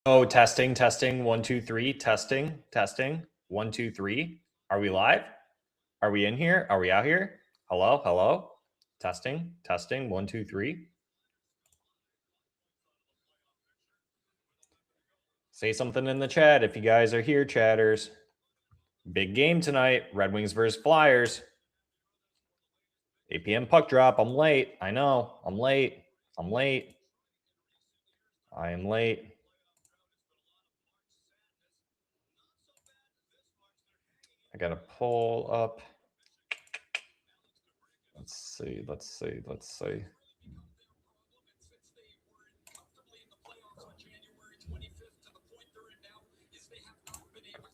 Oh, testing, testing, 1, 2, 3, testing, testing, 1, 2, 3. Are we live? Are we in here? Are we out here? Hello, hello. Testing, testing, 1, 2, 3. Say something in the chat if you guys are here, chatters. Big game tonight. Red Wings versus Flyers. 8 p.m. puck drop. I'm late. I know. I'm late. I'm late. I am late. I got to pull up. Let's see.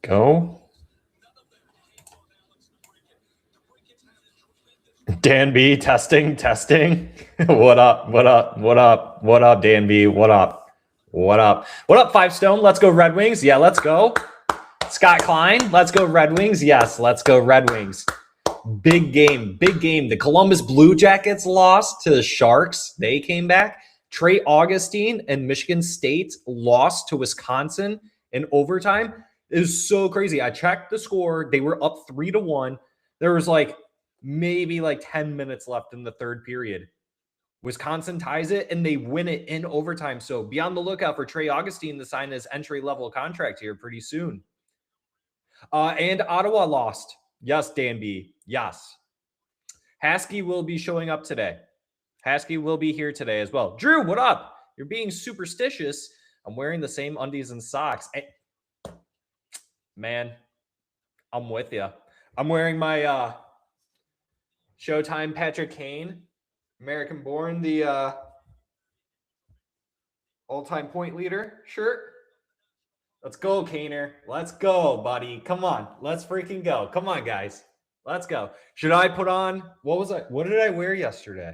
Go. Dan B, testing. What up, Dan B? What up, 5 Stone? Let's go Red Wings. Yeah, let's go. Scott Klein, let's go Red Wings. Yes, let's go Red Wings. Big game. The Columbus Blue Jackets lost to the Sharks. They came back. Trey Augustine and Michigan State lost to Wisconsin in overtime. It was so crazy. I checked the score. They were up 3-1. There was maybe 10 minutes left in the third period. Wisconsin ties it, and they win it in overtime. So be on the lookout for Trey Augustine to sign his entry-level contract here pretty soon. And Ottawa lost. Yes, Dan B. Yes. Haskey will be showing up today. Haskey will be here today as well. Drew, what up? You're being superstitious. I'm wearing the same undies and socks. Man, I'm with you. I'm wearing my Showtime Patrick Kane, American born, the all-time point leader shirt. Let's go, Kaner. Let's go, buddy. Come on. Let's freaking go. Come on, guys. Let's go. Should I put on, what did I wear yesterday?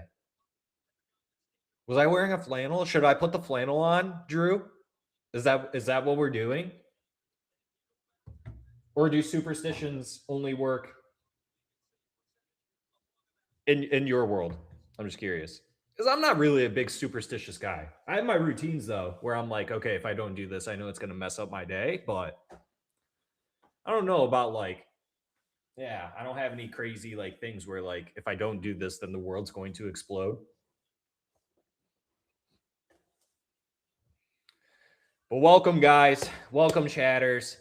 Was I wearing a flannel? Should I put the flannel on, Drew? Is that what we're doing? Or do superstitions only work in your world? I'm just curious. Because I'm not really a big superstitious guy. I have my routines, though, where I'm like, okay, if I don't do this, I know it's going to mess up my day. But I don't know about I don't have any crazy things where if I don't do this, then the world's going to explode. But welcome, guys. Welcome, chatters.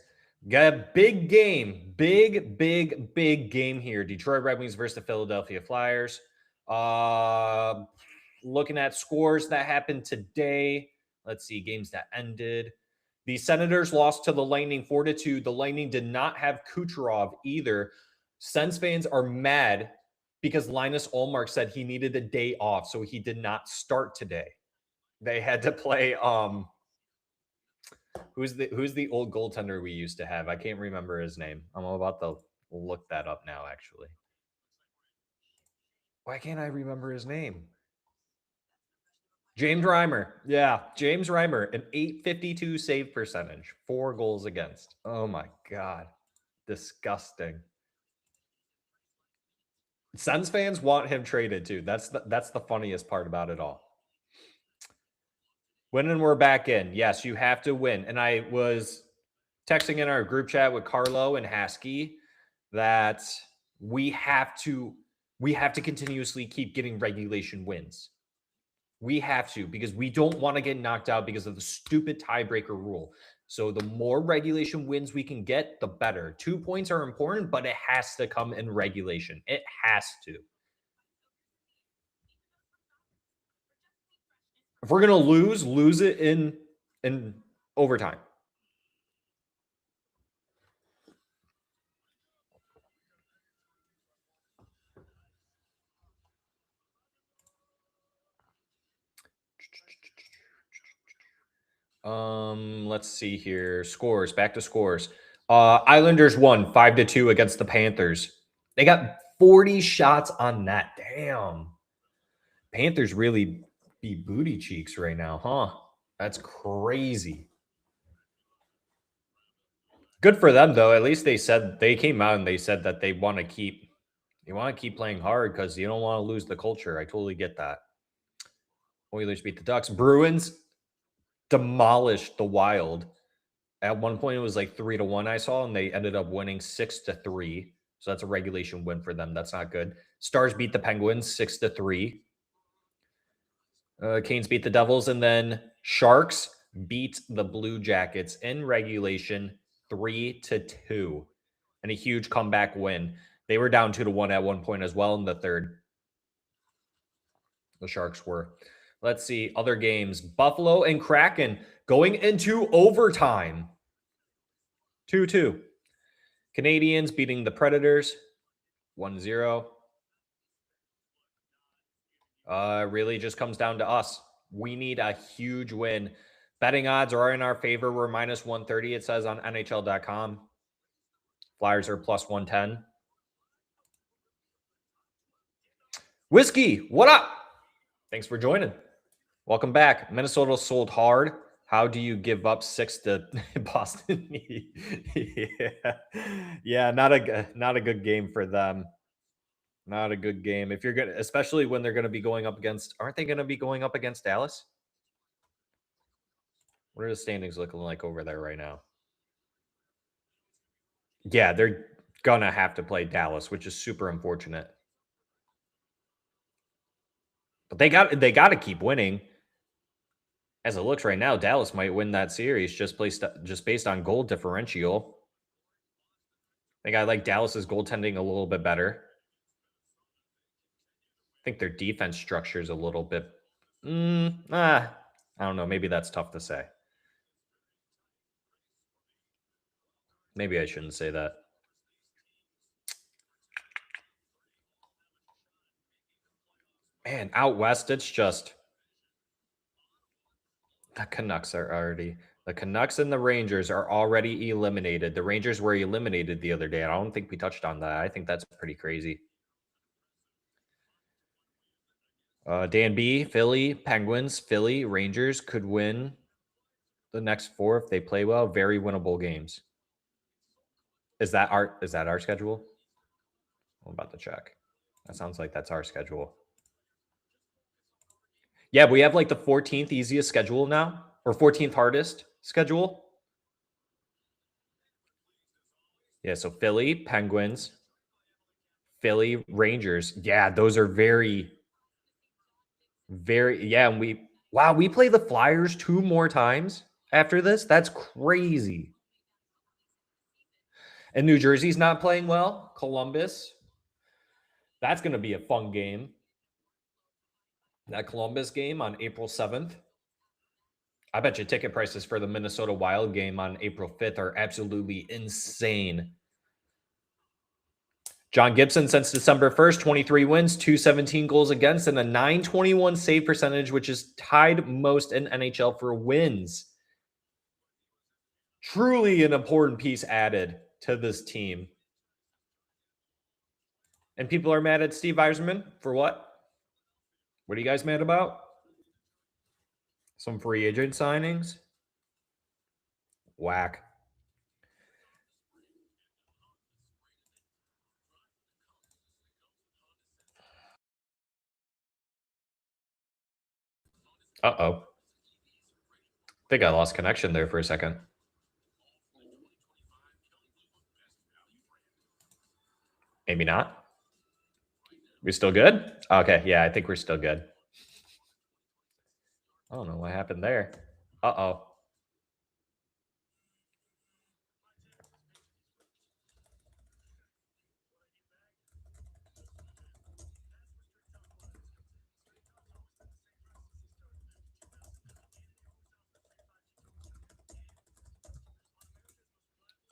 Got a big game. Big game here. Detroit Red Wings versus the Philadelphia Flyers. Looking at scores that happened today. Let's see, games that ended. The Senators lost to the Lightning 4-2. The Lightning did not have Kucherov either. Sens fans are mad because Linus Ullmark said he needed a day off, so he did not start today. They had to play who's the old goaltender we used to have? I can't remember his name. I'm about to look that up now, actually. Why can't I remember his name? James Reimer. Yeah, James Reimer, an .852 save percentage, 4 goals against. Oh my God. Disgusting. Sens fans want him traded too. That's the funniest part about it all. Win and we're back in. Yes, you have to win. And I was texting in our group chat with Carlo and Haskey that we have to continuously keep getting regulation wins. We have to, because we don't want to get knocked out because of the stupid tiebreaker rule. So the more regulation wins we can get, the better. 2 points are important, but it has to come in regulation. It has to. If we're going to lose it in overtime. Let's see here. Scores. Back to scores. Islanders won 5-2 against the Panthers. They got 40 shots on net. Damn. Panthers really be booty cheeks right now, huh? That's crazy. Good for them, though. At least they came out and they said that they want to keep playing hard because you don't want to lose the culture. I totally get that. Oilers beat the Ducks. Bruins demolished the Wild. At one point, it was like 3-1 I saw, and they ended up winning 6-3. So that's a regulation win for them. That's not good. Stars beat the Penguins 6-3. Canes beat the Devils, and then Sharks beat the Blue Jackets in regulation 3-2, and a huge comeback win. They were down 2-1 at one point as well in the third. The Sharks were. Let's see other games. Buffalo and Kraken going into overtime. 2-2. Canadians beating the Predators 1-0. Really just comes down to us. We need a huge win. Betting odds are in our favor. We're minus 130, it says on NHL.com. Flyers are plus 110. Whiskey, what up? Thanks for joining. Welcome back. Minnesota sold hard. How do you give up 6 to Boston? Yeah, not a good game for them. Not a good game. If you're gonna, especially when they're gonna be going up against, aren't they gonna be going up against Dallas? What are the standings looking like over there right now? Yeah, they're gonna have to play Dallas, which is super unfortunate. But they got to keep winning. As it looks right now, Dallas might win that series just based on goal differential. I think I like Dallas's goaltending a little bit better. I think their defense structure is a little bit. I don't know. Maybe that's tough to say. Maybe I shouldn't say that. Man, out west, it's just the Canucks are already. The Canucks and the Rangers are already eliminated. The Rangers were eliminated the other day. I don't think we touched on that. I think that's pretty crazy. Dan B, Philly, Penguins, Philly, Rangers could win the next 4 if they play well. Very winnable games. Is that our schedule? I'm about to check. That sounds like that's our schedule. Yeah, we have like the 14th easiest schedule now, or 14th hardest schedule. Yeah, so Philly, Penguins, Philly, Rangers. Yeah, those are very, yeah. And we play the Flyers 2 more times after this. That's crazy. And New Jersey's not playing well. Columbus. That's going to be a fun game. That Columbus game on April 7th. I bet you ticket prices for the Minnesota Wild game on April 5th are absolutely insane. John Gibson since December 1st, 23 wins, 217 goals against, and a 921 save percentage, which is tied most in NHL for wins. Truly an important piece added to this team. And people are mad at Steve Yzerman for what? What are you guys mad about? Some free agent signings? Whack. Uh-oh. I think I lost connection there for a second. Maybe not. We still good? Okay, yeah, I think we're still good. I don't know what happened there. Uh-oh.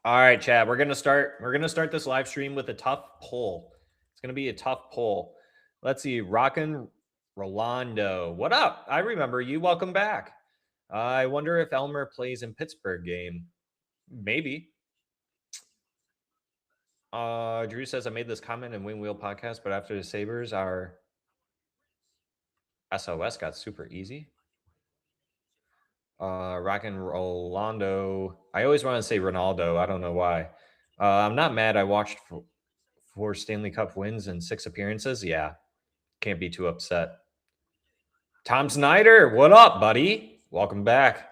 All right, Chad, we're gonna start this live stream with a tough poll. It's gonna be a tough poll. Let's see, Rockin' Rolando. What up? I remember you. Welcome back. I wonder if Elmer plays in Pittsburgh game. Maybe. Drew says I made this comment in Wing Wheel podcast, but after the Sabres, our SOS got super easy. Rockin' Rolando. I always want to say Ronaldo. I don't know why. I'm not mad. I watched 4 Stanley Cup wins and 6 appearances. Yeah, can't be too upset. Tom Snyder, what up, buddy? Welcome back.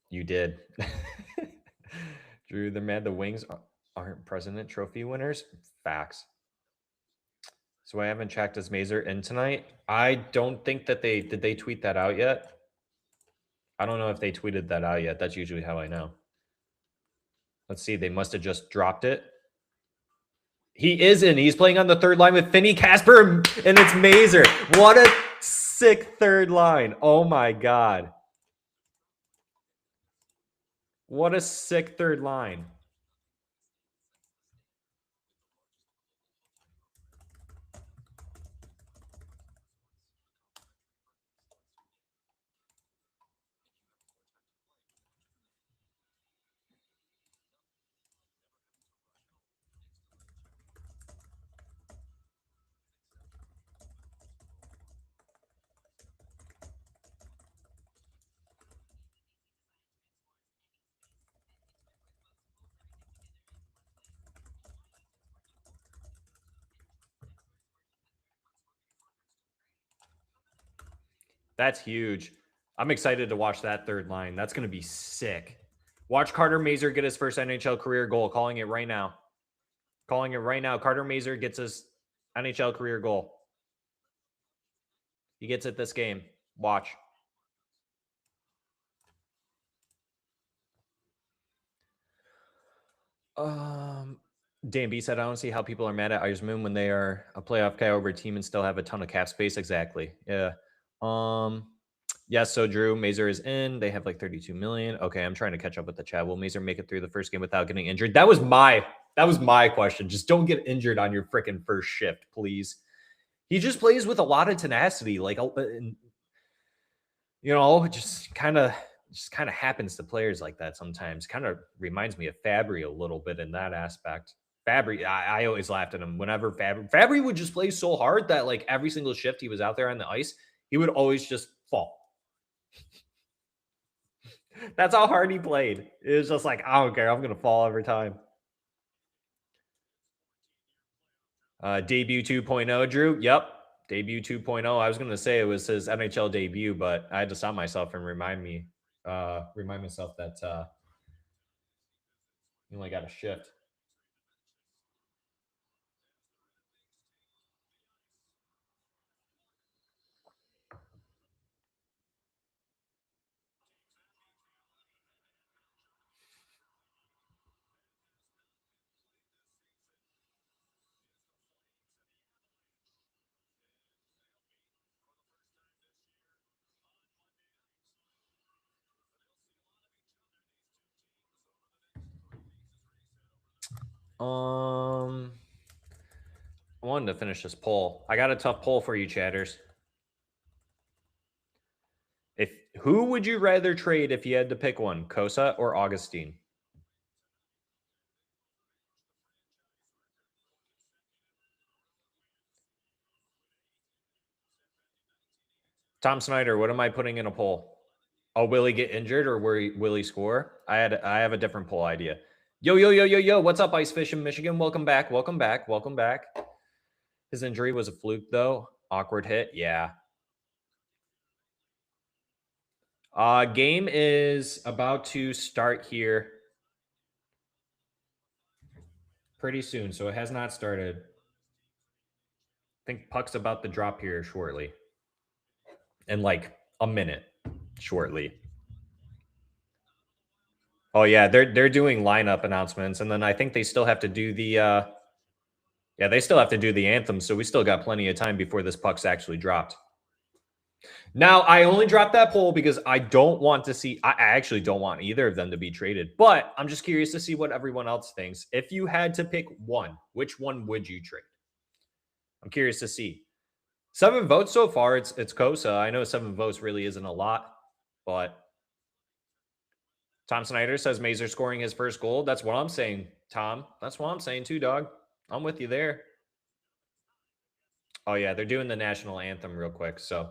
You did. Drew, they're mad the Wings aren't President Trophy winners. Facts. So I haven't checked as Mazer in tonight. I don't think that did they tweet that out yet? I don't know if they tweeted that out yet. That's usually how I know. Let's see. They must have just dropped it. He is in. He's playing on the third line with Finney, Casper, and it's Mazer. What a sick third line. Oh my God. What a sick third line. That's huge. I'm excited to watch that third line. That's going to be sick. Watch Carter Mazer get his first NHL career goal. Calling it right now. Calling it right now. Carter Mazer gets his NHL career goal. He gets it this game. Watch. Dan B said, I don't see how people are mad at Eisman when they are a playoff caliber team and still have a ton of cap space. Exactly. Yeah. Yes, so Drew, Mazer is in. They have like 32 million. Okay, I'm trying to catch up with the chat. Will Mazer make it through the first game without getting injured? That was my question. Just don't get injured on your freaking first shift, please. He just plays with a lot of tenacity. Like, you know, it just kind of happens to players like that sometimes. Kind of reminds me of Fabry a little bit in that aspect. Fabry, I always laughed at him whenever Fabry would just play so hard that like every single shift he was out there on the ice, he would always just fall. That's how hard he played. It was just like, I don't care. I'm going to fall every time. Debut 2.0, Drew. Yep. Debut 2.0. I was going to say it was his NHL debut, but I had to stop myself and remind myself that you only got a shift. I wanted to finish this poll. I got a tough poll for you, chatters. Who would you rather trade if you had to pick one, Kosa or Augustine? Tom Snyder, what am I putting in a poll? Oh, will he get injured or will he score? I have a different poll idea. Yo. What's up, Icefish in Michigan? Welcome back. His injury was a fluke, though. Awkward hit. Yeah. Game is about to start here pretty soon, so it has not started. I think puck's about to drop here shortly. In like a minute shortly. Oh yeah, they're doing lineup announcements, and then I think they still have to do the they still have to do the anthem, so we still got plenty of time before this puck's actually dropped. Now, I only dropped that poll because I actually don't want either of them to be traded, but I'm just curious to see what everyone else thinks. If you had to pick one, which one would you trade? I'm curious to see. 7 votes so far. It's Kosa. I know 7 votes really isn't a lot, but Tom Snyder says Mazer scoring his first goal. That's what I'm saying, Tom. That's what I'm saying too, dog. I'm with you there. Oh, yeah. They're doing the national anthem real quick. So.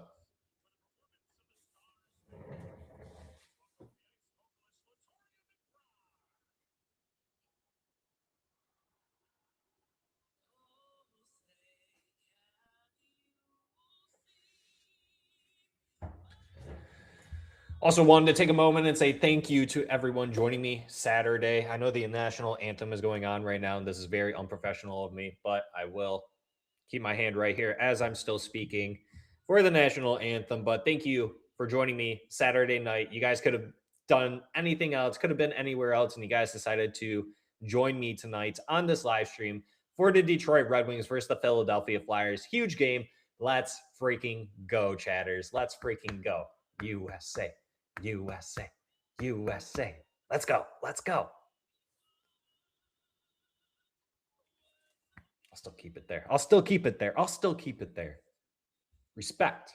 Also wanted to take a moment and say thank you to everyone joining me Saturday. I know the national anthem is going on right now, and this is very unprofessional of me, but I will keep my hand right here as I'm still speaking for the national anthem. But thank you for joining me Saturday night. You guys could have done anything else, could have been anywhere else, and you guys decided to join me tonight on this live stream for the Detroit Red Wings versus the Philadelphia Flyers. Huge game. Let's freaking go, chatters. Let's freaking go. USA, USA, USA. Let's go. Let's go. I'll still keep it there. I'll still keep it there. I'll still keep it there. Respect.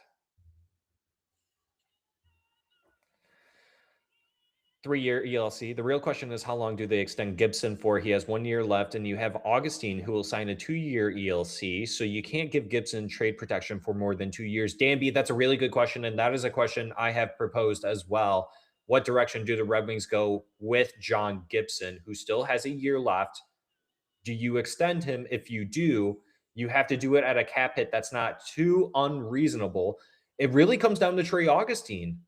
3-year ELC. The real question is, how long do they extend Gibson for? He has 1 year left, and you have Augustine, who will sign a 2-year ELC. So you can't give Gibson trade protection for more than 2 years. Danby, that's a really good question, and that is a question I have proposed as well. What direction do the Red Wings go with John Gibson, who still has a year left? Do you extend him? If you do, you have to do it at a cap hit that's not too unreasonable. It really comes down to Trey Augustine.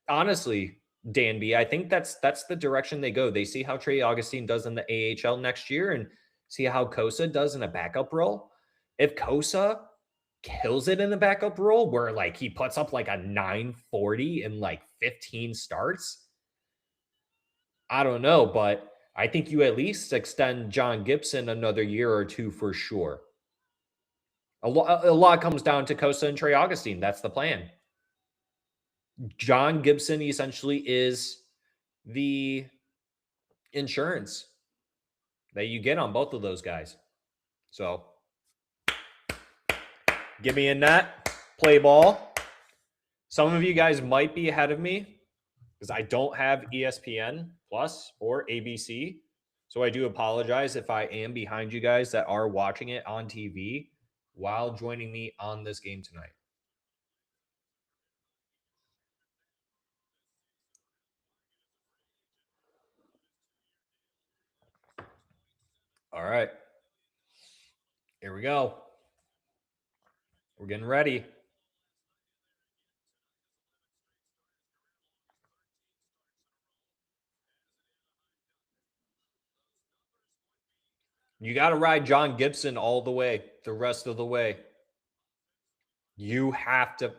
Honestly, Danby, I think that's the direction they go. They see how Trey Augustine does in the AHL next year and see how Kosa does in a backup role. If Kosa kills it in the backup role where like he puts up like a 940 in like 15 starts, I don't know, but I think you at least extend John Gibson another year or two for sure. A lot comes down to Kosa and Trey Augustine. That's the plan. John Gibson essentially is the insurance that you get on both of those guys. So give me a net, play ball. Some of you guys might be ahead of me because I don't have ESPN Plus or ABC. So I do apologize if I am behind you guys that are watching it on TV while joining me on this game tonight. All right. Here we go. We're getting ready. You got to ride John Gibson all the way, the rest of the way. You have to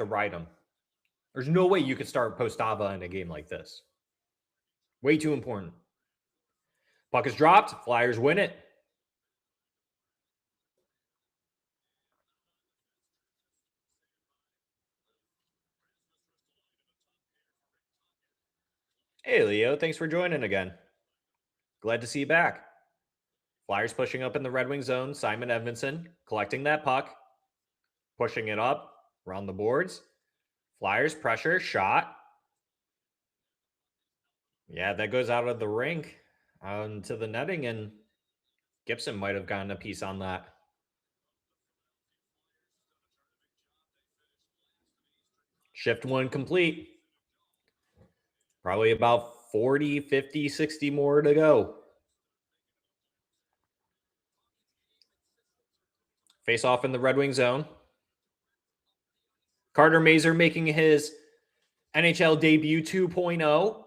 ride him. There's no way you could start Postava in a game like this. Way too important. Puck is dropped. Flyers win it. Hey, Leo. Thanks for joining again. Glad to see you back. Flyers pushing up in the Red Wing zone. Simon Edmondson collecting that puck. Pushing it up around the boards. Flyers pressure. Shot. Yeah, that goes out of the rink onto the netting, and Gibson might have gotten a piece on that. Shift one complete. Probably about 40, 50, 60 more to go. Face off in the Red Wing zone. Carter Mazur making his NHL debut 2.0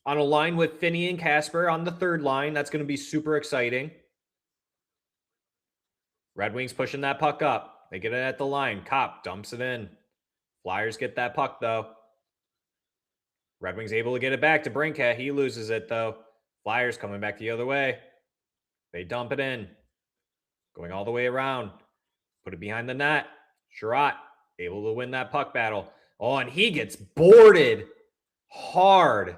on a line with Finney and Casper on the third line. That's going to be super exciting. Red Wings pushing that puck up. They get it at the line. Kopp dumps it in. Flyers get that puck, though. Red Wings able to get it back to Brinkat. He loses it, though. Flyers coming back the other way. They dump it in. Going all the way around. Put it behind the net. Sherratt able to win that puck battle. Oh, and he gets boarded hard.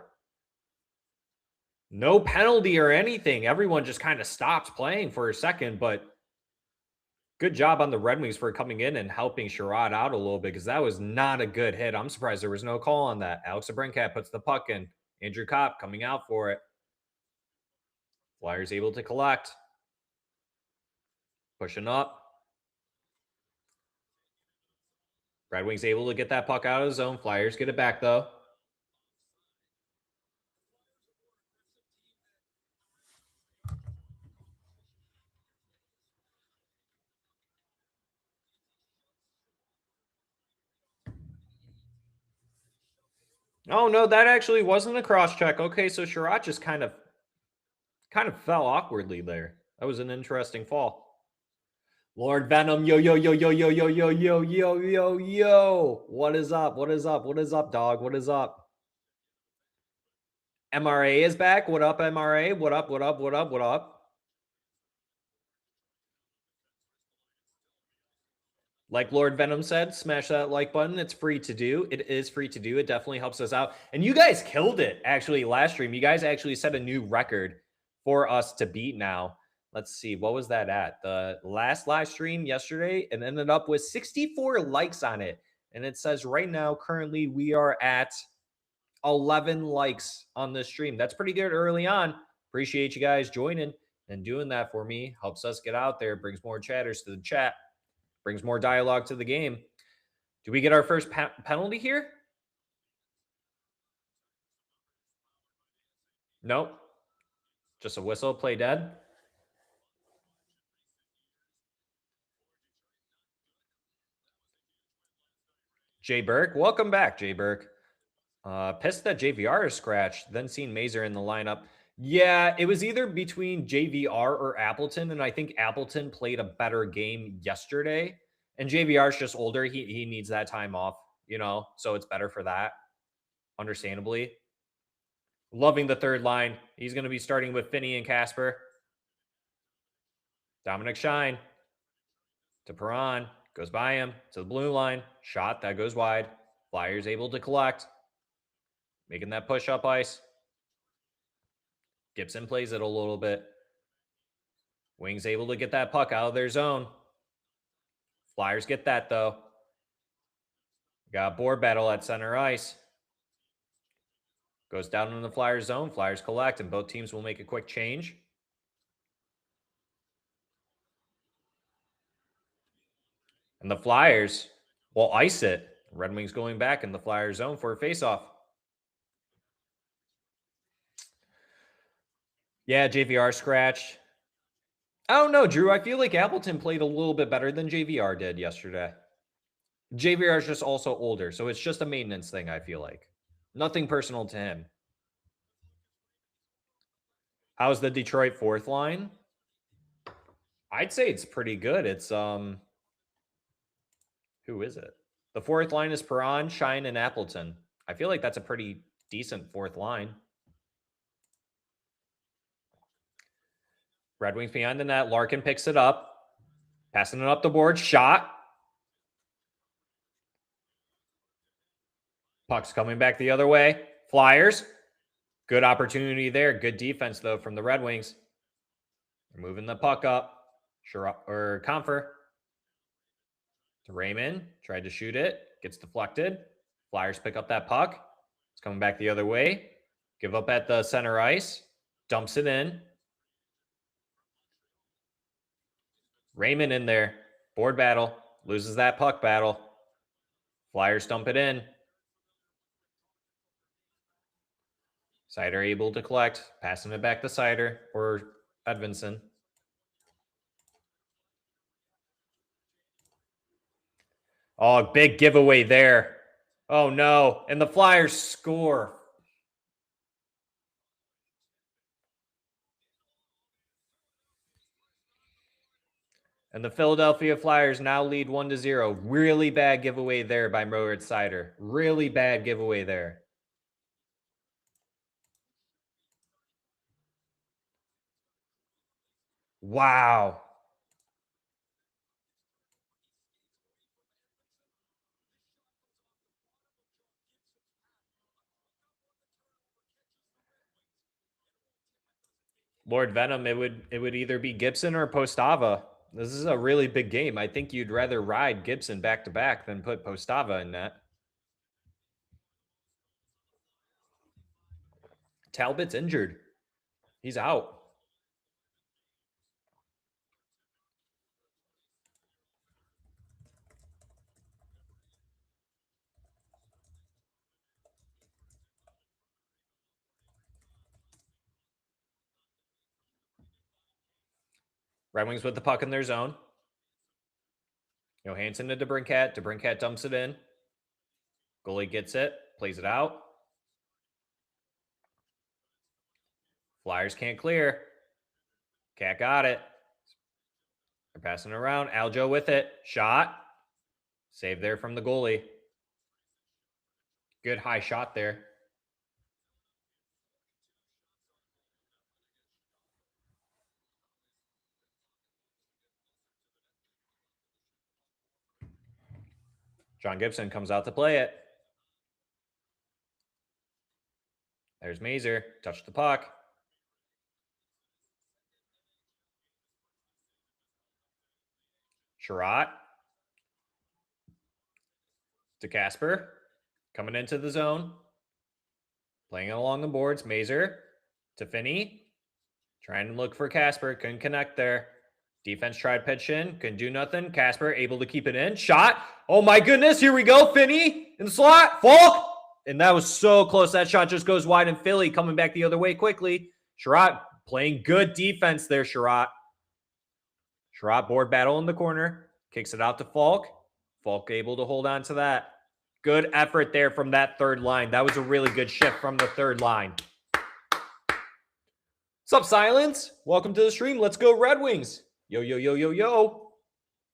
No penalty or anything. Everyone just kind of stopped playing for a second, but good job on the Red Wings for coming in and helping Sherratt out a little bit because that was not a good hit. I'm surprised there was no call on that. Alex Brinkat puts the puck in. Andrew Kopp coming out for it. Flyers able to collect. Pushing up. Red Wings able to get that puck out of the zone. Flyers get it back, though. Oh, no, that actually wasn't a cross check. Okay, so Sherrod just kind of fell awkwardly there. That was an interesting fall. Lord Venom, yo, yo, yo, yo, yo, yo, yo, yo, yo, yo, yo. What is up? What is up? What is up, dog? What is up? MRA is back. What up, MRA? What up? What up? What up? What up? Like Lord Venom said, smash that like button. It's free to do. It is free to do. It definitely helps us out. And you guys killed it, actually, last stream. You guys actually set a new record for us to beat now. Let's see. What was that at? The last live stream yesterday, and ended up with 64 likes on it. And it says right now, currently, we are at 11 likes on this stream. That's pretty good early on. Appreciate you guys joining and doing that for me. Helps us get out there, brings more chatters to the chat, brings more dialogue to the game. Do we get our first penalty here? Nope. Just a whistle, play dead. Jay Burke, welcome back, Jay Burke. Pissed that JVR is scratched, then seen Mazer in the lineup. Yeah, it was either between JVR or Appleton, and I think Appleton played a better game yesterday. And JVR is just older. He needs that time off, so it's better for that, understandably. Loving the third line. He's going to be starting with Finney and Casper. Dominic Shine to Perron. Goes by him to the blue line. Shot. That goes wide. Flyers able to collect. Making that push up ice. Gibson plays it a little bit. Wings able to get that puck out of their zone. Flyers get that, though. Got a board battle at center ice. Goes down in the Flyers zone. Flyers collect, and both teams will make a quick change. And the Flyers will ice it. Red Wings going back in the Flyers zone for a faceoff. Yeah, JVR scratched. I don't know, Drew. I feel like Appleton played a little bit better than JVR did yesterday. JVR is just also older, so it's just a maintenance thing, I feel like. Nothing personal to him. How's the Detroit fourth line? I'd say it's pretty good. It's who is it? The fourth line is Perron, Shine, and Appleton. I feel like that's a pretty decent fourth line. Red Wings behind the net. Larkin picks it up. Passing it up the board. Shot. Puck's coming back the other way. Flyers. Good opportunity there. Good defense, though, from the Red Wings. They're moving the puck up. Comfer. To Raymond. Tried to shoot it. Gets deflected. Flyers pick up that puck. It's coming back the other way. Give up at the center ice. Dumps it in. Raymond in there. Board battle. Loses that puck battle. Flyers dump it in. Sider able to collect. Passing it back to Sider or Edvinson. Oh, big giveaway there. Oh, no. And the Flyers score. And the Philadelphia Flyers now lead 1-0. Really bad giveaway there by Moritz Sider. Really bad giveaway there. Wow. Lord Venom, it would either be Gibson or Postava. This is a really big game. I think you'd rather ride Gibson back to back than put Postava in net. Talbot's injured. He's out. Red Wings with the puck in their zone. Johansson to DeBrincat. DeBrincat dumps it in. Goalie gets it. Plays it out. Flyers can't clear. Cat got it. They're passing it around. Aljo with it. Shot. Save there from the goalie. Good high shot there. John Gibson comes out to play it. There's Mazur. Touch the puck. Sherratt. To Casper. Coming into the zone. Playing it along the boards. Mazur. To Finney. Trying to look for Casper. Couldn't connect there. Defense tried pitch in. Couldn't do nothing. Casper able to keep it in. Shot. Oh my goodness. Here we go. Finney in the slot. Falk. And that was so close. That shot just goes wide, and Philly coming back the other way quickly. Sherratt playing good defense there, Sherratt. Sherratt board battle in the corner. Kicks it out to Falk. Falk able to hold on to that. Good effort there from that third line. That was a really good shift from the third line. What's up, Silence? Welcome to the stream. Let's go, Red Wings. Yo, yo, yo, yo, yo.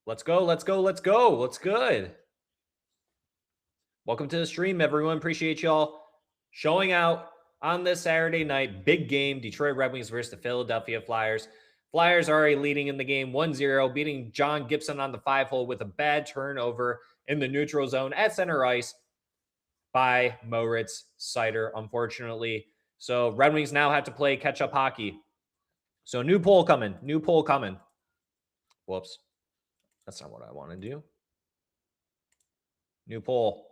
Let's go, let's go, let's go. What's good? Welcome to the stream, everyone. Appreciate y'all showing out on this Saturday night. Big game, Detroit Red Wings versus the Philadelphia Flyers. Flyers are already leading in the game 1-0, beating John Gibson on the 5-hole with a bad turnover in the neutral zone at center ice by Moritz Seider, unfortunately. So Red Wings now have to play catch-up hockey. So new poll coming. New poll coming. Whoops. That's not what I want to do. New poll.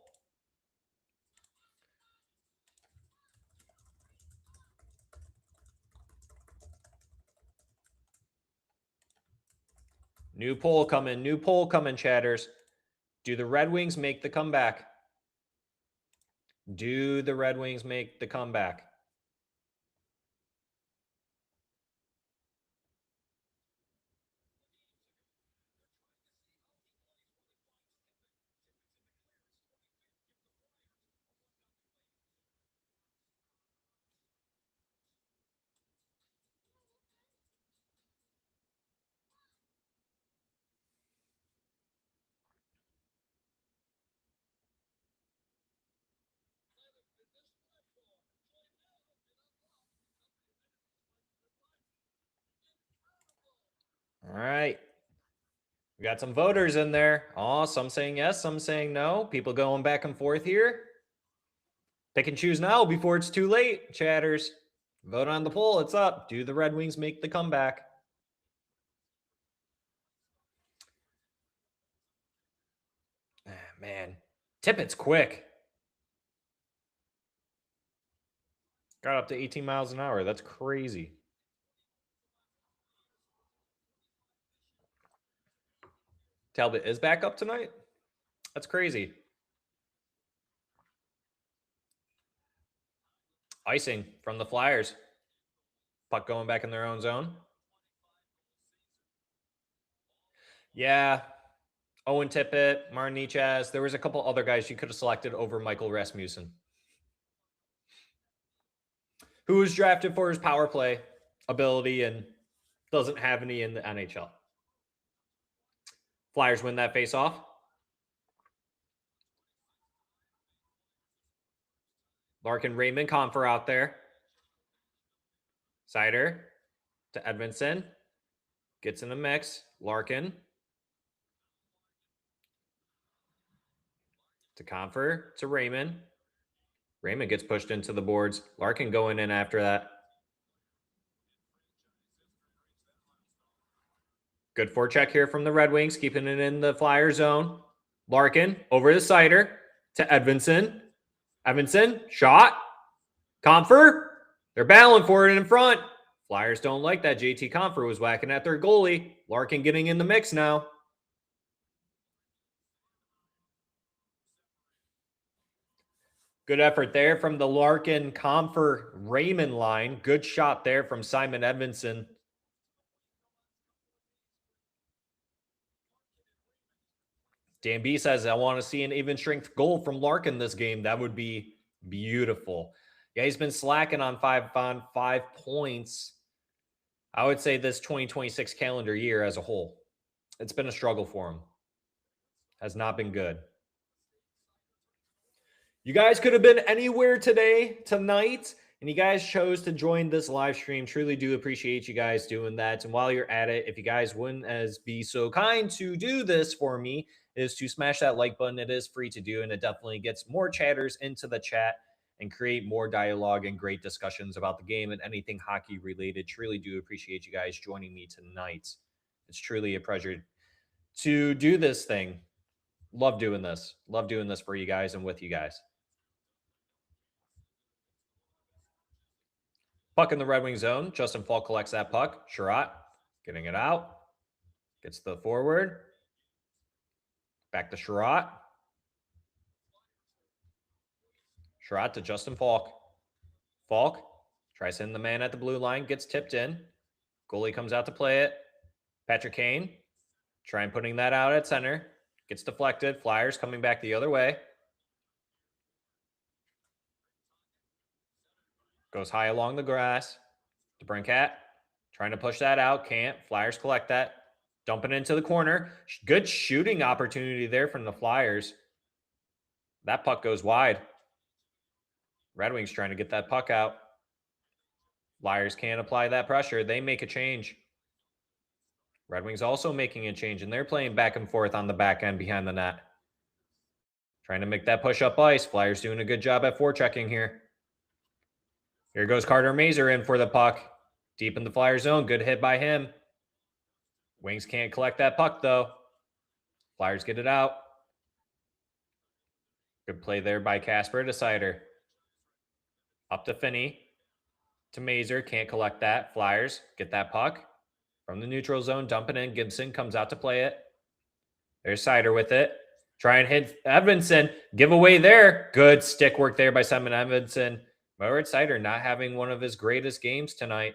New poll coming. New poll coming, chatters. Do the Red Wings make the comeback? Do the Red Wings make the comeback? All right. We got some voters in there. Oh, some saying yes, some saying no. People going back and forth here. Pick and choose now before it's too late, chatters. Vote on the poll. It's up. Do the Red Wings make the comeback? Ah, man. Tippett's quick. Got up to 18 miles an hour. That's crazy. Talbot is back up tonight? That's crazy. Icing from the Flyers. Puck going back in their own zone. Yeah. Owen Tippett, Martin Necas. There was a couple other guys you could have selected over Michael Rasmussen, who was drafted for his power play ability and doesn't have any in the NHL. Flyers win that face-off. Larkin, Raymond, Confer out there. Seider to Edmondson. Gets in the mix. Larkin to Confer to Raymond. Raymond gets pushed into the boards. Larkin going in after that. Good forecheck here from the Red Wings, keeping it in the Flyer zone. Larkin over to Seider to Edmondson. Edmondson, shot. Confer, they're battling for it in front. Flyers don't like that. JT Confer was whacking at their goalie. Larkin getting in the mix now. Good effort there from the Larkin, Confer, Raymond line. Good shot there from Simon Edmondson. Dan B says, I want to see an even strength goal from Larkin this game. That would be beautiful. Yeah, he's been slacking on 5 points. I would say this 2026 calendar year as a whole. It's been a struggle for him. Has not been good. You guys could have been anywhere tonight, and you guys chose to join this live stream. Truly do appreciate you guys doing that. And while you're at it, if you guys wouldn't be so kind to do this for me, is to smash that like button. It is free to do, and it definitely gets more chatters into the chat and create more dialogue and great discussions about the game and anything hockey related. Truly do appreciate you guys joining me tonight. It's truly a pleasure to do this thing. Love doing this. Love doing this for you guys and with you guys. Puck in the Red Wing zone. Justin Falk collects that puck. Sherratt getting it out. Gets the forward. Back to Sherratt. Sherratt to Justin Falk. Falk tries hitting the man at the blue line. Gets tipped in. Goalie comes out to play it. Patrick Kane trying putting that out at center. Gets deflected. Flyers coming back the other way. Goes high along the grass. DeBrincat trying to push that out. Can't. Flyers collect that. Dump it into the corner. Good shooting opportunity there from the Flyers. That puck goes wide. Red Wings trying to get that puck out. Flyers can't apply that pressure. They make a change. Red Wings also making a change, and they're playing back and forth on the back end behind the net. Trying to make that push up ice. Flyers doing a good job at forechecking here. Here goes Carter Mazur in for the puck. Deep in the Flyer zone. Good hit by him. Wings can't collect that puck, though. Flyers get it out. Good play there by Casper to Seider. Up to Finney. To Mazur. Can't collect that. Flyers get that puck. From the neutral zone. Dump it in. Gibson comes out to play it. There's Seider with it. Try and hit Edmondson. Giveaway there. Good stick work there by Simon Edmondson. Moritz Seider not having one of his greatest games tonight.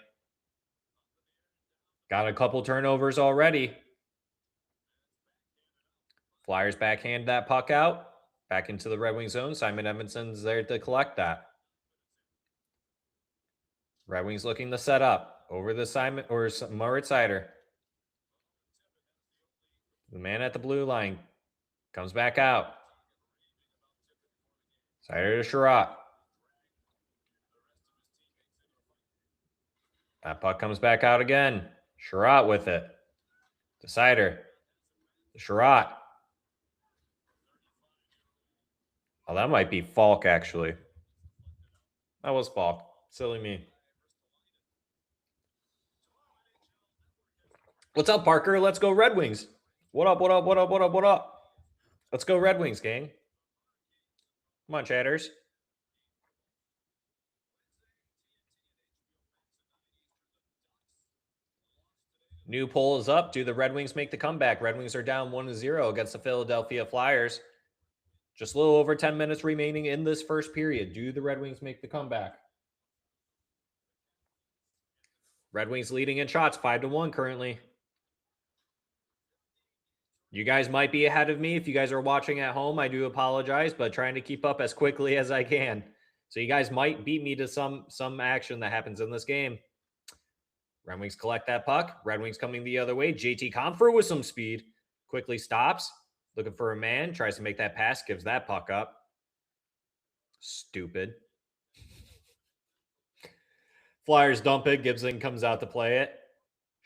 Got a couple turnovers already. Flyers backhand that puck out. Back into the Red Wing zone. Simon Edmondson's there to collect that. Red Wings looking to set up. Over the Simon or Moritz Seider. The man at the blue line. Comes back out. Seider to Sherratt. That puck comes back out again. Sherratt with it. To Seider. To Sherratt. Oh, that might be Falk, actually. That was Falk. Silly me. What's up, Parker? Let's go Red Wings. What up, what up, what up, what up, what up? Let's go Red Wings, gang. Come on, chatters. New poll is up. Do the Red Wings make the comeback? Red Wings are down 1-0 against the Philadelphia Flyers. Just a little over 10 minutes remaining in this first period. Do the Red Wings make the comeback? Red Wings leading in shots 5-1 currently. You guys might be ahead of me. If you guys are watching at home, I do apologize, but trying to keep up as quickly as I can. So you guys might beat me to some action that happens in this game. Red Wings collect that puck. Red Wings coming the other way. JT Compher with some speed. Quickly stops. Looking for a man. Tries to make that pass. Gives that puck up. Stupid. Flyers dump it. Gibson comes out to play it.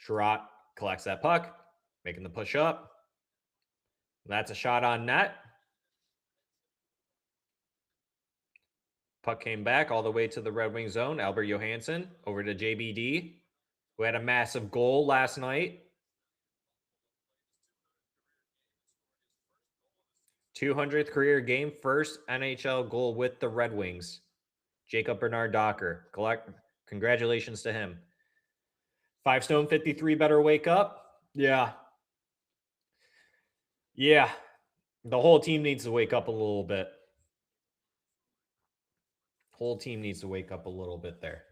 Sherratt collects that puck. Making the push up. That's a shot on net. Puck came back all the way to the Red Wing zone. Albert Johansson over to JBD, who had a massive goal last night. 200th career game, first NHL goal with the Red Wings. Jacob Bernard Docker. Congratulations to him. 5 Stone 53 better wake up. Yeah. Yeah. The whole team needs to wake up a little bit. Whole team needs to wake up a little bit there.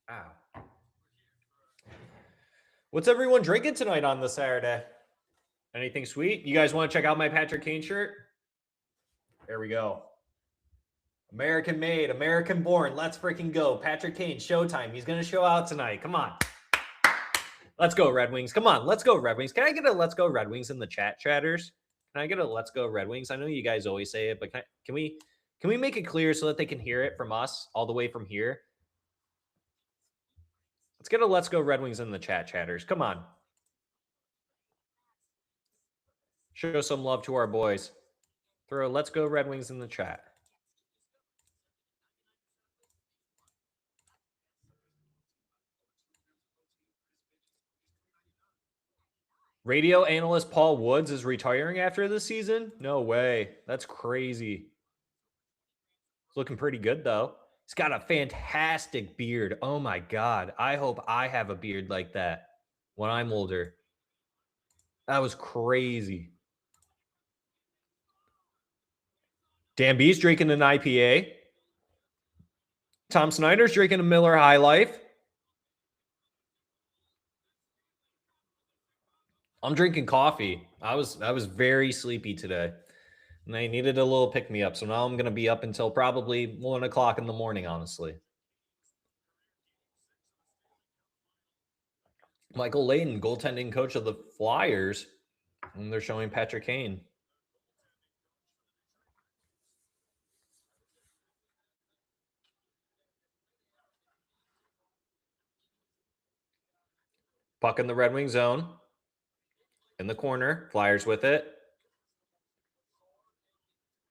Ow. What's everyone drinking tonight on this Saturday? Anything sweet? You guys want to check out my Patrick Kane shirt? There we go. American made, American born. Let's freaking go. Patrick Kane, showtime. He's going to show out tonight. Come on. Let's go, Red Wings. Come on. Let's go, Red Wings. Can I get a let's go, Red Wings in the chat, chatters? Can I get a let's go, Red Wings? I know you guys always say it, but can we make it clear so that they can hear it from us all the way from here? Let's get a let's go, Red Wings in the chat, chatters. Come on. Show some love to our boys. Throw let's go, Red Wings in the chat. Radio analyst Paul Woods is retiring after this season? No way. That's crazy. He's looking pretty good, though. He's got a fantastic beard. Oh, my God. I hope I have a beard like that when I'm older. That was crazy. Dan B's drinking an IPA. Tom Snyder's drinking a Miller High Life. I'm drinking coffee. I was very sleepy today, and I needed a little pick-me-up. So now I'm going to be up until probably 1 o'clock in the morning, honestly. Michael Layton, goaltending coach of the Flyers, and they're showing Patrick Kane. Puck in the Red Wing zone. In the corner. Flyers with it.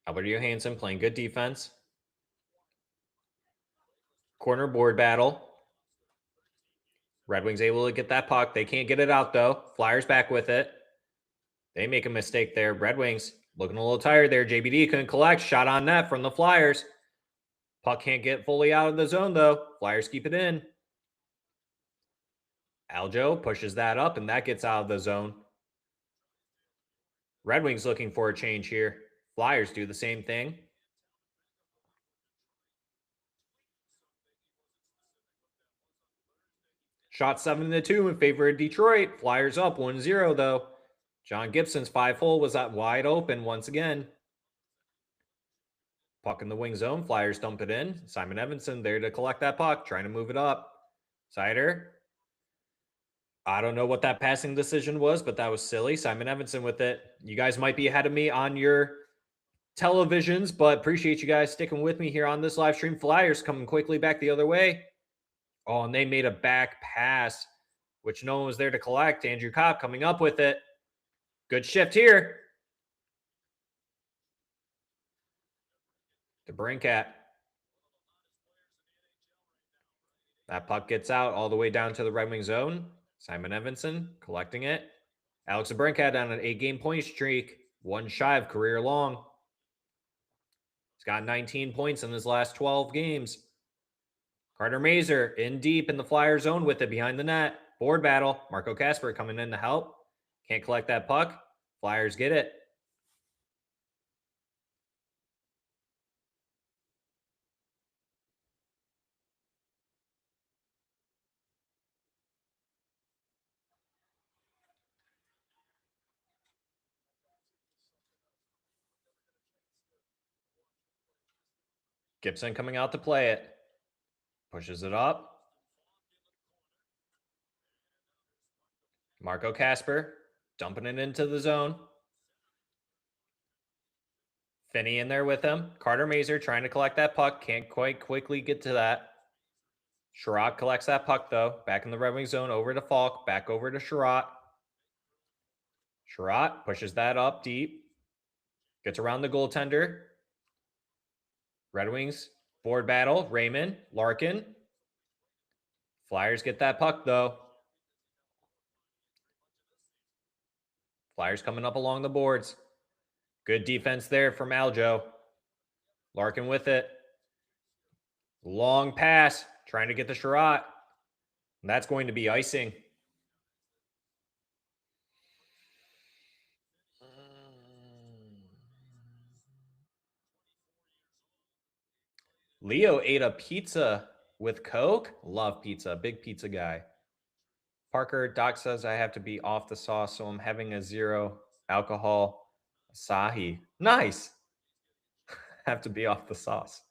Albert Johansson playing good defense. Corner board battle. Red Wings able to get that puck. They can't get it out, though. Flyers back with it. They make a mistake there. Red Wings looking a little tired there. JBD couldn't collect. Shot on net from the Flyers. Puck can't get fully out of the zone, though. Flyers keep it in. Aljo pushes that up, and that gets out of the zone. Red Wings looking for a change here. Flyers do the same thing. Shot 7-2 in favor of Detroit. Flyers up 1-0, though. John Gibson's 5-hole was that wide open once again. Puck in the wing zone. Flyers dump it in. Simon Evanson there to collect that puck, trying to move it up. Sider. I don't know what that passing decision was, but that was silly. Simon Evanson with it. You guys might be ahead of me on your televisions, but appreciate you guys sticking with me here on this live stream. Flyers coming quickly back the other way. Oh, and they made a back pass, which no one was there to collect. Andrew Copp coming up with it. Good shift here. To Brinkat. That puck gets out all the way down to the Red Wing zone. Simon Evanson collecting it. Alex Brinkat on an 8-game point streak. One shy of career long. He's got 19 points in his last 12 games. Carter Mazur in deep in the Flyer zone with it behind the net. Board battle. Marco Kasper coming in to help. Can't collect that puck. Flyers get it. Gibson coming out to play it. Pushes it up. Marco Kasper dumping it into the zone. Finney in there with him. Carter Mazur trying to collect that puck. Can't quite quickly get to that. Sherratt collects that puck, though. Back in the Red Wing zone. Over to Falk. Back over to Sherratt. Sherratt pushes that up deep. Gets around the goaltender. Red Wings board battle. Raymond. Larkin. Flyers get that puck, though. Flyers coming up along the boards. Good defense there from Aljo. Larkin with it. Long pass. Trying to get the Sherratt. And that's going to be icing. Leo ate a pizza with Coke. Love pizza. Big pizza guy. Parker, Doc says I have to be off the sauce, so I'm having a 0 alcohol Asahi. Nice. Have to be off the sauce.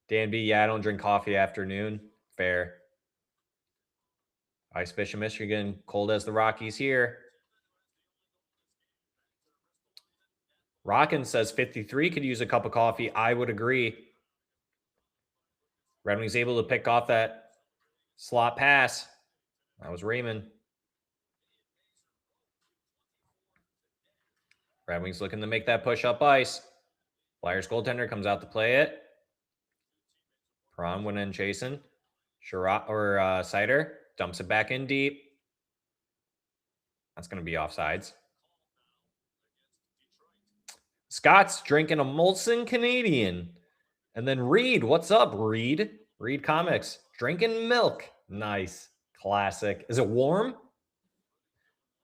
Dan B, yeah, I don't drink coffee afternoon. Fair. Ice Fish in Michigan, cold as the Rockies here. Rockin says 53 could use a cup of coffee. I would agree. Red Wings able to pick off that slot pass. That was Raymond. Red Wings looking to make that push up ice. Flyers goaltender comes out to play it. Perron went in chasing. Sider dumps it back in deep. That's going to be offsides. Scott's drinking a Molson Canadian. And then Reed, what's up, Reed? Reed Comics, drinking milk. Nice. Classic. Is it warm?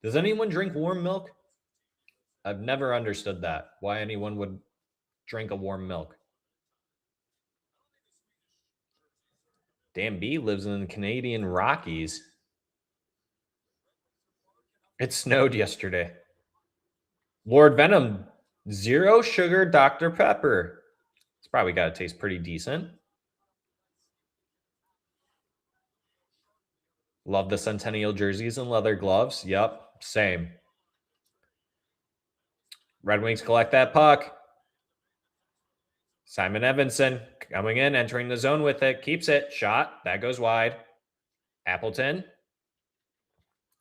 Does anyone drink warm milk? I've never understood that. Why anyone would drink a warm milk. Dan B lives in the Canadian Rockies. It snowed yesterday. Lord Venom, 0 sugar Dr. Pepper. It's probably got to taste pretty decent. Love the Centennial jerseys and leather gloves. Yep, same. Red Wings collect that puck. Simon Evanson coming in, entering the zone with it. Keeps it. Shot. That goes wide. Appleton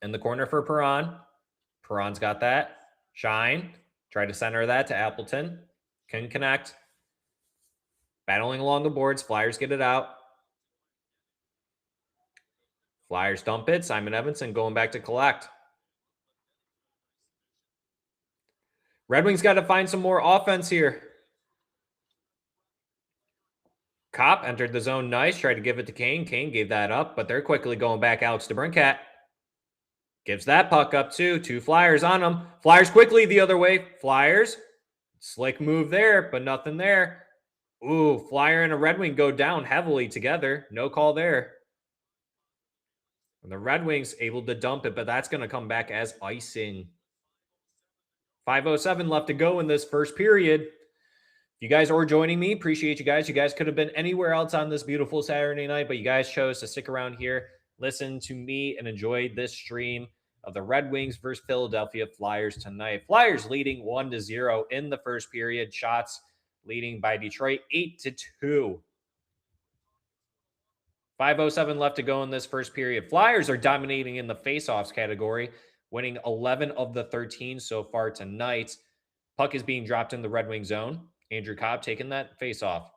in the corner for Perron. Perron's got that. Shine. Try to center that to Appleton. Can connect. Battling along the boards. Flyers get it out. Flyers dump it. Simon Evanson going back to collect. Red Wings got to find some more offense here. Kopp entered the zone nice. Tried to give it to Kane. Kane gave that up, but they're quickly going back. Alex DeBrincat gives that puck up too. 2 Flyers on them. Flyers quickly the other way. Flyers. Slick move there, but nothing there. Ooh, Flyer and a Red Wing go down heavily together. No call there. And the Red Wings able to dump it, but that's going to come back as icing. 5:07 left to go in this first period. If you guys are joining me, appreciate you guys. You guys could have been anywhere else on this beautiful Saturday night, but you guys chose to stick around here, listen to me, and enjoy this stream of the Red Wings versus Philadelphia Flyers tonight. Flyers leading 1-0 in the first period. Shots leading by Detroit 8-2. 5:07 left to go in this first period. Flyers are dominating in the faceoffs category, winning 11 of the 13 so far tonight. Puck is being dropped in the Red Wing zone. Andrew Cobb taking that faceoff.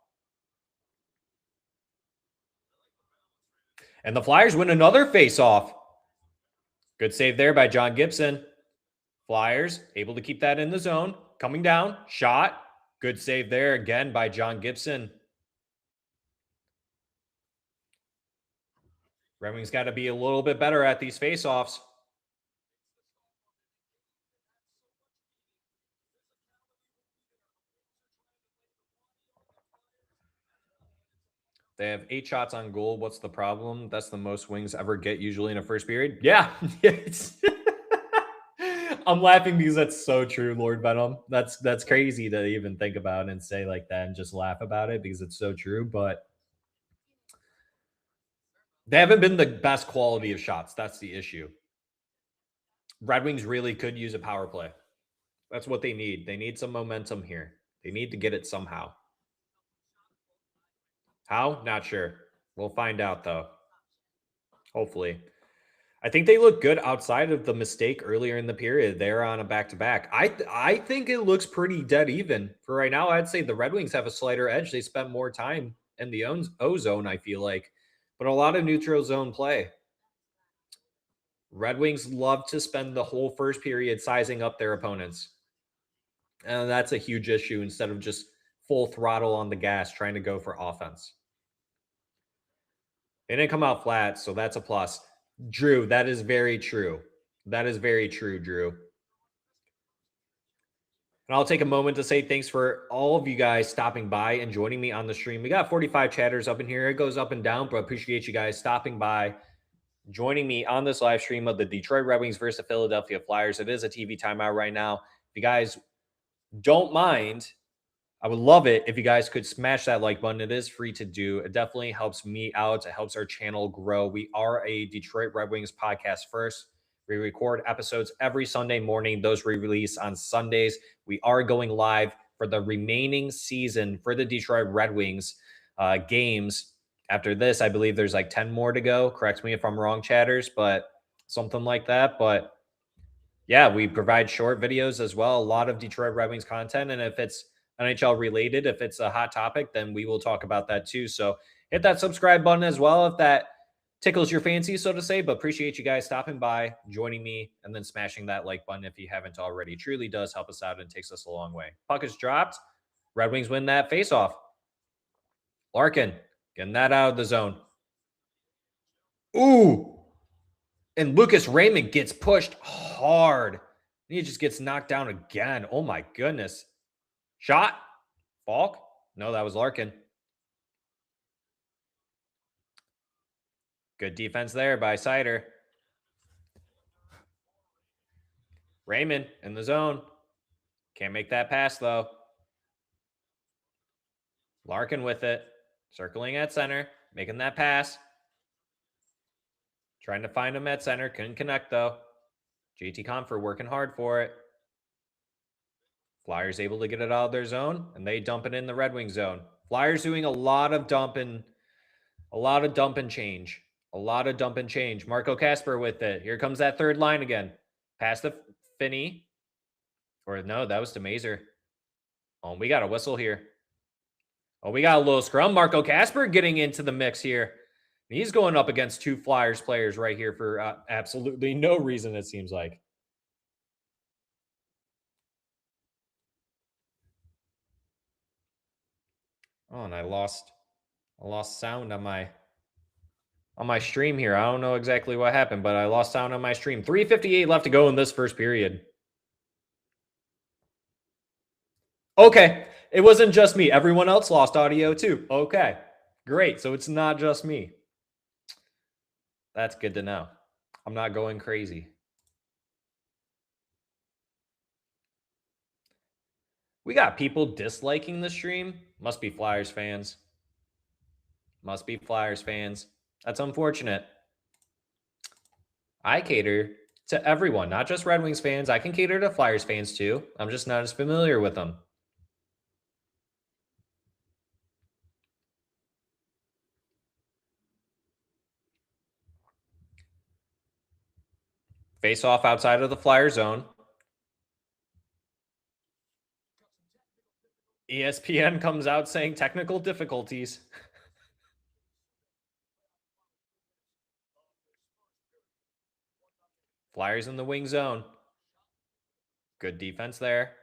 And the Flyers win another faceoff. Good save there by John Gibson. Flyers able to keep that in the zone. Coming down. Shot. Good save there again by John Gibson. Red Wings got to be a little bit better at these faceoffs. They have 8 shots on goal. What's the problem? That's the most Wings ever get usually in a first period. Yeah. I'm laughing because that's so true, Lord Venom. That's crazy to even think about and say like that and just laugh about it because it's so true. But they haven't been the best quality of shots. That's the issue. Red Wings really could use a power play. That's what they need. They need some momentum here. They need to get it somehow. How? Not sure. We'll find out, though. Hopefully. I think they look good outside of the mistake earlier in the period. They're on a back-to-back. I think it looks pretty dead even. For right now, I'd say the Red Wings have a slighter edge. They spent more time in the O zone, I feel like. But a lot of neutral zone play. Red Wings love to spend the whole first period sizing up their opponents. And that's a huge issue instead of just full throttle on the gas trying to go for offense. They didn't come out flat, so that's a plus. Drew, that is very true. That is very true, Drew. And I'll take a moment to say thanks for all of you guys stopping by and joining me on the stream. We got 45 chatters up in here. It goes up and down, but I appreciate you guys stopping by, joining me on this live stream of the Detroit Red Wings versus the Philadelphia Flyers. It is a TV timeout right now. If you guys don't mind, I would love it if you guys could smash that like button. It is free to do. It definitely helps me out. It helps our channel grow. We are a Detroit Red Wings podcast first. We record episodes every Sunday morning. Those re-release on Sundays. We are going live for the remaining season for the Detroit Red Wings games. After this, I believe there's like 10 more to go. Correct me if I'm wrong, chatters, but something like that. But yeah, we provide short videos as well. A lot of Detroit Red Wings content. And if it's NHL related, if it's a hot topic, then we will talk about that too. So hit that subscribe button as well if that tickles your fancy, so to say. But appreciate you guys stopping by, joining me, and then smashing that like button if you haven't already. It truly does help us out and takes us a long way. Puck is dropped. Red Wings win that faceoff. Larkin getting that out of the zone. Ooh. And Lucas Raymond gets pushed hard. He just gets knocked down again. Oh my goodness. Shot. Falk? No, that was Larkin. Good defense there by Sider. Raymond in the zone. Can't make that pass though. Larkin with it. Circling at center. Making that pass. Trying to find him at center. Couldn't connect though. JT Confer working hard for it. Flyers able to get it out of their zone, and they dump it in the Red Wing zone. Flyers doing a lot of dump and change. A lot of dump and change. Marco Kasper with it. Here comes that third line again. Pass to Finney. Or no, that was to Mazer. Oh, we got a whistle here. Oh, we got a little scrum. Marco Kasper getting into the mix here. He's going up against two Flyers players right here for absolutely no reason, it seems like. Oh, and I lost sound on my stream here. I don't know exactly what happened, but I lost sound on my stream. 3:58 left to go in this first period. Okay. It wasn't just me. Everyone else lost audio too. Okay. Great. So it's not just me. That's good to know. I'm not going crazy. We got people disliking the stream. Must be Flyers fans. Must be Flyers fans. That's unfortunate. I cater to everyone, not just Red Wings fans. I can cater to Flyers fans too. I'm just not as familiar with them. Face off outside of the Flyer zone. ESPN comes out saying technical difficulties. Flyers in the wing zone. Good defense there.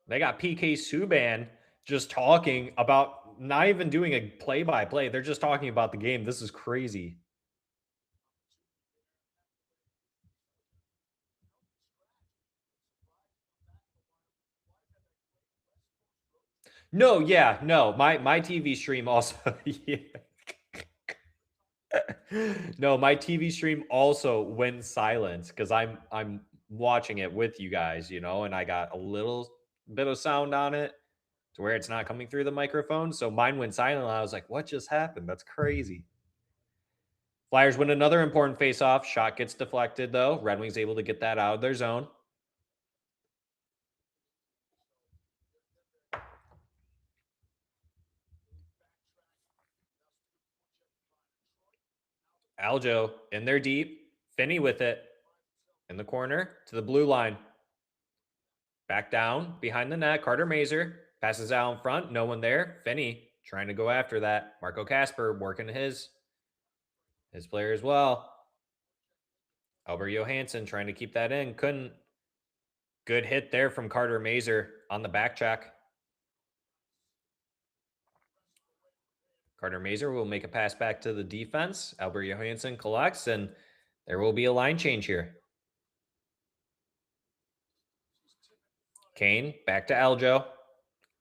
They got PK Subban just talking about, not even doing a play-by-play. They're just talking about the game. This is crazy. No, yeah, no. My TV stream also. Yeah. No, my TV stream also went silent because I'm watching it with you guys, you know, and I got a little bit of sound on it to where it's not coming through the microphone. So mine went silent. And I was like, what just happened? That's crazy. Flyers win another important faceoff. Shot gets deflected though. Red Wings able to get that out of their zone. Aljo in there deep. Finney with it in the corner to the blue line. Back down behind the net. Carter Mazer passes out in front. No one there. Finney trying to go after that. Marco Kasper working his player as well. Albert Johansson trying to keep that in. Couldn't. Good hit there from Carter Mazer on the back check. Carter Mazer will make a pass back to the defense. Albert Johansson collects, and there will be a line change here. Kane back to Aljo.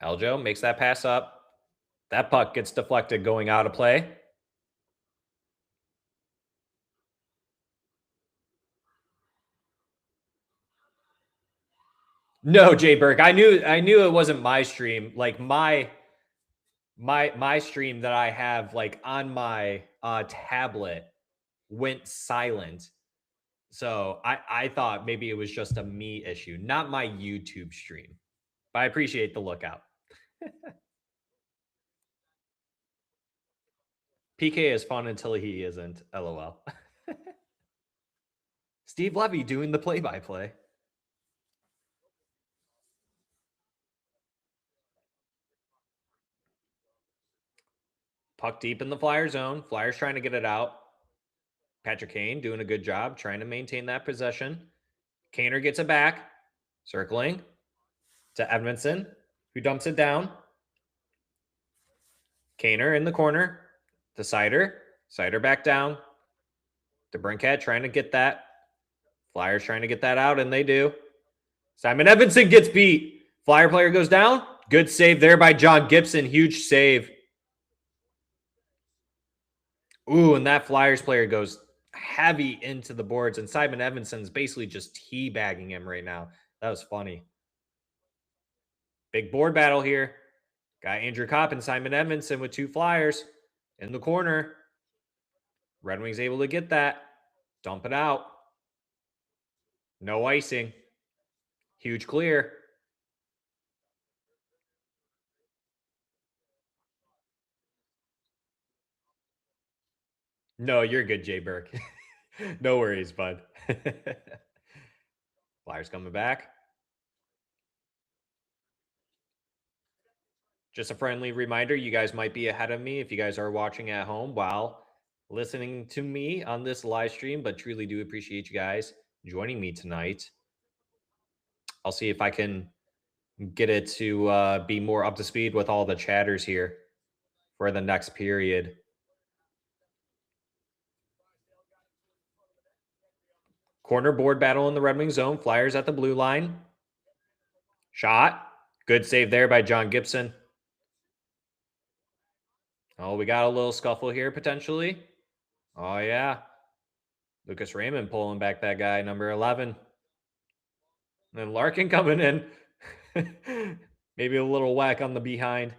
Aljo makes that pass up. That puck gets deflected going out of play. No, Jay Burke. I knew it wasn't my stream. Like my stream that I have like on my tablet went silent. So I thought maybe it was just a me issue, not my YouTube stream. But I appreciate the lookout. PK is fun until he isn't. LOL. Steve Levy doing the play-by-play. Puck deep in the Flyer zone. Flyers trying to get it out. Patrick Kane doing a good job trying to maintain that possession. Kaner gets it back. Circling to Edmondson, who dumps it down. Kaner in the corner. To Sider. Sider back down. To Brinket trying to get that. Flyers trying to get that out, and they do. Simon Edmondson gets beat. Flyer player goes down. Good save there by John Gibson. Huge save. Ooh, and that Flyers player goes heavy into the boards, and Simon Edmondson's basically just teabagging him right now. That was funny. Big board battle here. Got Andrew Kopp and Simon Edmondson with 2 Flyers in the corner. Red Wings able to get that. Dump it out. No icing. Huge clear. No, you're good, Jay Burke. No worries, bud. Flyers coming back. Just a friendly reminder, you guys might be ahead of me if you guys are watching at home while listening to me on this live stream, but truly do appreciate you guys joining me tonight. I'll see if I can get it to be more up to speed with all the chatters here for the next period. Corner board battle in the Red Wing zone. Flyers at the blue line. Shot. Good save there by John Gibson. Oh, we got a little scuffle here potentially. Oh, yeah. Lucas Raymond pulling back that guy, number 11. And Larkin coming in. Maybe a little whack on the behind.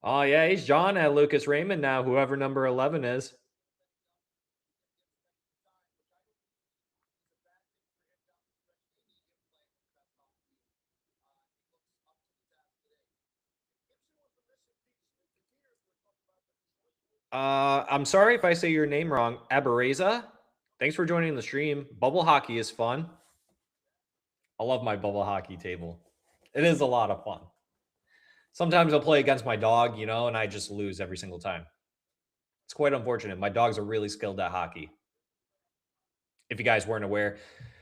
Oh, yeah, he's John at Lucas Raymond now, whoever number 11 is. I'm sorry if I say your name wrong. Abereza, thanks for joining the stream. Bubble hockey is fun. I love my bubble hockey table. It is a lot of fun. Sometimes I'll play against my dog, and I just lose every single time. It's quite unfortunate. My dogs are really skilled at hockey, if you guys weren't aware.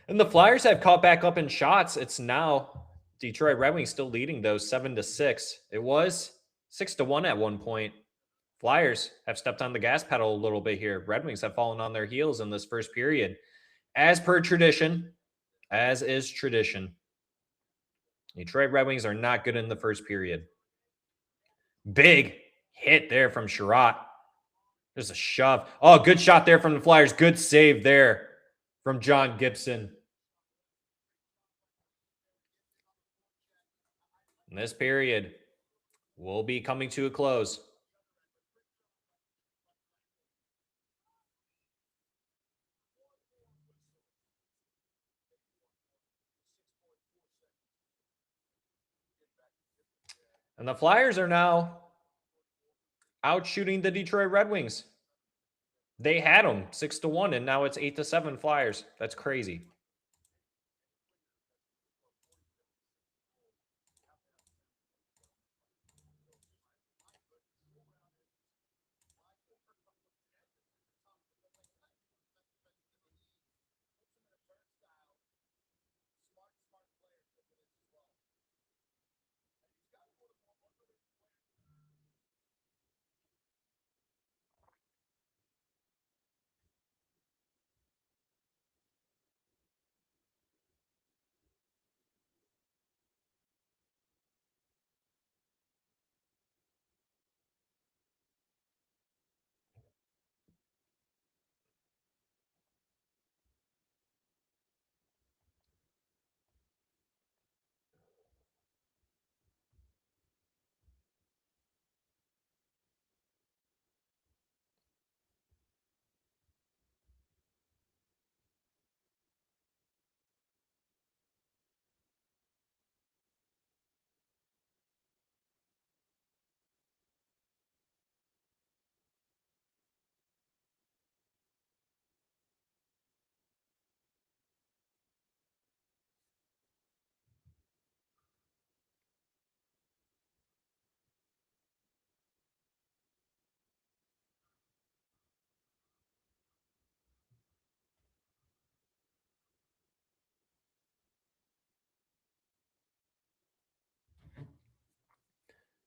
And the Flyers have caught back up in shots. It's now Detroit Red Wings still leading those 7-6. It was 6-1 at one point. Flyers have stepped on the gas pedal a little bit here. Red Wings have fallen on their heels in this first period. As per tradition, as is tradition, Detroit Red Wings are not good in the first period. Big hit there from Sherratt. There's a shove. Oh, good shot there from the Flyers. Good save there from John Gibson. And this period will be coming to a close. And the Flyers are now out shooting the Detroit Red Wings. They had them 6-1, and now it's 8-7 Flyers. That's crazy.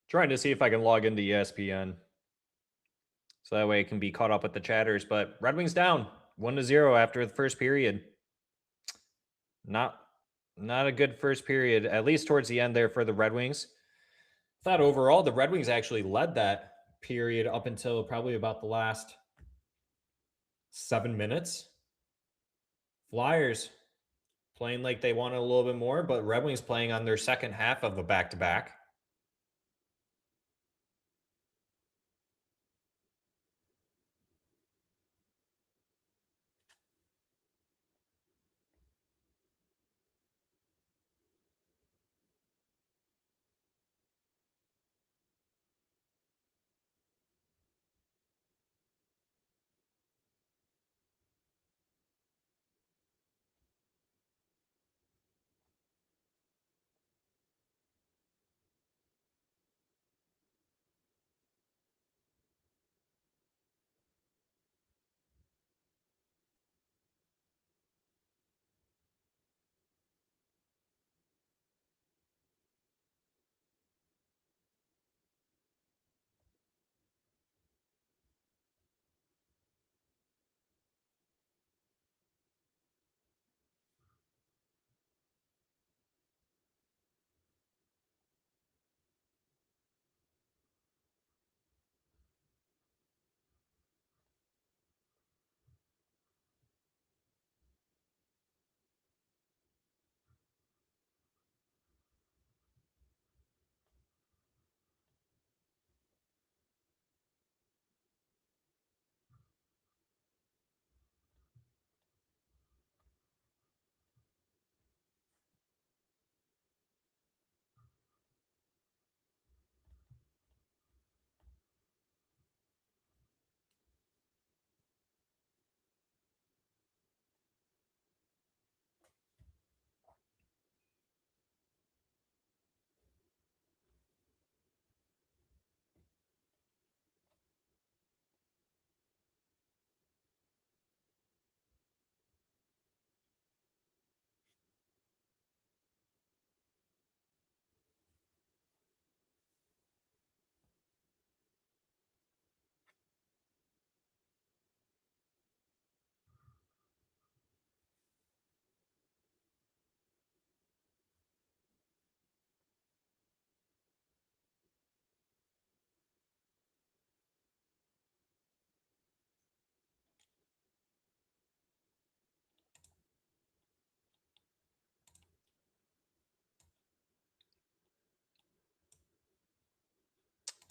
Trying to see if I can log into ESPN. So that way it can be caught up with the chatters. But Red Wings down 1-0 after the first period. Not a good first period, at least towards the end there for the Red Wings. Thought overall the Red Wings actually led that period up until probably about the last 7 minutes. Flyers playing like they wanted a little bit more, but Red Wings playing on their second half of a back-to-back.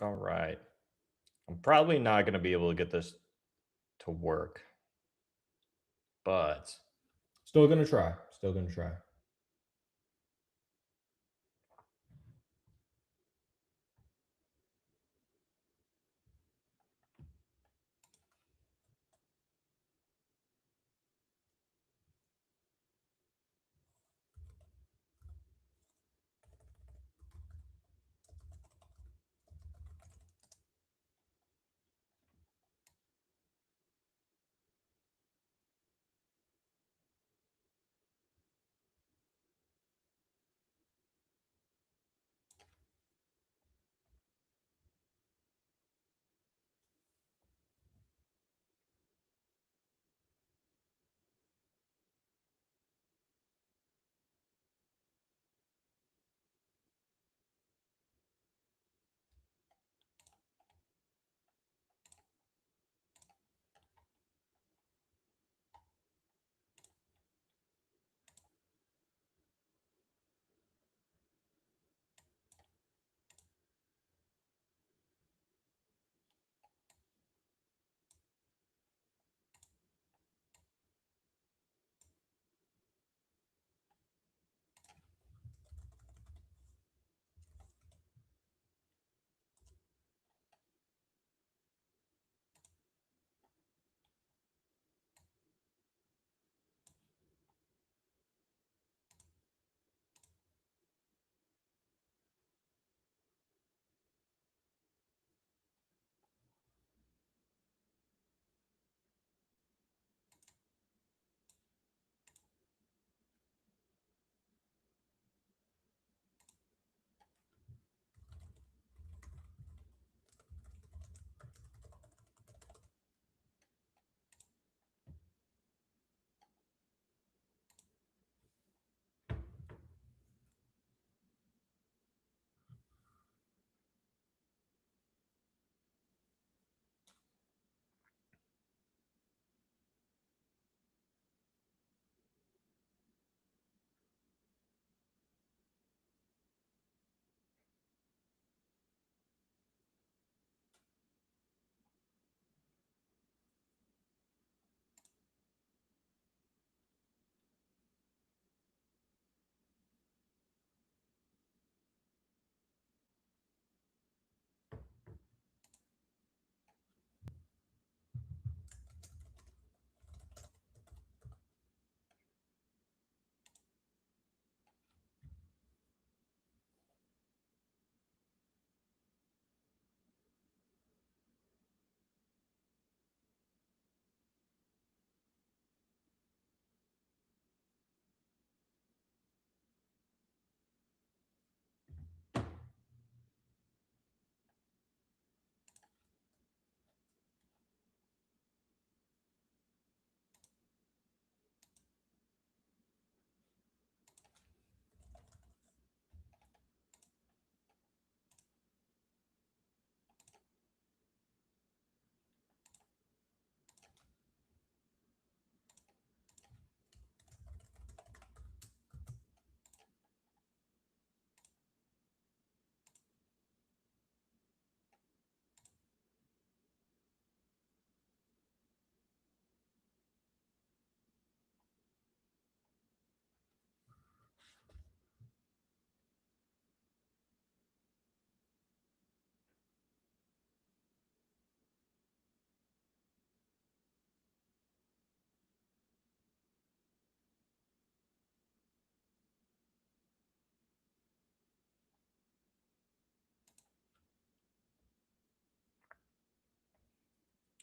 All right. I'm probably not going to be able to get this to work, but still going to try. Still going to try.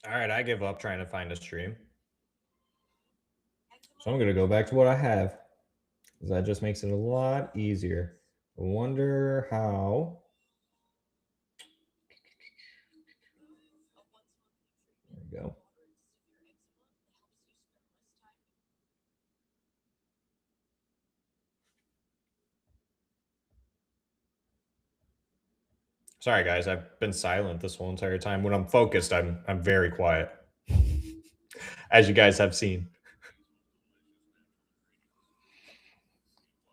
All right, I give up trying to find a stream. So I'm going to go back to what I have. Because that just makes it a lot easier. I wonder how. There we go. Sorry, guys. I've been silent this whole entire time. When I'm focused, I'm very quiet, as you guys have seen.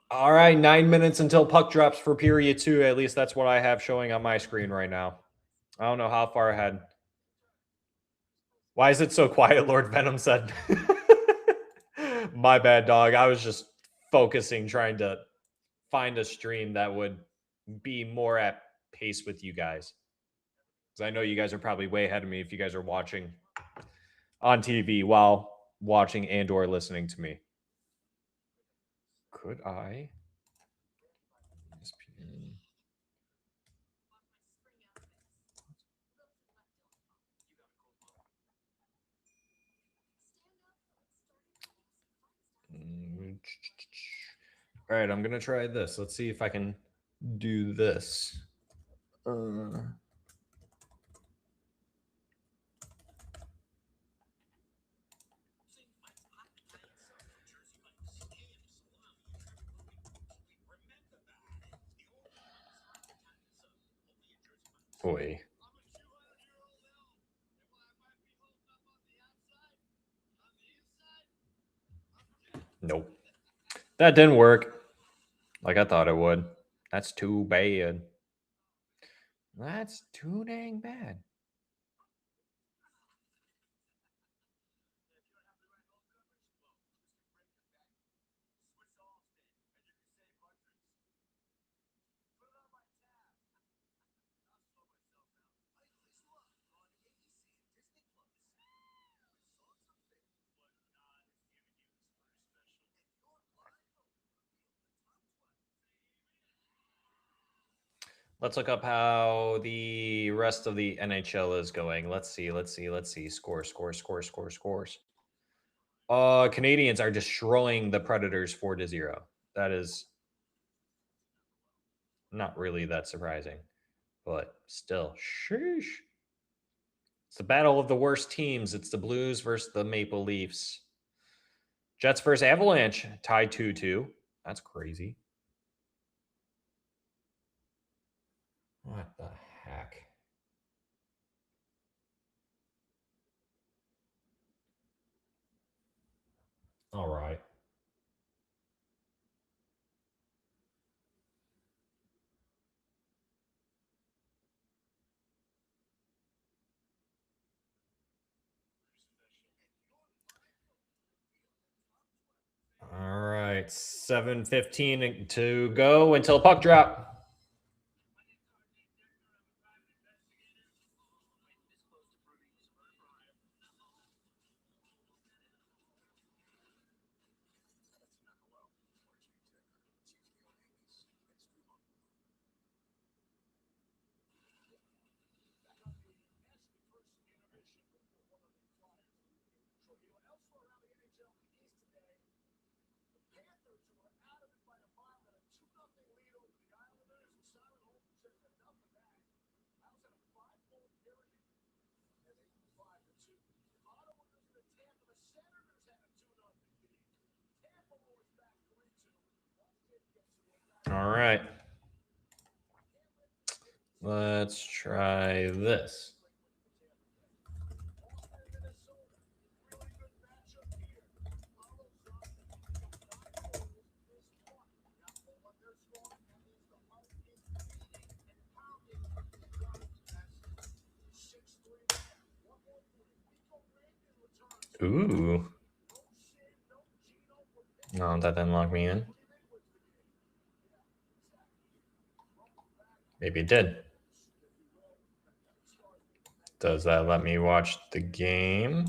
All right, 9 minutes until puck drops for period 2. At least that's what I have showing on my screen right now. I don't know how far ahead. Why is it so quiet? Lord Venom said. My bad, dog. I was just focusing, trying to find a stream that would be more at pace with you guys. Because I know you guys are probably way ahead of me if you guys are watching on TV while watching and or listening to me. Could I? All right, I'm going to try this. Let's see if I can do this. Boy. Nope. That didn't work like I thought it would. That's too bad. That's too dang bad. Let's look up how the rest of the NHL is going. Let's see. Scores. Canadians are destroying the Predators 4-0. That is not really that surprising, but still, sheesh. It's the battle of the worst teams. It's the Blues versus the Maple Leafs. Jets versus Avalanche tied 2-2. That's crazy. What the heck? All right. All right. 7:15 to go until puck drop. All right. Let's try this. Ooh. No, that didn't lock me in. Maybe it did. Does that let me watch the game?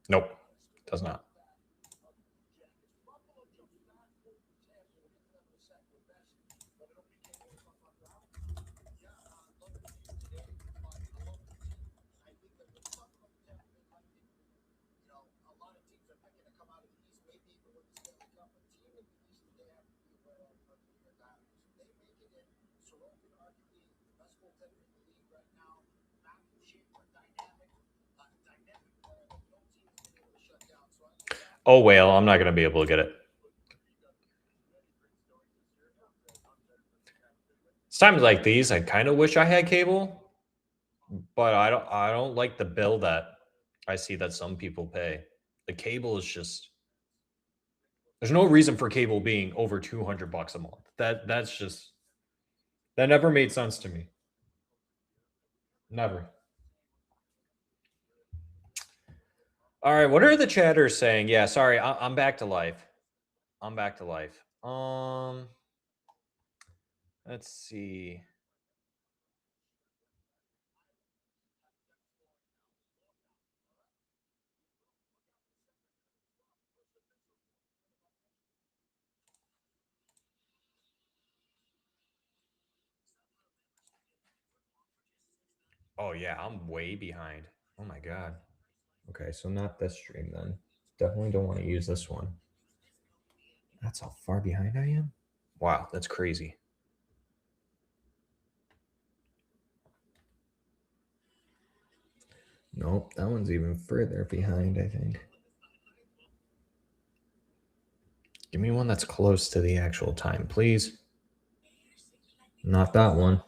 Nope, does not. Oh, whale, I'm not going to be able to get it. It's times like these, I kind of wish I had cable, but I don't like the bill that I see that some people pay. The cable is just, there's no reason for cable being over $200 a month. That's just, that never made sense to me. Never. All right, what are the chatters saying? Yeah, sorry, I'm back to life. I'm back to life. Let's see. Oh yeah, I'm way behind. Oh my god. Okay, so not this stream then. Definitely don't want to use this one. That's how far behind I am? Wow, that's crazy. Nope, that one's even further behind, I think. Give me one that's close to the actual time, please. Not that one.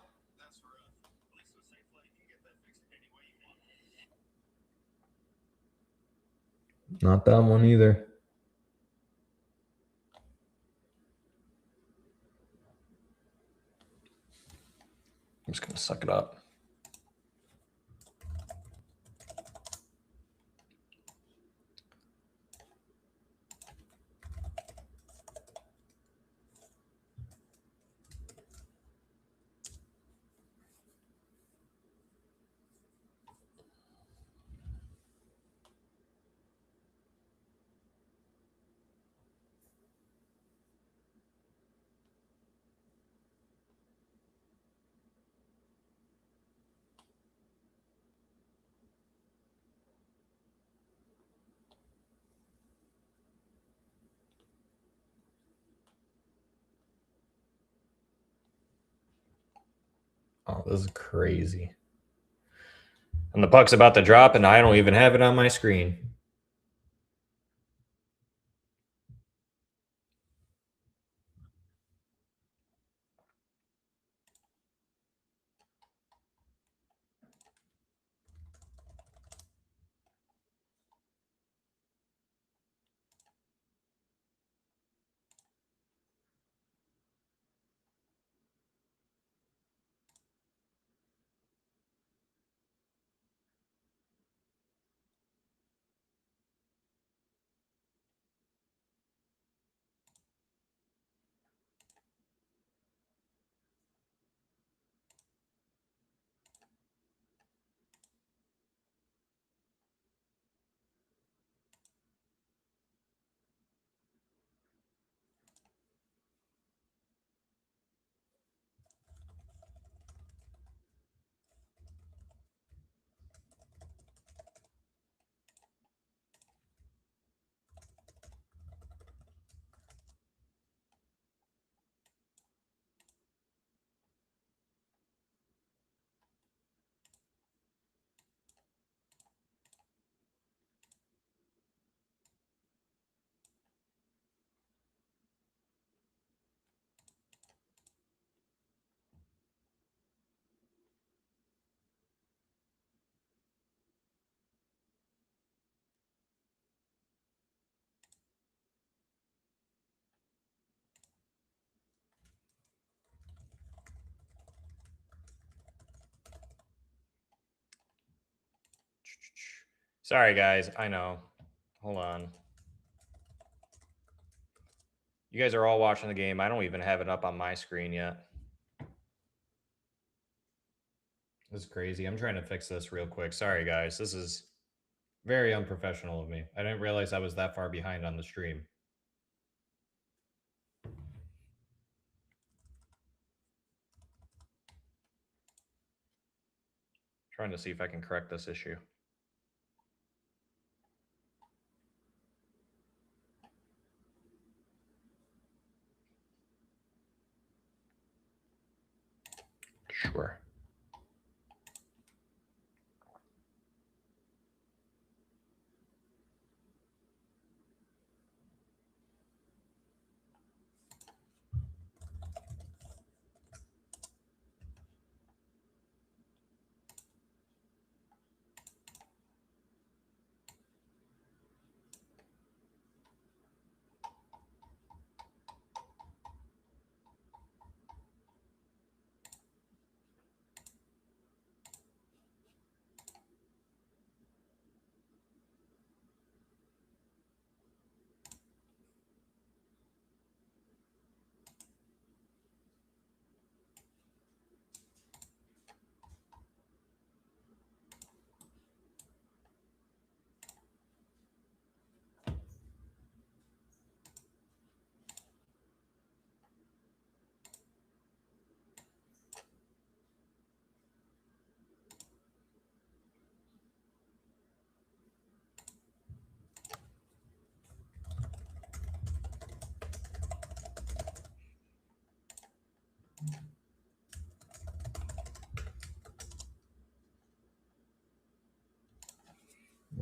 Not that one either. I'm just going to suck it up. Oh, this is crazy. And the puck's about to drop, and I don't even have it on my screen. Sorry, guys. I know. Hold on. You guys are all watching the game. I don't even have it up on my screen yet. This is crazy. I'm trying to fix this real quick. Sorry, guys. This is very unprofessional of me. I didn't realize I was that far behind on the stream. Trying to see if I can correct this issue. Sure.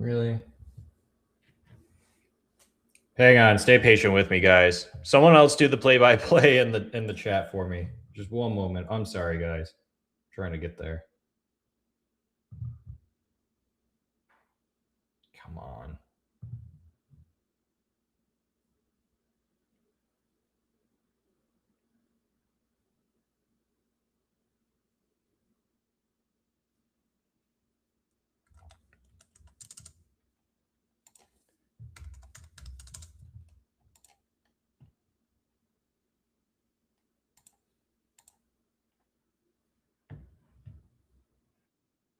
Really? Hang on, stay patient with me, guys. Someone else do the play-by-play in the chat for me. Just one moment. I'm sorry, guys. I'm trying to get there. Come on.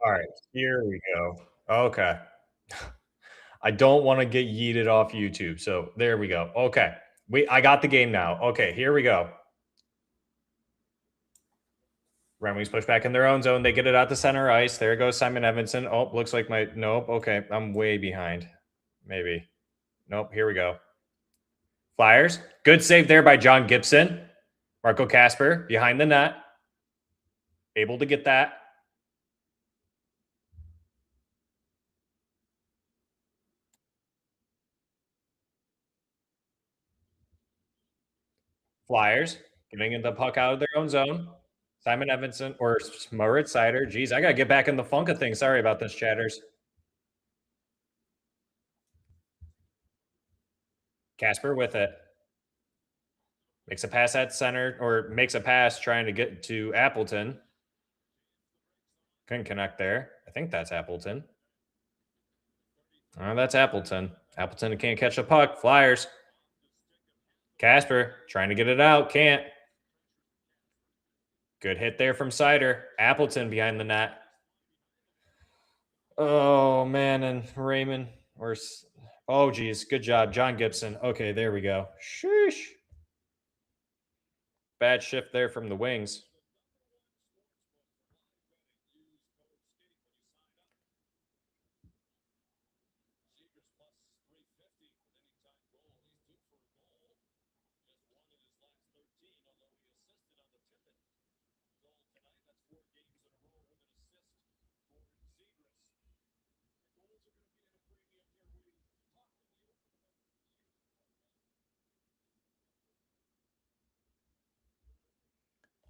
All right, here we go. Okay. I don't want to get yeeted off YouTube. So there we go. Okay. I got the game now. Okay, here we go. Red Wings push back in their own zone. They get it out to center ice. There goes Simon Edmondson. Oh, looks like nope. Okay, I'm way behind. Maybe. Nope, here we go. Flyers. Good save there by John Gibson. Marco Casper behind the net. Able to get that. Flyers getting the puck out of their own zone. Simon Edmondson or Moritz Seider. Geez, I got to get back in the funk of things. Sorry about this, chatters. Casper with it. Makes a pass at center, or makes a pass trying to get to Appleton. Couldn't connect there. I think that's Appleton. Oh, that's Appleton. Appleton can't catch the puck. Flyers. Casper trying to get it out. Can't. Good hit there from Seider. Appleton behind the net. Oh, man. And Raymond. Oh, geez. Good job. John Gibson. Okay, there we go. Sheesh. Bad shift there from the Wings.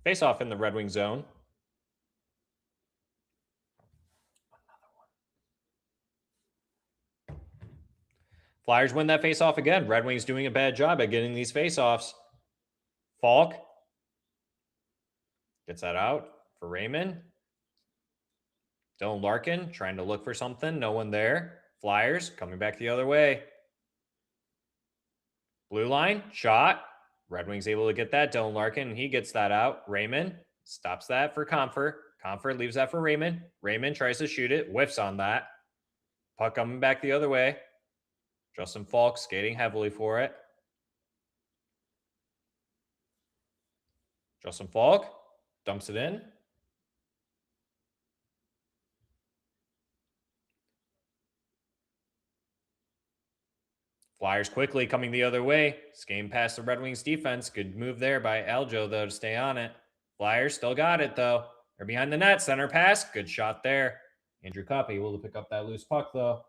Face off in the Red Wing zone. Flyers win that face off again. Red Wings doing a bad job at getting these face offs. Falk gets that out for Raymond. Dylan Larkin trying to look for something. No one there. Flyers coming back the other way. Blue line, shot. Red Wings able to get that. Dylan Larkin, he gets that out. Raymond stops that for Comfort. Comfort leaves that for Raymond. Raymond tries to shoot it. Whiffs on that. Puck coming back the other way. Justin Falk skating heavily for it. Justin Falk dumps it in. Flyers quickly coming the other way. Skating past the Red Wings defense. Good move there by Aljo, though, to stay on it. Flyers still got it, though. They're behind the net. Center pass. Good shot there. Andrew Copp able to pick up that loose puck, though.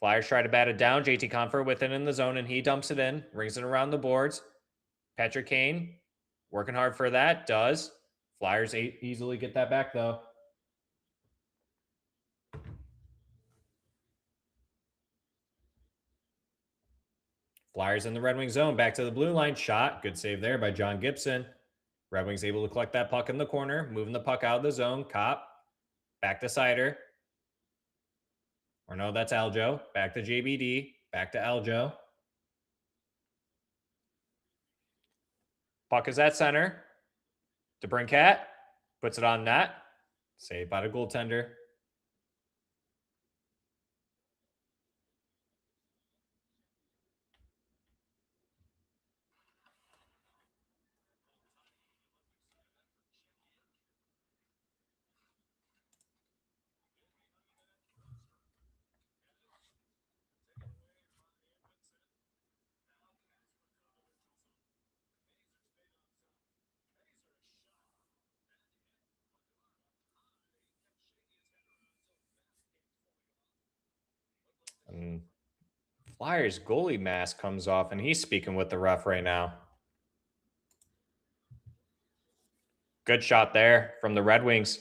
Flyers try to bat it down. JT Comfort with it in the zone, and he dumps it in. Rings it around the boards. Patrick Kane working hard for that. Does. Flyers easily get that back, though. Flyers in the Red Wings zone. Back to the blue line. Shot. Good save there by John Gibson. Red Wings able to collect that puck in the corner. Moving the puck out of the zone. Copp. Back to Seider. Or no, that's Aljo. Back to JBD. Back to Aljo. Puck is at center. DeBrincat puts it on net. Saved by the goaltender. And Flyers goalie mask comes off, and he's speaking with the ref right now. Good shot there from the Red Wings.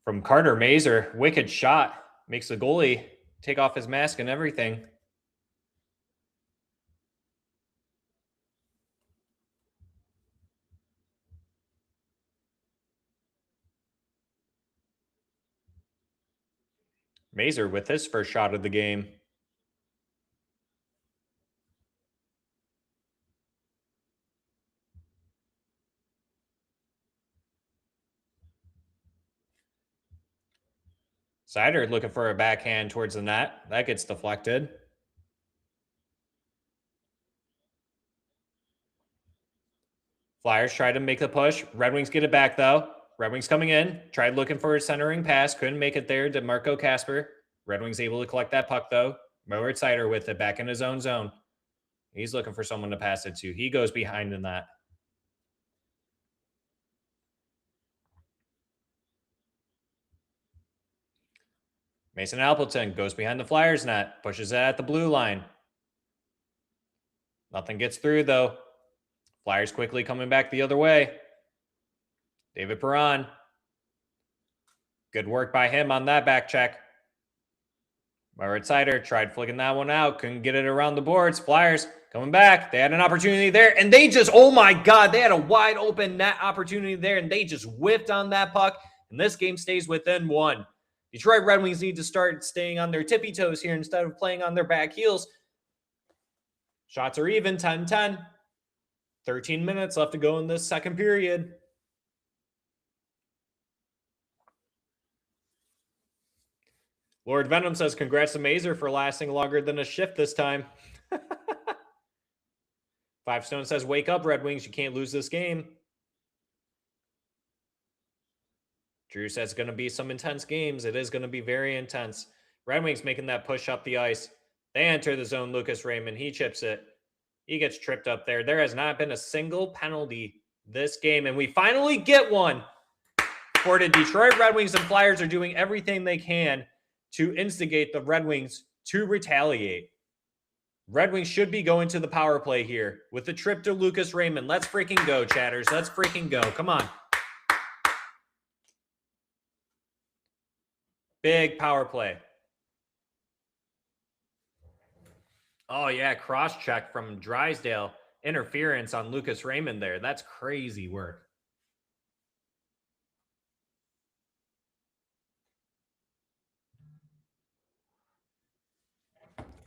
From Carter Mazur, wicked shot. Makes the goalie take off his mask and everything. Mazur with his first shot of the game. Seider looking for a backhand towards the net. That gets deflected. Flyers try to make the push. Red Wings get it back, though. Red Wings coming in. Tried looking for a centering pass. Couldn't make it there to Marco Kasper. Red Wings able to collect that puck, though. Moritz Seider with it back in his own zone. He's looking for someone to pass it to. He goes behind in that. Mason Appleton goes behind the Flyers net. Pushes it at the blue line. Nothing gets through, though. Flyers quickly coming back the other way. David Perron. Good work by him on that back check. Moritz Seider tried flicking that one out. Couldn't get it around the boards. Flyers coming back. They had an opportunity there. And they just, oh my God, they had a wide open net opportunity there. And they just whipped on that puck. And this game stays within one. Detroit Red Wings need to start staying on their tippy toes here instead of playing on their back heels. Shots are even, 10-10. 13 minutes left to go in this second period. Lord Venom says, congrats to Mazur for lasting longer than a shift this time. Five Stone says, wake up, Red Wings. You can't lose this game. Drew says it's going to be some intense games. It is going to be very intense. Red Wings making that push up the ice. They enter the zone. Lucas Raymond, he chips it. He gets tripped up there. There has not been a single penalty this game, and we finally get one. For the Detroit Red Wings and Flyers are doing everything they can to instigate the Red Wings to retaliate. Red Wings should be going to the power play here with the trip to Lucas Raymond. Let's freaking go, chatters. Let's freaking go. Come on. Big power play. Oh, yeah, cross-check from Drysdale. Interference on Lucas Raymond there. That's crazy work.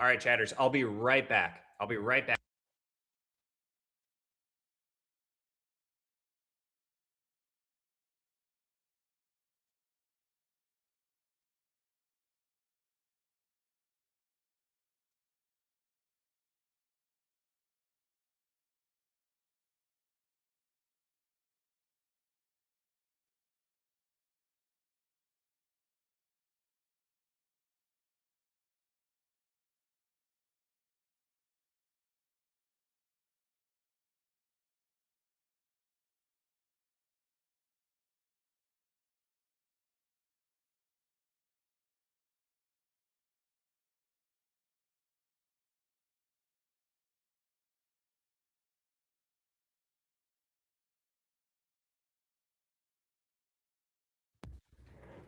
All right, chatters, I'll be right back. I'll be right back.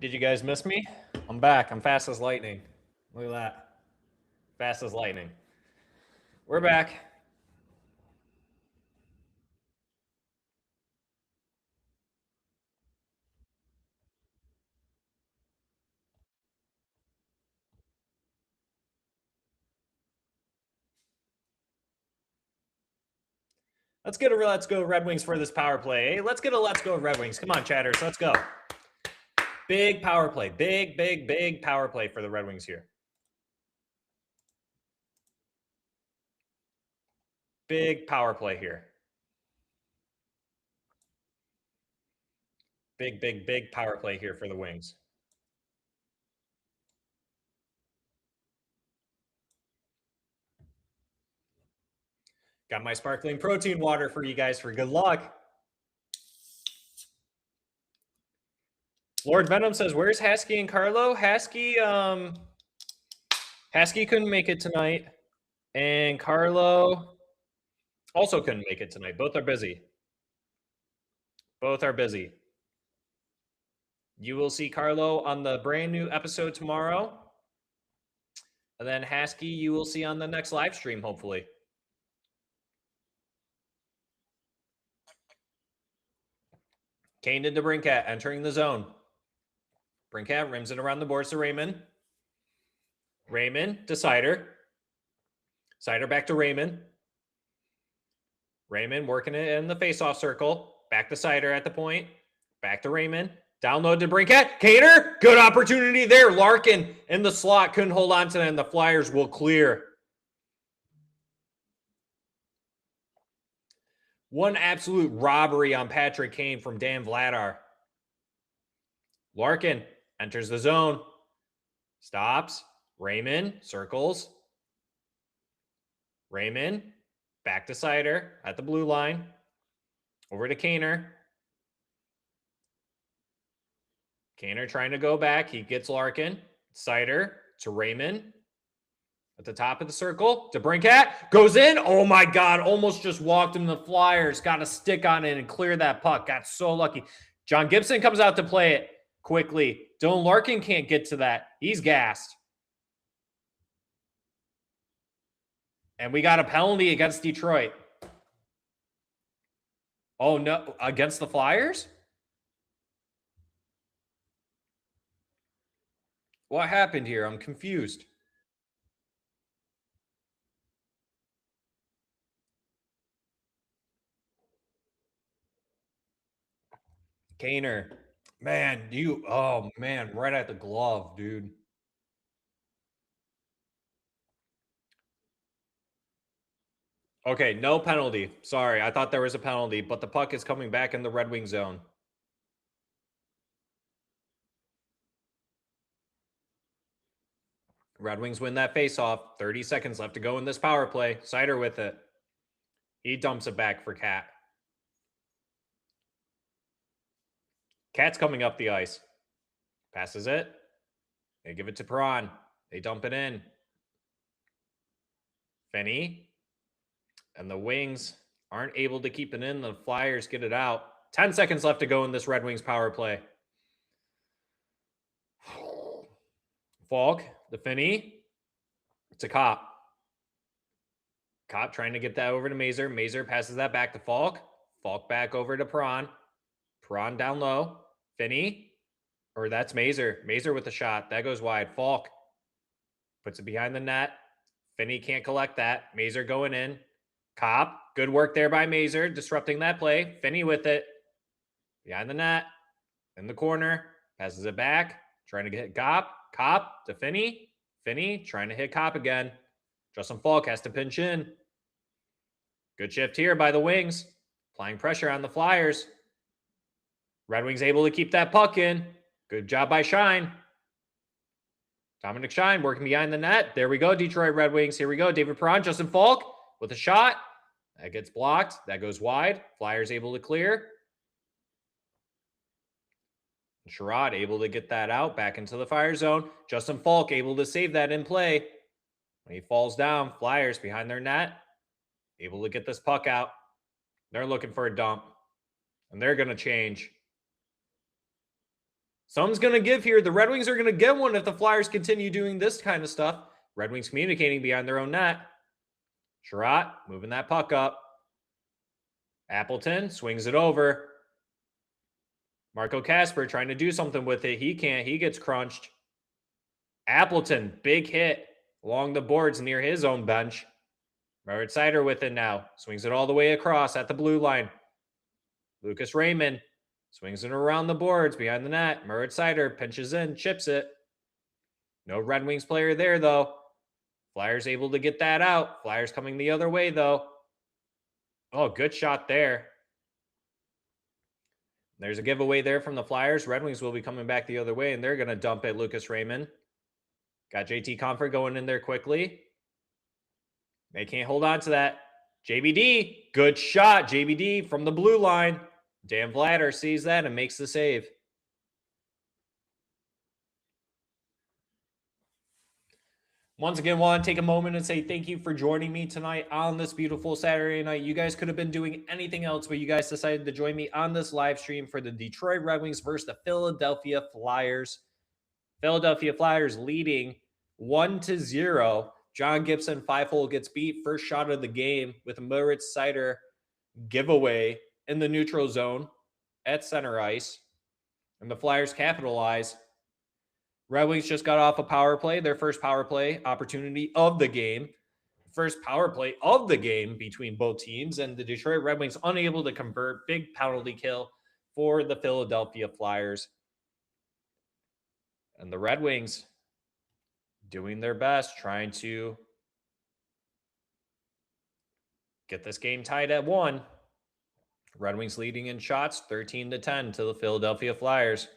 Did you guys miss me? I'm back. I'm fast as lightning. Look at that. Fast as lightning. We're back. Let's get a let's go Red Wings for this power play. Hey, let's get a let's go Red Wings. Come on, chatters. Let's go. Big power play. Big, big, big power play for the Red Wings here. Big power play here. Big, big, big power play here for the Wings. Got my sparkling protein water for you guys for good luck. Lord Venom says, where's Haskey and Carlo? Haskey, Heskey couldn't make it tonight. And Carlo also couldn't make it tonight. Both are busy. Both are busy. You will see Carlo on the brand new episode tomorrow. And then Haskey, you will see on the next live stream, hopefully. Kane into Brinkat, entering the zone. Brinkat rims it around the boards to Raymond. Raymond to Sider. Sider back to Raymond. Raymond working it in the face-off circle. Back to Sider at the point. Back to Raymond. Download to Brinkat. Cater. Good opportunity there. Larkin in the slot. Couldn't hold on to that, and the Flyers will clear. One absolute robbery on Patrick Kane from Dan Vladar. Larkin enters the zone. Stops. Raymond circles. Raymond back to Sider at the blue line. Over to Kaner. Kaner trying to go back. He gets Larkin. Sider to Raymond. At the top of the circle to Brinkat. Goes in. Oh my God. Almost just walked him. The Flyers got a stick on it and clear that puck. Got so lucky. John Gibson comes out to play it quickly. Dylan Larkin can't get to that. He's gassed. And we got a penalty against Detroit. Oh, no. Against the Flyers? What happened here? I'm confused. Kaner. Man, oh man, right at the glove, dude. Okay, no penalty. Sorry, I thought there was a penalty, but the puck is coming back in the Red Wing zone. Red Wings win that faceoff. 30 seconds left to go in this power play. Sider with it. He dumps it back for Cat. Cat's coming up the ice. Passes it. They give it to Perron. They dump it in. Finney. And the Wings aren't able to keep it in. The Flyers get it out. 10 seconds left to go in this Red Wings power play. Falk, the Finney. It's a Cop. Cop trying to get that over to Mazur. Mazur passes that back to Falk. Falk back over to Perron. Perron down low. Finney. Or that's Mazur. Mazur with the shot. That goes wide. Falk puts it behind the net. Finney can't collect that. Mazur going in. Cop. Good work there by Mazur. Disrupting that play. Finney with it. Behind the net. In the corner. Passes it back. Trying to get Cop. Cop to Finney. Finney trying to hit Cop again. Justin Falk has to pinch in. Good shift here by the Wings. Applying pressure on the Flyers. Red Wings able to keep that puck in. Good job by Shine. Dominic Shine working behind the net. There we go, Detroit Red Wings. Here we go. David Perron, Justin Falk with a shot. That gets blocked. That goes wide. Flyers able to clear. Sherrod able to get that out back into the fire zone. Justin Falk able to save that in play. When he falls down, Flyers behind their net, able to get this puck out. They're looking for a dump, and they're going to change. Something's going to give here. The Red Wings are going to get one if the Flyers continue doing this kind of stuff. Red Wings communicating behind their own net. Sherrod moving that puck up. Appleton swings it over. Marco Kasper trying to do something with it. He can't. He gets crunched. Appleton, big hit along the boards near his own bench. Robert Sider with it now. Swings it all the way across at the blue line. Lucas Raymond swings it around the boards behind the net. Murat Sider pinches in, chips it. No Red Wings player there, though. Flyers able to get that out. Flyers coming the other way, though. Oh, good shot there. There's a giveaway there from the Flyers. Red Wings will be coming back the other way, and they're going to dump it. Lucas Raymond. Got JT Comfort going in there quickly. They can't hold on to that. JBD, good shot. JBD from the blue line. Dan Vladar sees that and makes the save. Once again, want to take a moment and say thank you for joining me tonight on this beautiful Saturday night. You guys could have been doing anything else, but you guys decided to join me on this live stream for the Detroit Red Wings versus the Philadelphia Flyers. Philadelphia Flyers leading 1-0. John Gibson, 5-hole, gets beat. First shot of the game with a Moritz Seider giveaway in the neutral zone at center ice. And the Flyers capitalize. Red Wings just got off a power play, their first power play opportunity of the game. First power play of the game between both teams, and the Detroit Red Wings unable to convert. Big penalty kill for the Philadelphia Flyers. And the Red Wings doing their best, trying to get this game tied at 1. Red Wings leading in shots, 13-10 to the Philadelphia Flyers.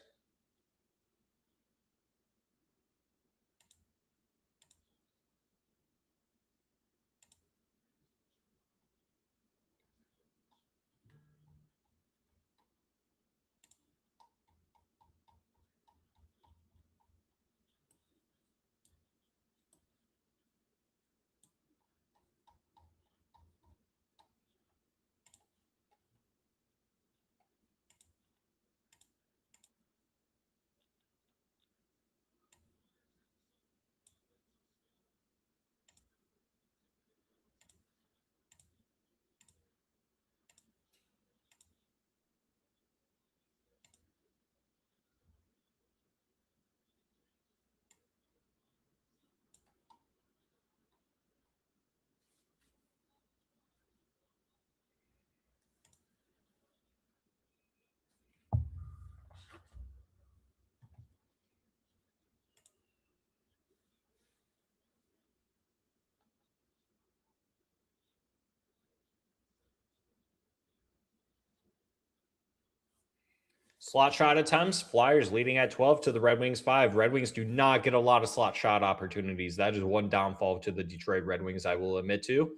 Slot shot attempts, Flyers leading at 12 to the Red Wings 5. Red Wings do not get a lot of slot shot opportunities. That is one downfall to the Detroit Red Wings, I will admit to.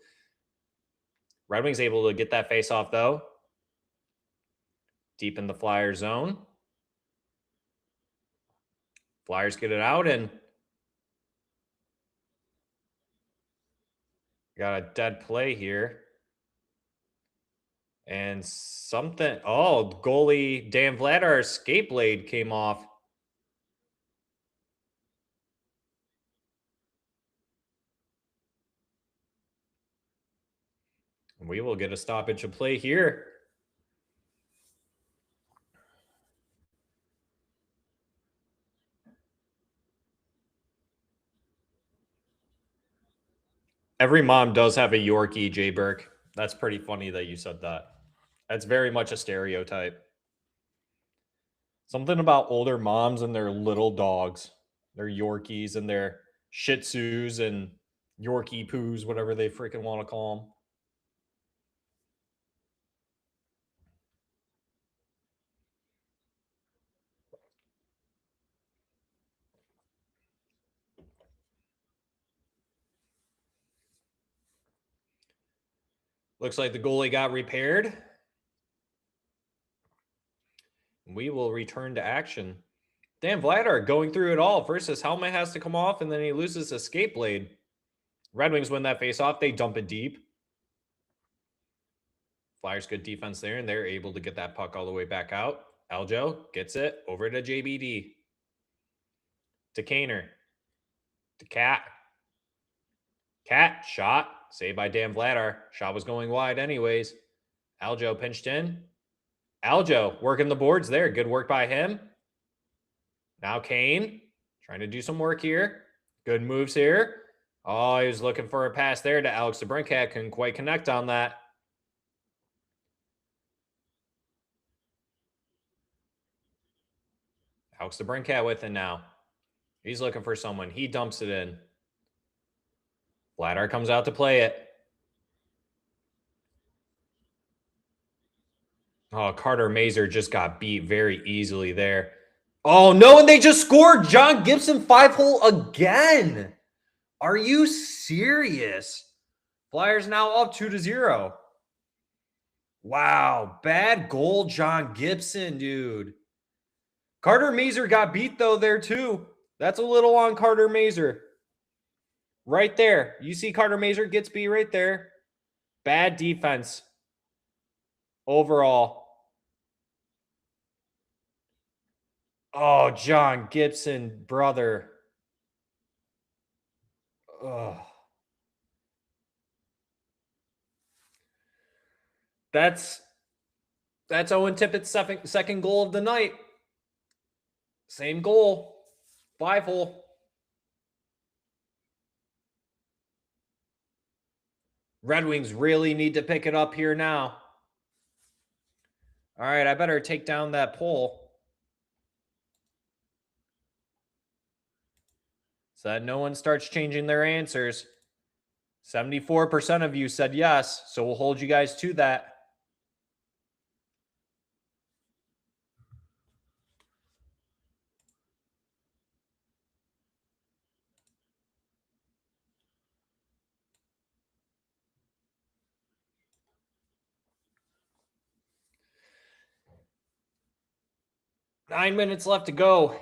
Red Wings able to get that face off, though. Deep in the Flyers zone. Flyers get it out, and got a dead play here. And something, goalie Dan Vladar's skate blade came off. And we will get a stoppage of play here. Every mom does have a Yorkie, Jay Burke. That's pretty funny that you said that. That's very much a stereotype. Something about older moms and their little dogs, their Yorkies and their Shih Tzus and Yorkie poos, whatever they freaking want to call them. Looks like the goalie got repaired. We will return to action. Dan Vladar going through it all. First, his helmet has to come off, and then he loses his skate blade. Red Wings win that face-off. They dump it deep. Flyers good defense there, and they're able to get that puck all the way back out. Aljo gets it over to JBD. To Kaner. To Cat. Cat, shot. Saved by Dan Vladar. Shot was going wide anyways. Aljo pinched in. Aljo working the boards there. Good work by him. Now Kane trying to do some work here. Good moves here. Oh, he was looking for a pass there to Alex DeBrincat. Couldn't quite connect on that. Alex DeBrincat with it now. He's looking for someone. He dumps it in. Vladar comes out to play it. Oh, Carter Mazur just got beat very easily there. Oh, no, and they just scored. John Gibson 5-hole again. Are you serious? Flyers now up 2-0. Wow, bad goal, John Gibson, dude. Carter Mazur got beat, though, there, too. That's a little on Carter Mazur. Right there. You see Carter Mazur gets B right there. Bad defense overall. Oh, John Gibson, brother. Ugh. That's Owen Tippett's second goal of the night. Same goal. 5-hole. Red Wings really need to pick it up here now. All right, I better take down that poll so that no one starts changing their answers. 74% of you said yes, so we'll hold you guys to that. Nine minutes left to go.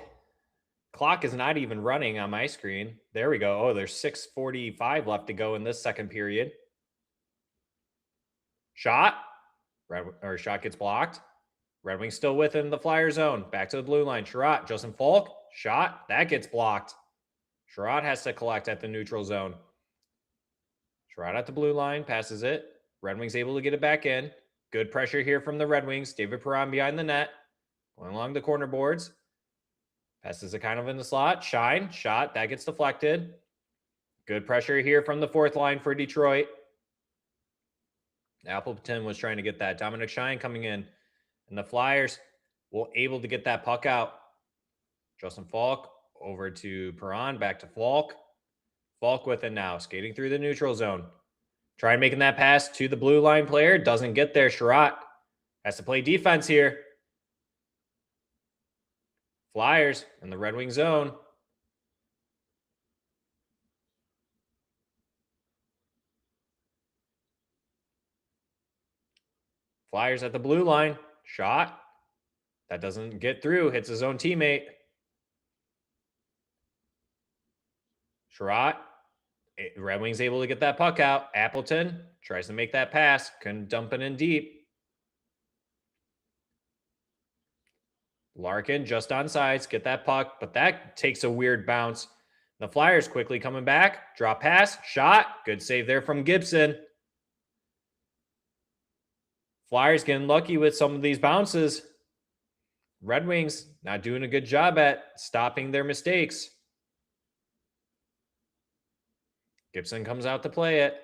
Clock is not even running on my screen. There we go. Oh, there's 6:45 left to go in this second period. Shot. Shot gets blocked. Red Wings still within the Flyer zone. Back to the blue line. Sherratt. Justin Falk. Shot. That gets blocked. Sherratt has to collect at the neutral zone. Sherratt at the blue line. Passes it. Red Wings able to get it back in. Good pressure here from the Red Wings. David Perron behind the net. Going along the corner boards. Passes it kind of in the slot. Shine. Shot. That gets deflected. Good pressure here from the fourth line for Detroit. Appleton was trying to get that. Dominic Shine coming in. And the Flyers were able to get that puck out. Justin Falk over to Perron. Back to Falk. Falk with it now. Skating through the neutral zone. Trying making that pass to the blue line player. Doesn't get there. Sherratt has to play defense here. Flyers in the Red Wing zone. Flyers at the blue line. Shot. That doesn't get through. Hits his own teammate. Sherratt. Red Wings able to get that puck out. Appleton tries to make that pass. Couldn't dump it in deep. Larkin just on sides. Get that puck. But that takes a weird bounce. The Flyers quickly coming back. Drop pass. Shot. Good save there from Gibson. Flyers getting lucky with some of these bounces. Red Wings not doing a good job at stopping their mistakes. Gibson comes out to play it.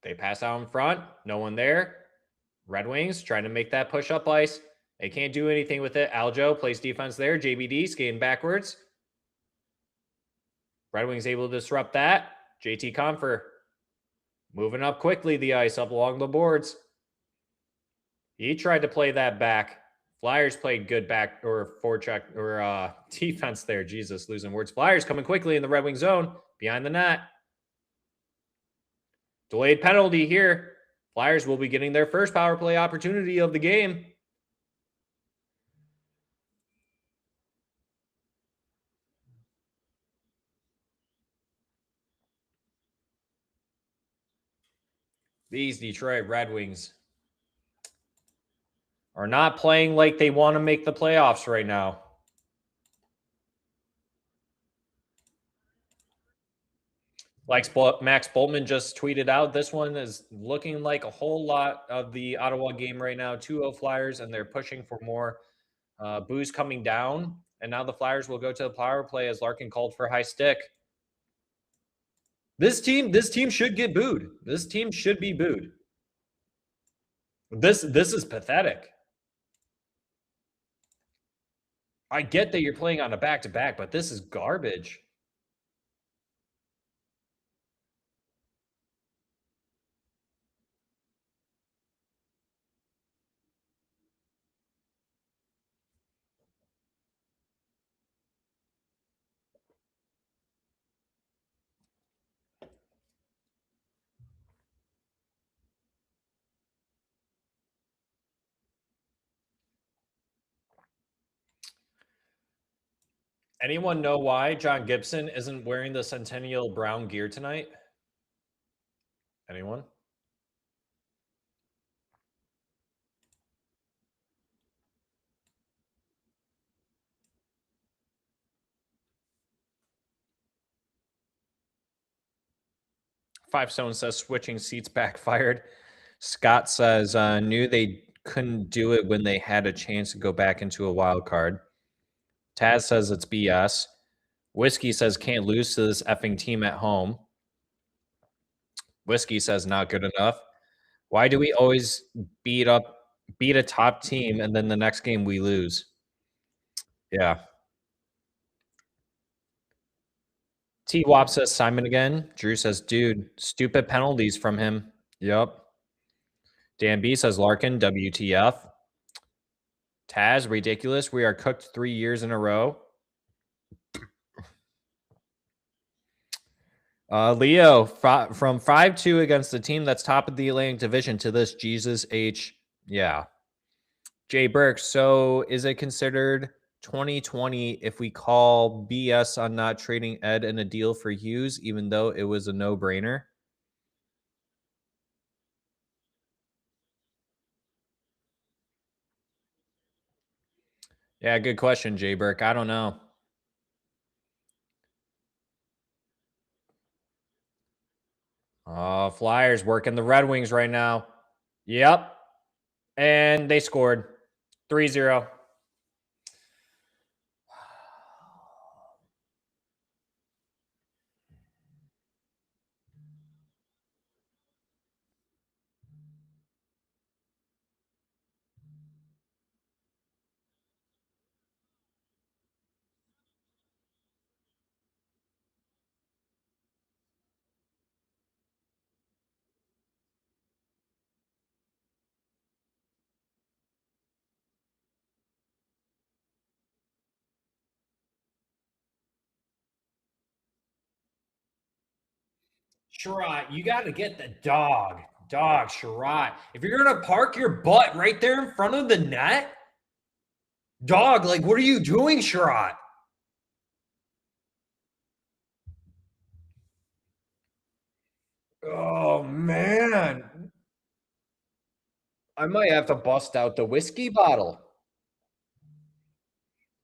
They pass out in front. No one there. Red Wings trying to make that push up ice. They can't do anything with it. Aljo plays defense there. JBD skating backwards. Red Wings able to disrupt that. JT Confer moving up quickly the ice up along the boards. He tried to play that back. Flyers played good back or forecheck or defense there. Jesus, losing words. Flyers coming quickly in the Red Wing zone behind the net. Delayed penalty here. Flyers will be getting their first power play opportunity of the game. These Detroit Red Wings are not playing like they want to make the playoffs right now. Like Max Boltman just tweeted out, this one is looking like a whole lot of the Ottawa game right now. 2-0 Flyers, and they're pushing for more. Booze coming down, and now the Flyers will go to the power play as Larkin called for high stick. This team should get booed. This team should be booed. This is pathetic. I get that you're playing on a back-to-back, but this is garbage. Anyone know why John Gibson isn't wearing the Centennial Brown gear tonight? Anyone? Five Stone says switching seats backfired. Scott says knew they couldn't do it when they had a chance to go back into a wild card. Taz says it's BS. Whiskey says can't lose to this effing team at home. Whiskey says not good enough. Why do we always beat a top team and then the next game we lose? Yeah. T-Wop says Simon again. Drew says, dude, stupid penalties from him. Yep. Dan B says Larkin, WTF. Taz, ridiculous. We are cooked 3 years in a row. Leo, from 5-2 against the team that's top of the Atlantic Division to this Jesus H. Yeah. Jay Burke, so is it considered 2020 if we call BS on not trading Ed in a deal for Hughes, even though it was a no-brainer? Yeah, good question, Jay Burke. I don't know. Flyers working the Red Wings right now. Yep. And they scored 3-0. Sherrod, you got to get the dog. Dog, Sherrod. If you're going to park your butt right there in front of the net, dog, like, what are you doing, Sherrod? Oh, man. I might have to bust out the whiskey bottle.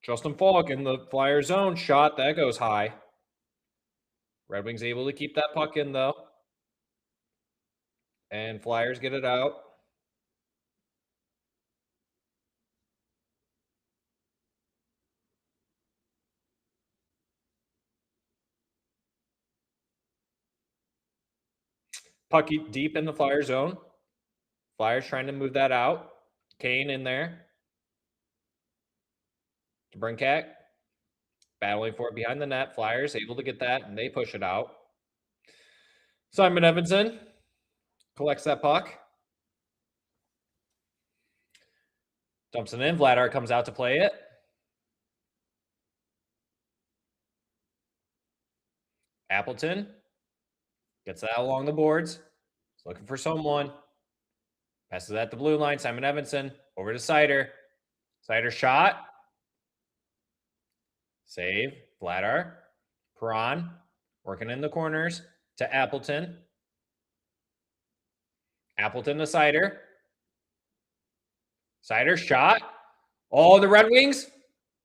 Justin Falk in the Flyer zone shot. That goes high. Red Wings able to keep that puck in, though. And Flyers get it out. Puck deep in the Flyer zone. Flyers trying to move that out. Kane in there. DeBrincat battling for it behind the net. Flyers able to get that, and they push it out. Simon Edmondson collects that puck. Dumps it in. Vladar comes out to play it. Appleton gets that along the boards. He's looking for someone. Passes at the blue line. Simon Edmondson over to Sider. Sider shot. Save. Vladar. Perron working in the corners to Appleton. Appleton to Sider. Sider shot. Oh, the Red Wings.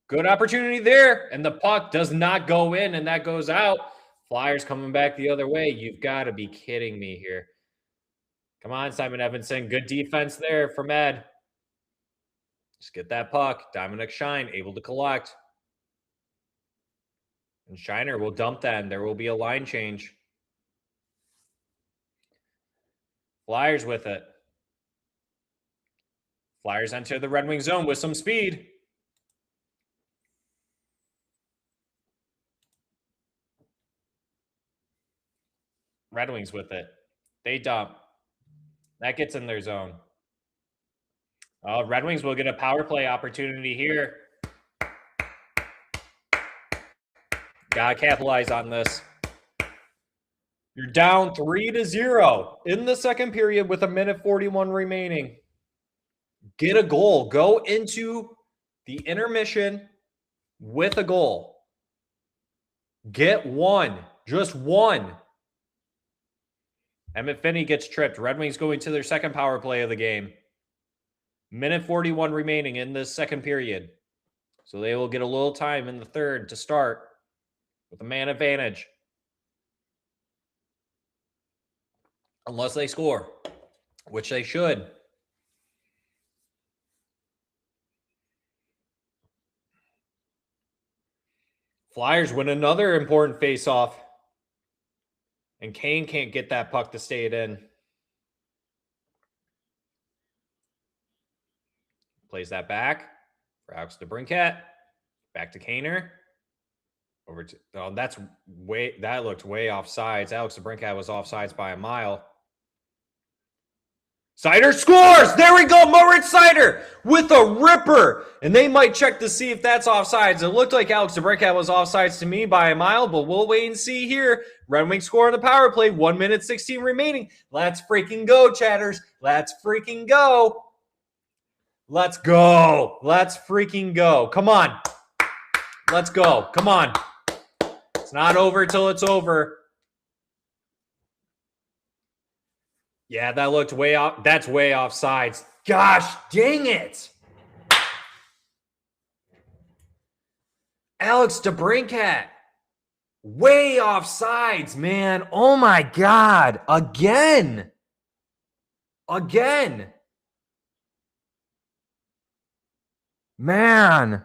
Good opportunity there. And the puck does not go in, and that goes out. Flyers coming back the other way. You've got to be kidding me here. Come on, Simon Edmondson. Good defense there from Ed. Just get that puck. Dominic Shine able to collect. And Shiner will dump that, and there will be a line change. Flyers with it. Flyers enter the Red Wing zone with some speed. Red Wings with it. They dump. That gets in their zone. Red Wings will get a power play opportunity here. Gotta capitalize on this. You're down 3-0 in the second period with 1:41 remaining. Get a goal. Go into the intermission with a goal. Get one. Just one. Emmett Finney gets tripped. Red Wings going to their second power play of the game. Minute 41 remaining in this second period. So they will get a little time in the third to start with a man advantage. Unless they score, which they should. Flyers win another important faceoff. And Kane can't get that puck to stay it in. Plays that back for Alex DeBrincat. Back to Kaner. Over to that looked way offsides. Alex DeBrincat was offsides by a mile. Seider scores! There we go, Moritz Seider with a ripper. And they might check to see if that's offsides. It looked like Alex DeBrincat was offsides to me by a mile, but we'll wait and see here. Red Wings score on the power play. 1 minute 16 remaining. Let's freaking go, chatters. Let's freaking go. Let's go. Let's freaking go. Come on. Let's go. Come on. It's not over till it's over. Yeah, that looked way off. That's way off sides. Gosh, dang it. Alex DeBrincat. Way off sides, man. Oh my God. Again. Man.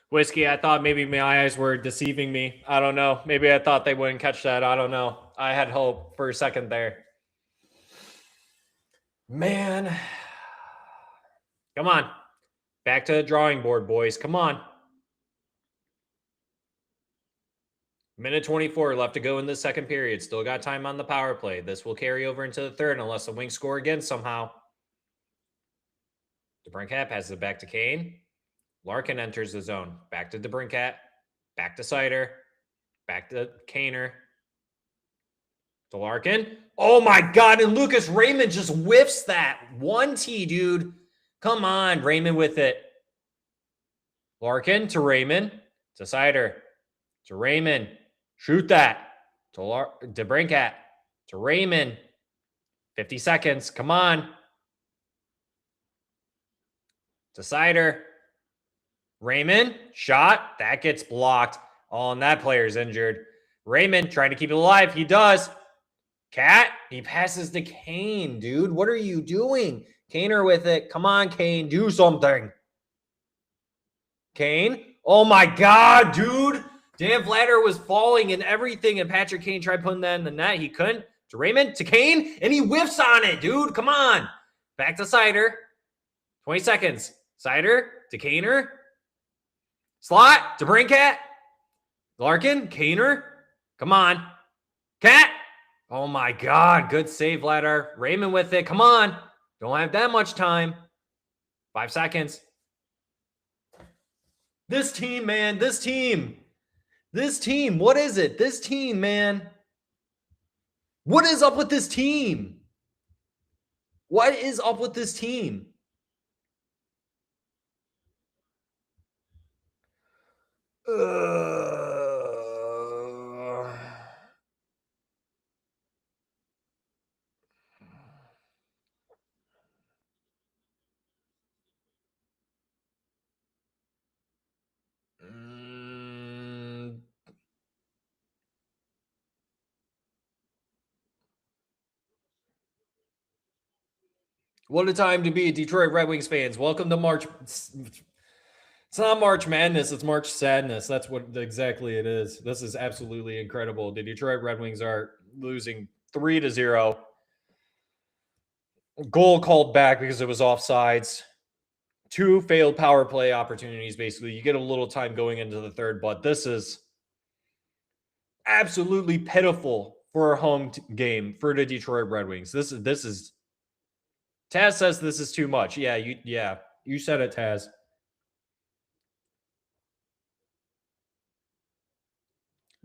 Whiskey, I thought maybe my eyes were deceiving me. I don't know. Maybe I thought they wouldn't catch that. I don't know. I had hope for a second there. Man. Come on. Back to the drawing board, boys. Come on. Minute 24 left to go in the second period. Still got time on the power play. This will carry over into the third unless the Wings score again somehow. DeBrincat passes it back to Kane. Larkin enters the zone. Back to DeBrincat. Back to Seider. Back to Kaner. To Larkin. Oh my God. And Lucas Raymond just whiffs that 1T, dude. Come on. Raymond with it. Larkin to Raymond. To Seider. To Raymond. Shoot that. To DeBrincat. To Raymond. 50 seconds. Come on. To Seider. Raymond, shot. That gets blocked. Oh, and that player's injured. Raymond trying to keep it alive. He does. Cat, he passes to Kane, dude. What are you doing? Kaner with it. Come on, Kane. Do something. Kane. Oh, my God, dude. Dan Vladar was falling and everything, and Patrick Kane tried putting that in the net. He couldn't. To Raymond, to Kane, and he whiffs on it, dude. Come on. Back to Seider. 20 seconds. Seider to Kaner. Slot to DeBrincat. Larkin, Kaner. Come on. Cat. Oh, my God. Good save, Vladar. Raymond with it. Come on. Don't have that much time. 5 seconds. This team, man. This team. What is it? This team, man. What is up with this team? What is up with this team? What a time to be Detroit Red Wings fans. Welcome to March. It's not March Madness. It's March Sadness. That's what exactly it is. This is absolutely incredible. The Detroit Red Wings are losing 3-0. Goal called back because it was offsides. 2 failed power play opportunities, basically. You get a little time going into the third, but this is absolutely pitiful for a home game for the Detroit Red Wings. This is Taz says this is too much. Yeah, you said it, Taz.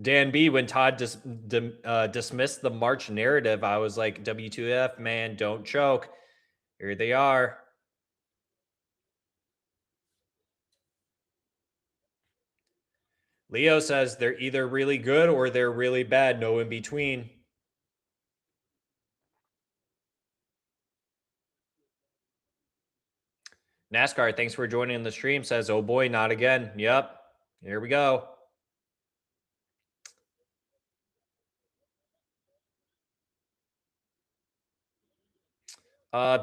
Dan B, when Todd dismissed the March narrative, I was like, W2F, man, don't choke. Here they are. Leo says they're either really good or they're really bad. No in between. NASCAR, thanks for joining the stream. Says, oh boy, not again. Yep. Here we go.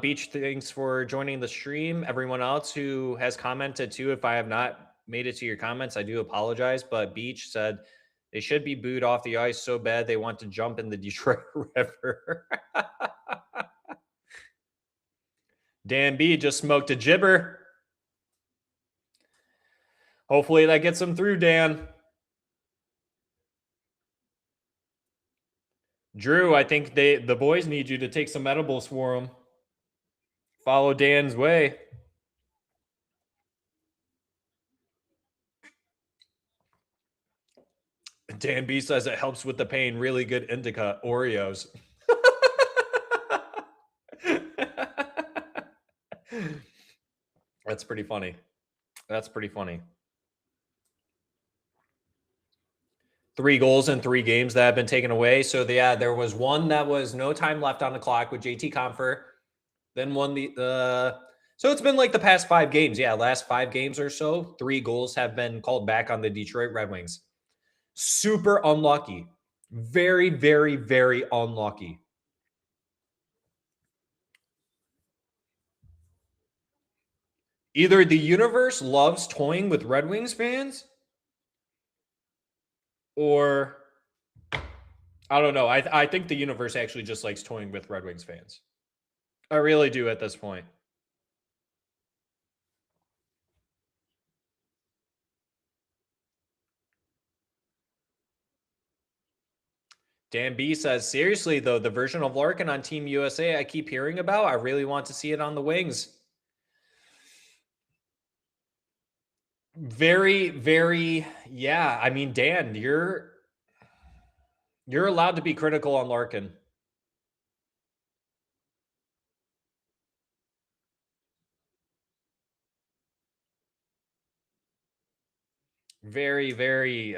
Beach, thanks for joining the stream. Everyone else who has commented too, if I have not made it to your comments, I do apologize. But Beach said they should be booed off the ice so bad they want to jump in the Detroit River. Dan B just smoked a gibber. Hopefully that gets him through, Dan. Drew, I think the boys need you to take some edibles for him. Follow Dan's way. Dan B says it helps with the pain. Really good indica Oreos. That's pretty funny. That's pretty funny. 3 goals in 3 games that have been taken away. So there was one that was no time left on the clock with JT Compher. Then so it's been like the past 5 games. Yeah, last 5 games or so, 3 goals have been called back on the Detroit Red Wings. Super unlucky. Very, very, very unlucky. Either the universe loves toying with Red Wings fans, or I don't know. I think the universe actually just likes toying with Red Wings fans. I really do at this point. Dan B says, seriously, though, the version of Larkin on Team USA I keep hearing about, I really want to see it on the Wings. Very, very, yeah. I mean, Dan, you're allowed to be critical on Larkin. Very, very.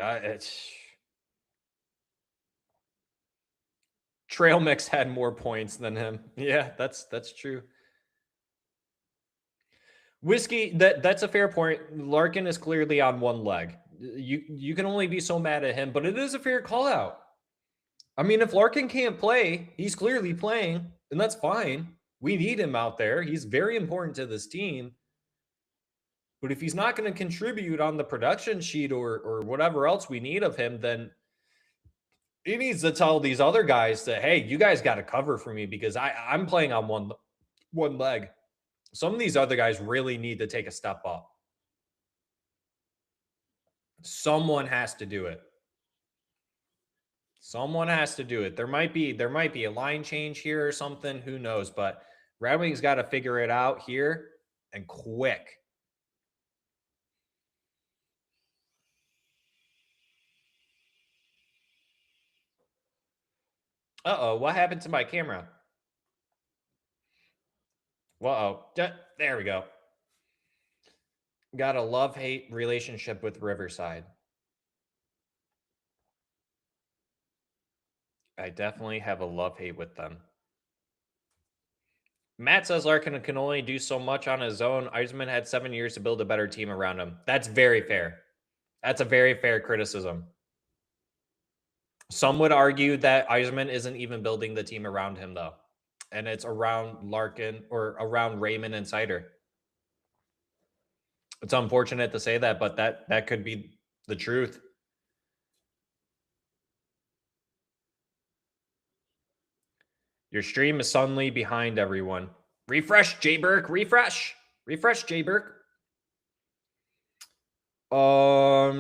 Trail Mix had more points than him. Yeah, that's true. Whiskey, that's a fair point. Larkin is clearly on one leg. You can only be so mad at him, but it is a fair call out. I mean, if Larkin can't play, he's clearly playing, and that's fine. We need him out there. He's very important to this team. But if he's not going to contribute on the production sheet or whatever else we need of him, then he needs to tell these other guys that, hey, you guys got to cover for me because I'm playing on one leg. Some of these other guys really need to take a step up. Someone has to do it. Someone has to do it. There might be a line change here or something. Who knows? But Red Wings got to figure it out here and quick. Uh-oh, what happened to my camera? Uh-oh. There we go. Got a love-hate relationship with Riverside. I definitely have a love-hate with them. Matt says Larkin can only do so much on his own. Yzerman had 7 years to build a better team around him. That's very fair. That's a very fair criticism. Some would argue that Yzerman isn't even building the team around him, though. And it's around Larkin or around Raymond and Seider. It's unfortunate to say that, but that could be the truth. Your stream is suddenly behind everyone. Refresh, J Burke. Refresh. Refresh, J Burke.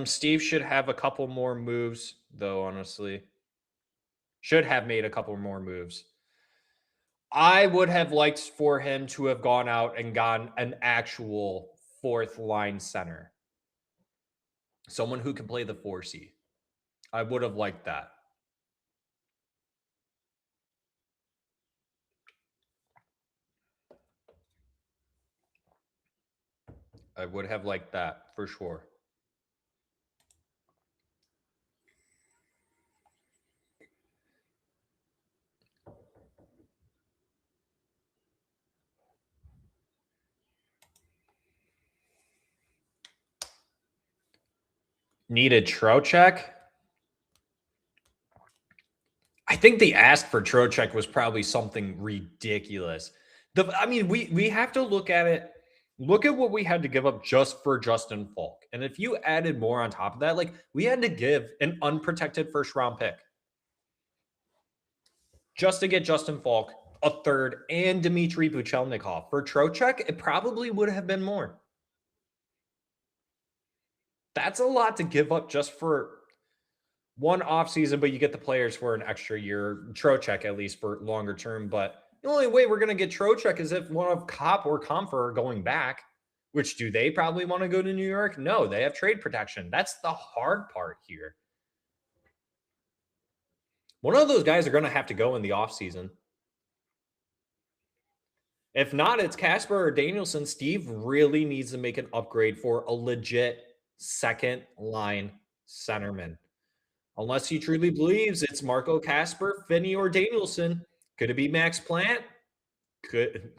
Steve should have a couple more moves, though, honestly. Should have made a couple more moves. I would have liked for him to have gone out and gotten an actual fourth line center. Someone who can play the 4C. I would have liked that. I would have liked that for sure. Needed Trocheck. I think the ask for Trocheck was probably something ridiculous. I mean, we have to look at it. Look at what we had to give up just for Justin Falk. And if you added more on top of that, like we had to give an unprotected first round pick just to get Justin Falk, a third, and Dmitry Buchelnikov. For Trocheck, it probably would have been more. That's a lot to give up just for one offseason, but you get the players for an extra year. Trocheck, at least for longer term. But the only way we're going to get Trocheck is if one of Kopp or Comfer are going back, which do they probably want to go to New York? No, they have trade protection. That's the hard part here. One of those guys are going to have to go in the offseason. If not, it's Casper or Danielson. Steve really needs to make an upgrade for a legit second line centerman. Unless he truly believes it's Marco Casper, Finney, or Danielson. Could it be Max Plant? Could.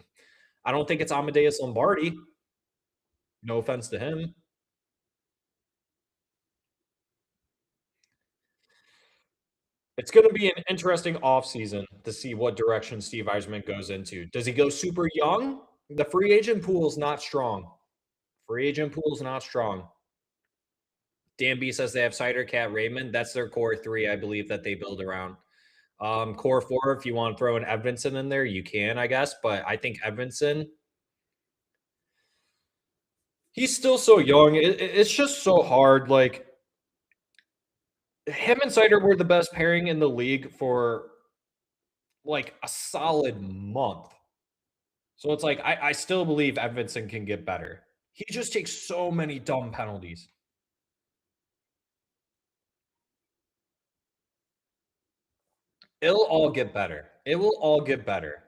I don't think it's Amadeus Lombardi. No offense to him. It's going to be an interesting offseason to see what direction Steve Yzerman goes into. Does he go super young? The free agent pool is not strong. Free agent pool is not strong. Dan B says they have Cider Cat Raymond. That's their core three, I believe, that they build around. Core four, if you want to throw an Edvinson in there, you can, I guess. But I think Edvinson, he's still so young. It's just so hard. Like, him and Cider were the best pairing in the league for like a solid month. So it's like, I still believe Edvinson can get better. He just takes so many dumb penalties. It'll all get better. It will all get better.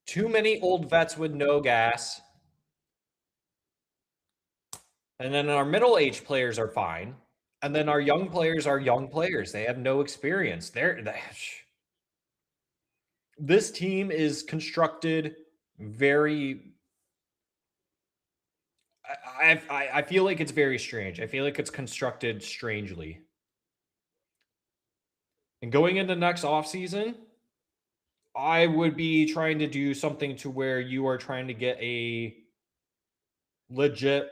Too many old vets with no gas. And then our middle-aged players are fine. And then our young players are young players. They have no experience. This team is constructed very. I feel like it's very strange. I feel like it's constructed strangely. And going into next offseason, I would be trying to do something to where you are trying to get a legit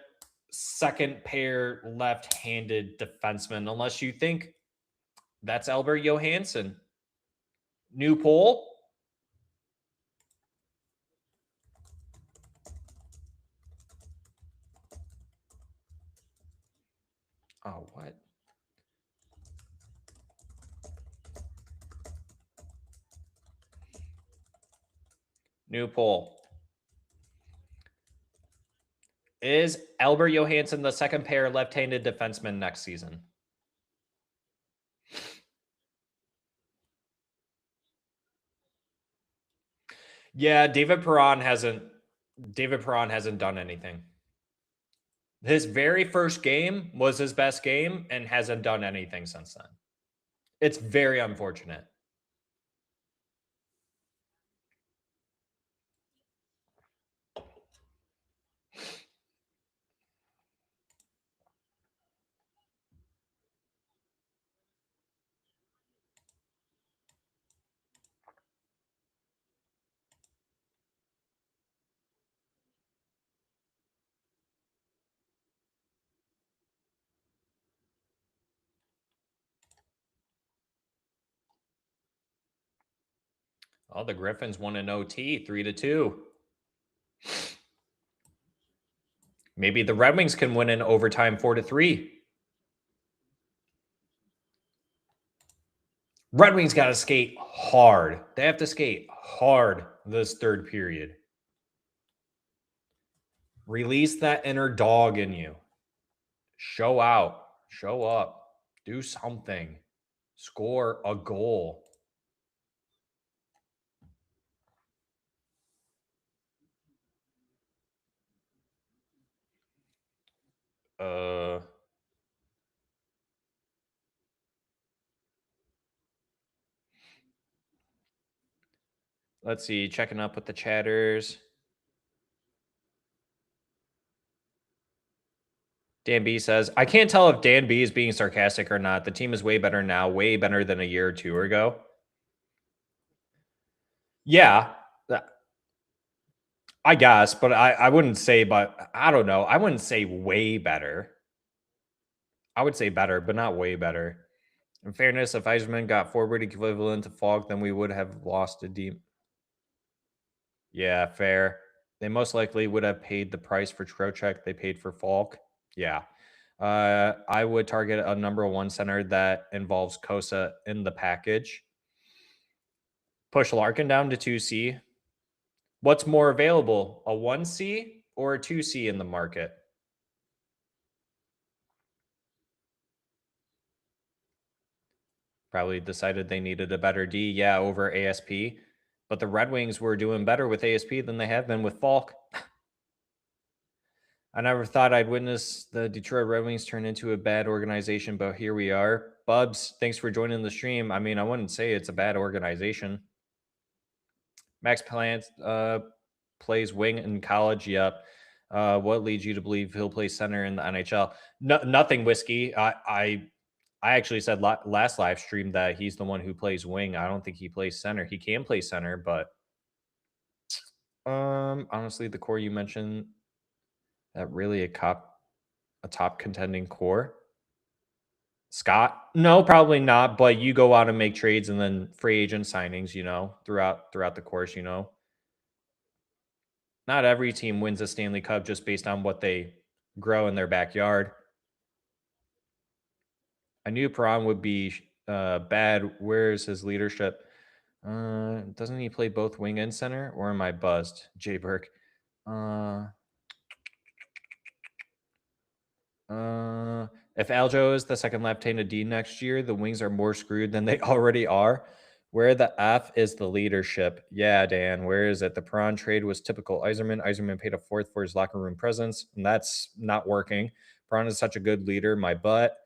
second pair left-handed defenseman, unless you think that's Albert Johansson. New poll. Oh, what? New poll. Is Albert Johansson the second pair left-handed defenseman next season? Yeah, David Perron hasn't done anything. His very first game was his best game and hasn't done anything since then. It's very unfortunate. Oh, the Griffins won an OT 3-2. Maybe the Red Wings can win in overtime 4-3. Red Wings got to skate hard. They have to skate hard this third period. Release that inner dog in you. Show out. Show up. Do something. Score a goal. Let's see. Checking up with the chatters. Dan B says, I can't tell if Dan B is being sarcastic or not. The team is way better now, way better than a year or two ago. Yeah, I guess, but I wouldn't say, but I don't know. I wouldn't say way better. I would say better, but not way better. In fairness, if Eiserman got forward equivalent to Falk, then we would have lost a deep. Yeah, fair. They most likely would have paid the price for Trocheck they paid for Falk. Yeah. I would target a number one center that involves Kosa in the package. Push Larkin down to 2C. What's more available, a 1C or a 2C in the market? Probably decided they needed a better D, yeah, over ASP. But the Red Wings were doing better with ASP than they have been with Falk. I never thought I'd witness the Detroit Red Wings turn into a bad organization, but here we are. Bubs, thanks for joining the stream. I mean, I wouldn't say it's a bad organization. Max Plant plays wing in college. Yep. What leads you to believe he'll play center in the NHL? No, nothing, Whiskey. I actually said last live stream that he's the one who plays wing. I don't think he plays center. He can play center, but honestly, the core you mentioned, that really a top contending core. Scott? No, probably not. But you go out and make trades and then free agent signings, throughout the course, Not every team wins a Stanley Cup just based on what they grow in their backyard. I knew Perron would be bad. Where is his leadership? Doesn't he play both wing and center? Or am I buzzed? Jay Burke. If Aljo is the second left-handed D next year, the Wings are more screwed than they already are. Where the F is the leadership? Yeah, Dan, where is it? The Perron trade was typical Yzerman. Yzerman paid a fourth for his locker room presence, and that's not working. Perron is such a good leader, my butt.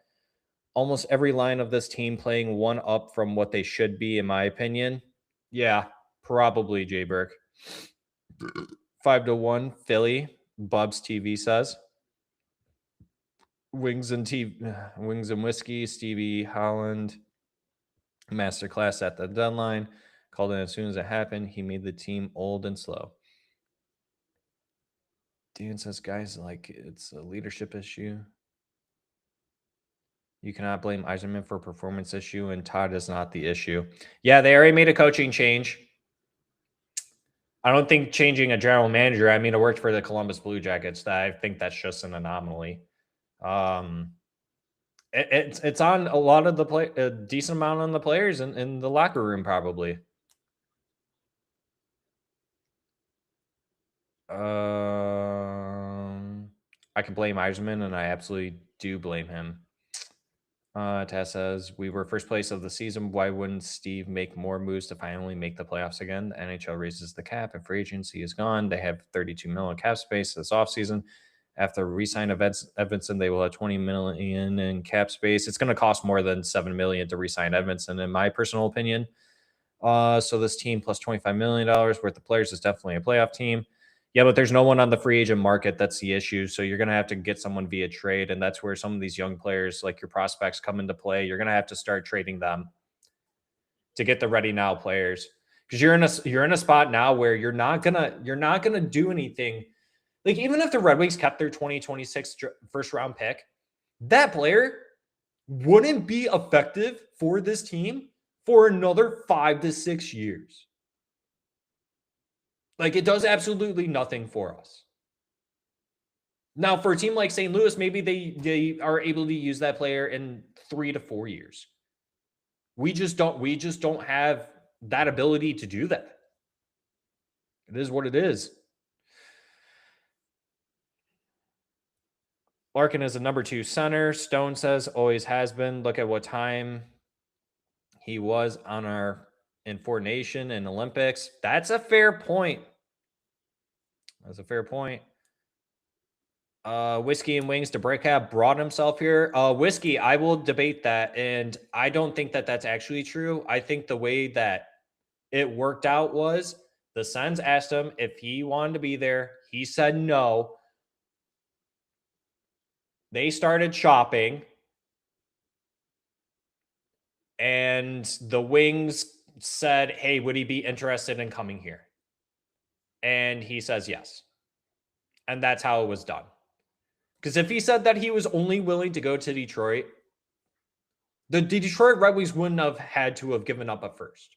Almost every line of this team playing one up from what they should be, in my opinion. Yeah, probably, Jay Burke. 5-1, Philly. Bubs TV says. Wings and Whiskey, Stevie Holland. Masterclass at the deadline. Called in as soon as it happened. He made the team old and slow. Dan says, guys, like it's a leadership issue. You cannot blame Yzerman for a performance issue, and Todd is not the issue. Yeah, they already made a coaching change. I don't think changing a general manager. I mean, it worked for the Columbus Blue Jackets. I think that's just an anomaly. It's on a lot of a decent amount on the players in the locker room, probably. I can blame Yzerman, and I absolutely do blame him. Tess says, we were first place of the season. Why wouldn't Steve make more moves to finally make the playoffs again? The NHL raises the cap and free agency is gone. They have $32 million cap space this offseason. After re-sign Edmondson, they will have $20 million in cap space. It's going to cost more than $7 million to re-sign Edmondson, in my personal opinion. So this team plus $25 million worth of players is definitely a playoff team. Yeah, but there's no one on the free agent market. That's the issue. So you're going to have to get someone via trade, and that's where some of these young players, like your prospects, come into play. You're going to have to start trading them to get the ready now players, because you're in a spot now where you're not gonna do anything. Like, even if the Red Wings kept their 2026 first round pick, that player wouldn't be effective for this team for another 5 to 6 years. Like, it does absolutely nothing for us. Now, for a team like St. Louis, maybe they are able to use that player in 3 to 4 years. We just don't have that ability to do that. It is what it is. Larkin is a number 2 center. Stone says always has been. Look at what time he was on our in Four Nation and Olympics. That's a fair point. That's a fair point. Whiskey and Wings to Breakcap brought himself here. Whiskey, I will debate that, and I don't think that that's actually true. I think the way that it worked out was the Sens asked him if he wanted to be there. He said no. They started shopping, and the Wings said, hey, would he be interested in coming here? And he says yes. And that's how it was done. Because if he said that he was only willing to go to Detroit, the Detroit Red Wings wouldn't have had to have given up at first.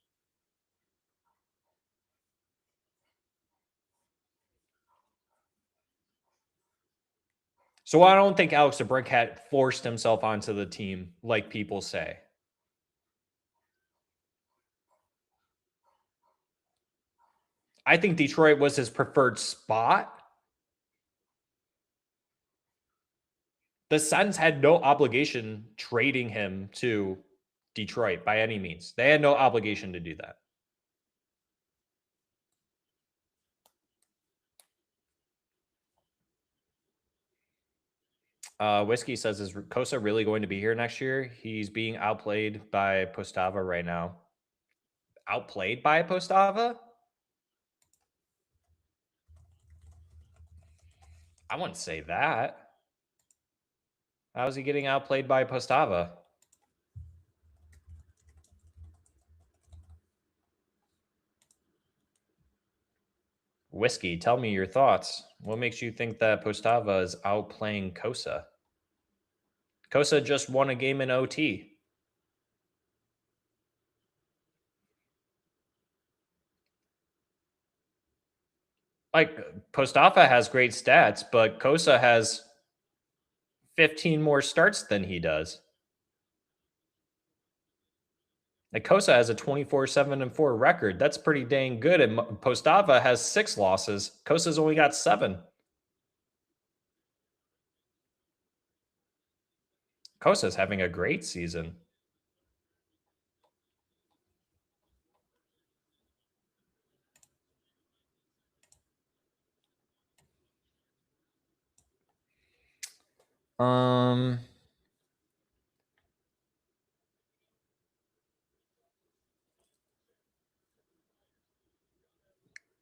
So I don't think Alex DeBrincat forced himself onto the team like people say. I think Detroit was his preferred spot. The Sens had no obligation trading him to Detroit by any means. They had no obligation to do that. Whiskey says, is Kosa really going to be here next year? He's being outplayed by Postava right now. Outplayed by Postava? I wouldn't say that. How is he getting outplayed by Postava? Whiskey, tell me your thoughts. What makes you think that Postava is outplaying Kosa? Kosa just won a game in OT. Like, Postava has great stats, but Kosa has 15 more starts than he does. Like, Kosa has a 24-7-4 record. That's pretty dang good. And Postava has 6 losses. Kosa's only got 7. Kosa's having a great season.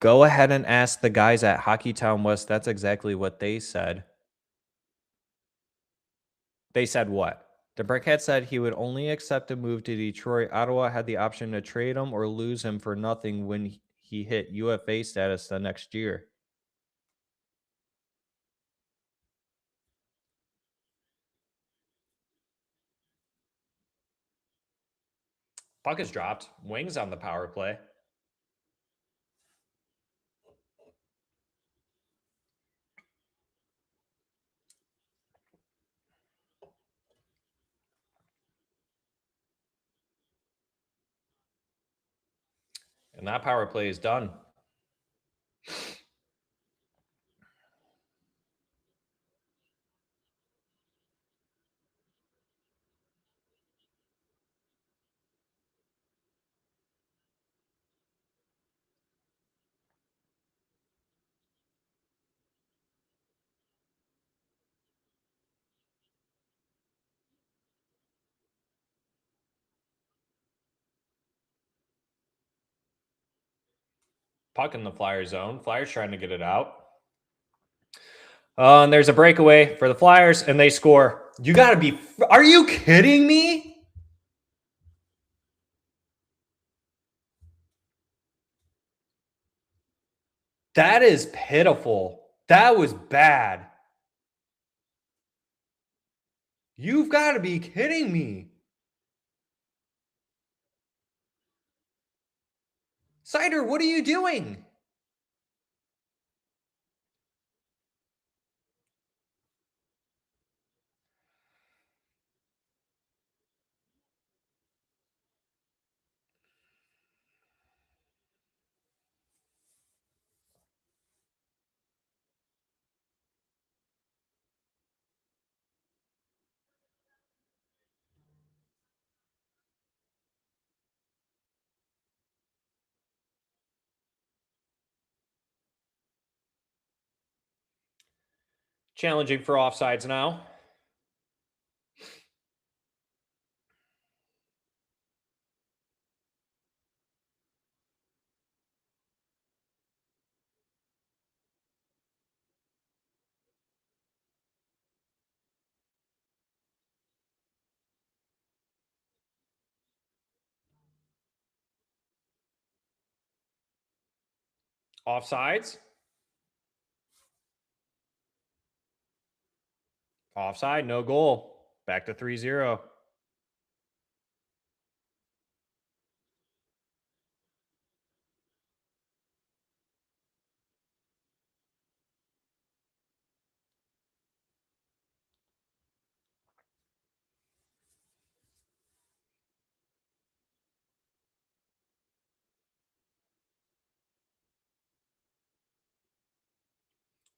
Go ahead and ask the guys at Hockeytown West. That's exactly what they said. They said what? The Brickhead said he would only accept a move to Detroit. Ottawa had the option to trade him or lose him for nothing when he hit UFA status the next year. Puck is dropped. Wings on the power play. And that power play is done. Puck in the Flyer zone. Flyers trying to get it out. And there's a breakaway for the Flyers, and they score. You got to be... Are you kidding me? That is pitiful. That was bad. You've got to be kidding me. Cider, what are you doing? Challenging for offsides now. Offsides. Offside, no goal. Back to 3-0.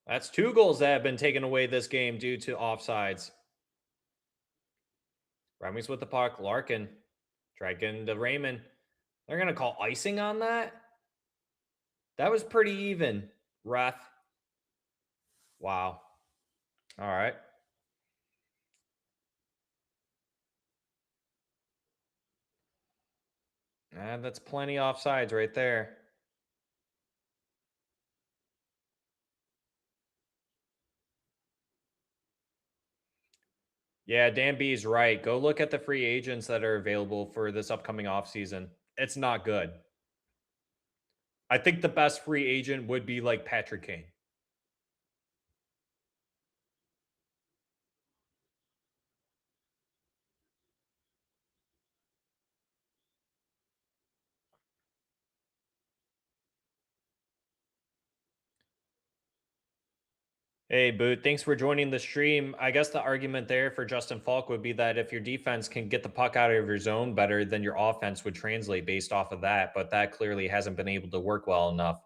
That's 2 goals that have been taken away this game due to offsides. Red Wings with the puck. Larkin tried getting to Raymond. They're going to call icing on that? That was pretty even, ref. Wow. All right. That's plenty offsides right there. Yeah, Dan B is right. Go look at the free agents that are available for this upcoming offseason. It's not good. I think the best free agent would be like Patrick Kane. Hey, Boot, thanks for joining the stream. I guess the argument there for Justin Falk would be that if your defense can get the puck out of your zone better, then your offense would translate based off of that, but that clearly hasn't been able to work well enough.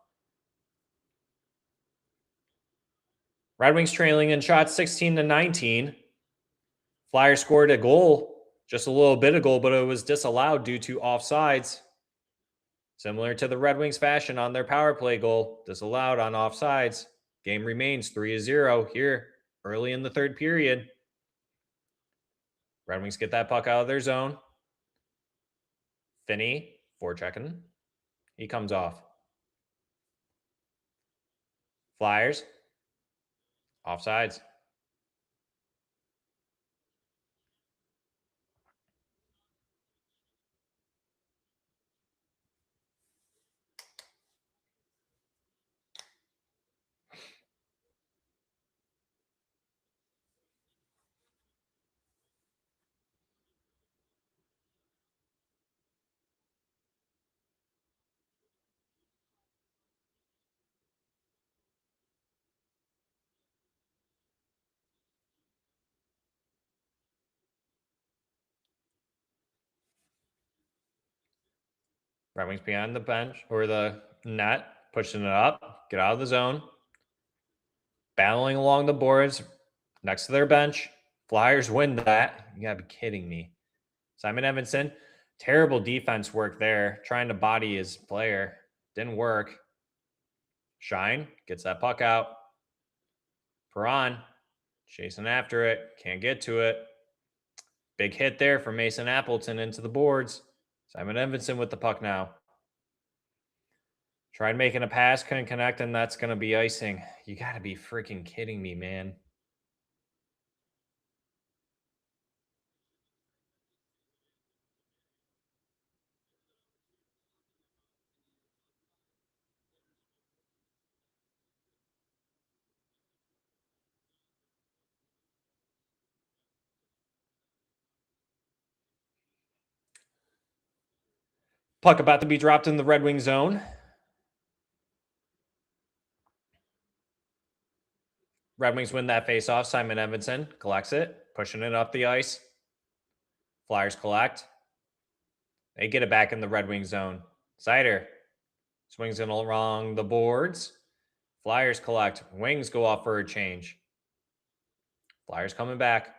Red Wings trailing in shots 16-19. Flyers scored a goal, just a little bit of goal, but it was disallowed due to offsides. Similar to the Red Wings fashion on their power play goal, disallowed on offsides. Game remains 3-0 here early in the third period. Red Wings get that puck out of their zone. Finney, forechecking. He comes off. Flyers. Offsides. Red Wings behind the bench or the net, pushing it up, get out of the zone. Battling along the boards next to their bench. Flyers win that. You gotta be kidding me. Simon Evanson, terrible defense work there, trying to body his player. Didn't work. Shine gets that puck out. Perron chasing after it. Can't get to it. Big hit there from Mason Appleton into the boards. Simon Evanson with the puck now. Tried making a pass, couldn't connect, and that's going to be icing. You got to be freaking kidding me, man. Puck about to be dropped in the Red Wing zone. Red Wings win that faceoff. Simon Evanson collects it, pushing it up the ice. Flyers collect. They get it back in the Red Wing zone. Sider swings it along the boards. Flyers collect. Wings go off for a change. Flyers coming back.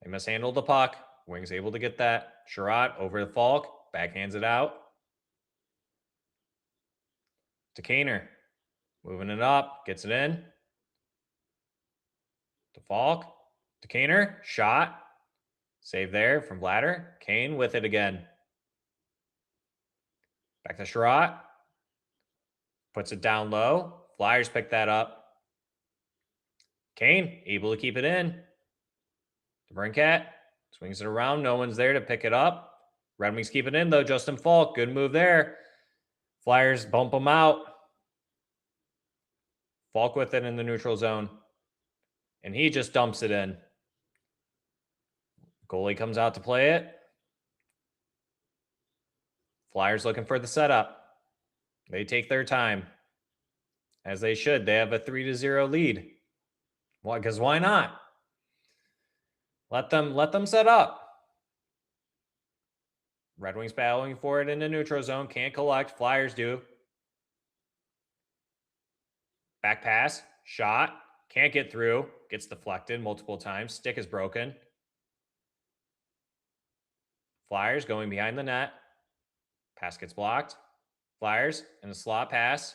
They mishandled the puck. Wings able to get that. Sherratt over the Falk. Backhands it out. To Kaner. Moving it up. Gets it in. To Falk. To Kaner. Shot. Save there from Bladder. Kane with it again. Back to Sherratt. Puts it down low. Flyers pick that up. Kane able to keep it in. The Brincat swings it around. No one's there to pick it up. Red Wings keep it in, though. Justin Falk, good move there. Flyers bump him out. Falk with it in the neutral zone. And he just dumps it in. Goalie comes out to play it. Flyers looking for the setup. They take their time. As they should. They have a 3-0 lead. Why? Because why not? Let them set up. Red Wings battling for it in the neutral zone. Can't collect. Flyers do. Back pass. Shot. Can't get through. Gets deflected multiple times. Stick is broken. Flyers going behind the net. Pass gets blocked. Flyers in a slot pass.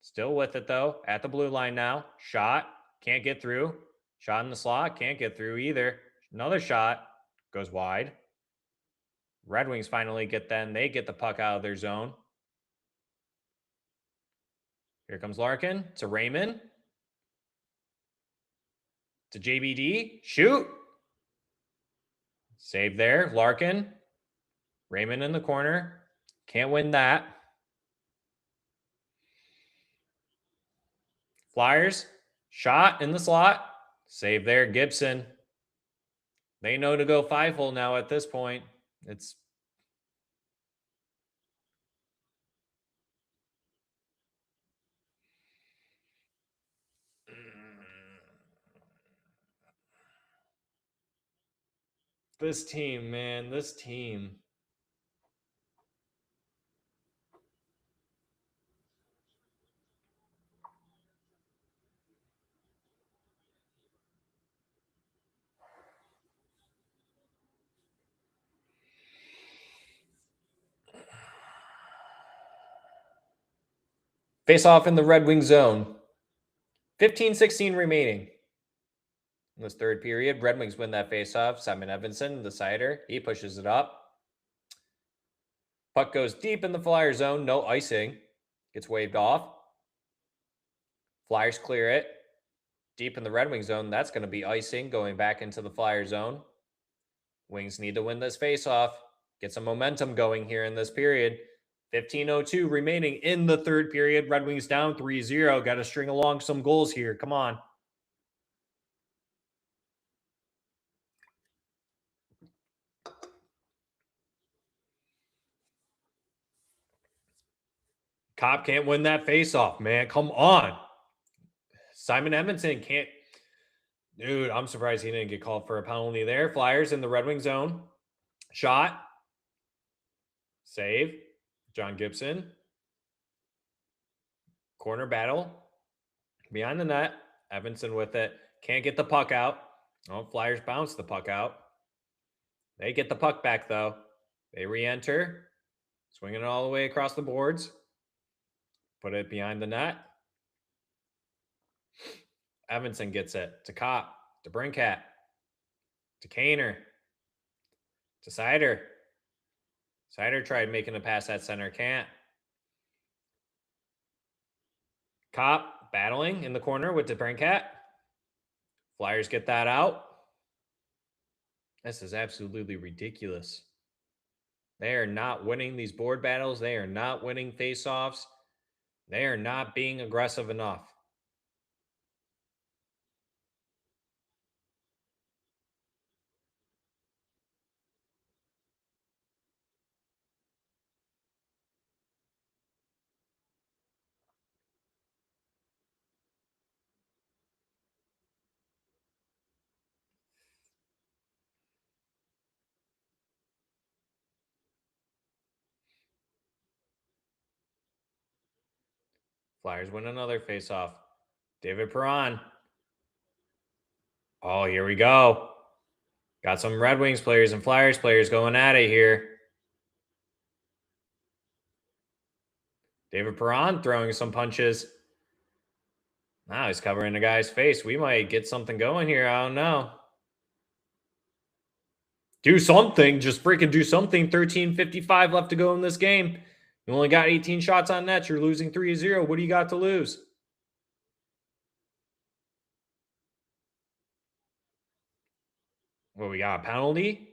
Still with it, though. At the blue line now. Shot. Can't get through. Shot in the slot. Can't get through either. Another shot. Goes wide. Red Wings finally get the puck out of their zone. Here comes Larkin to Raymond. To JBD. Shoot. Save there. Larkin. Raymond in the corner. Can't win that. Flyers. Shot in the slot. Save there. Gibson. They know to go 5-hole now at this point. It's this team, man. This team. Face off in the Red Wing zone. 15-16 remaining. In this third period, Red Wings win that face-off. Simon Evanson, the sider, he pushes it up. Puck goes deep in the Flyer zone. No icing. Gets waved off. Flyers clear it. Deep in the Red Wing zone. That's going to be icing going back into the Flyer zone. Wings need to win this face-off. Get some momentum going here in this period. 15:02 remaining in the third period. Red Wings down 3-0. Got to string along some goals here. Come on. Cobb can't win that face-off, man. Come on. Simon Edmondson can't. Dude, I'm surprised he didn't get called for a penalty there. Flyers in the Red Wing zone. Shot. Save. John Gibson. Corner battle. Behind the net. Evanson with it. Can't get the puck out. Oh, Flyers bounce the puck out. They get the puck back, though. They re-enter. Swinging it all the way across the boards. Put it behind the net. Evanson gets it. To Kopp. To Brincat. To Kaner. To Seider. Seider tried making a pass at center. Can't. Kopp battling in the corner with the Brincat. Flyers get that out. This is absolutely ridiculous. They are not winning these board battles. They are not winning face-offs. They are not being aggressive enough. Flyers win another face-off. David Perron. Oh, here we go. Got some Red Wings players and Flyers players going at it here. David Perron throwing some punches. Now he's covering the guy's face. We might get something going here. I don't know. Do something. Just freaking do something. 13:55 left to go in this game. You only got 18 shots on net. You're losing 3-0. What do you got to lose? Well, we got a penalty.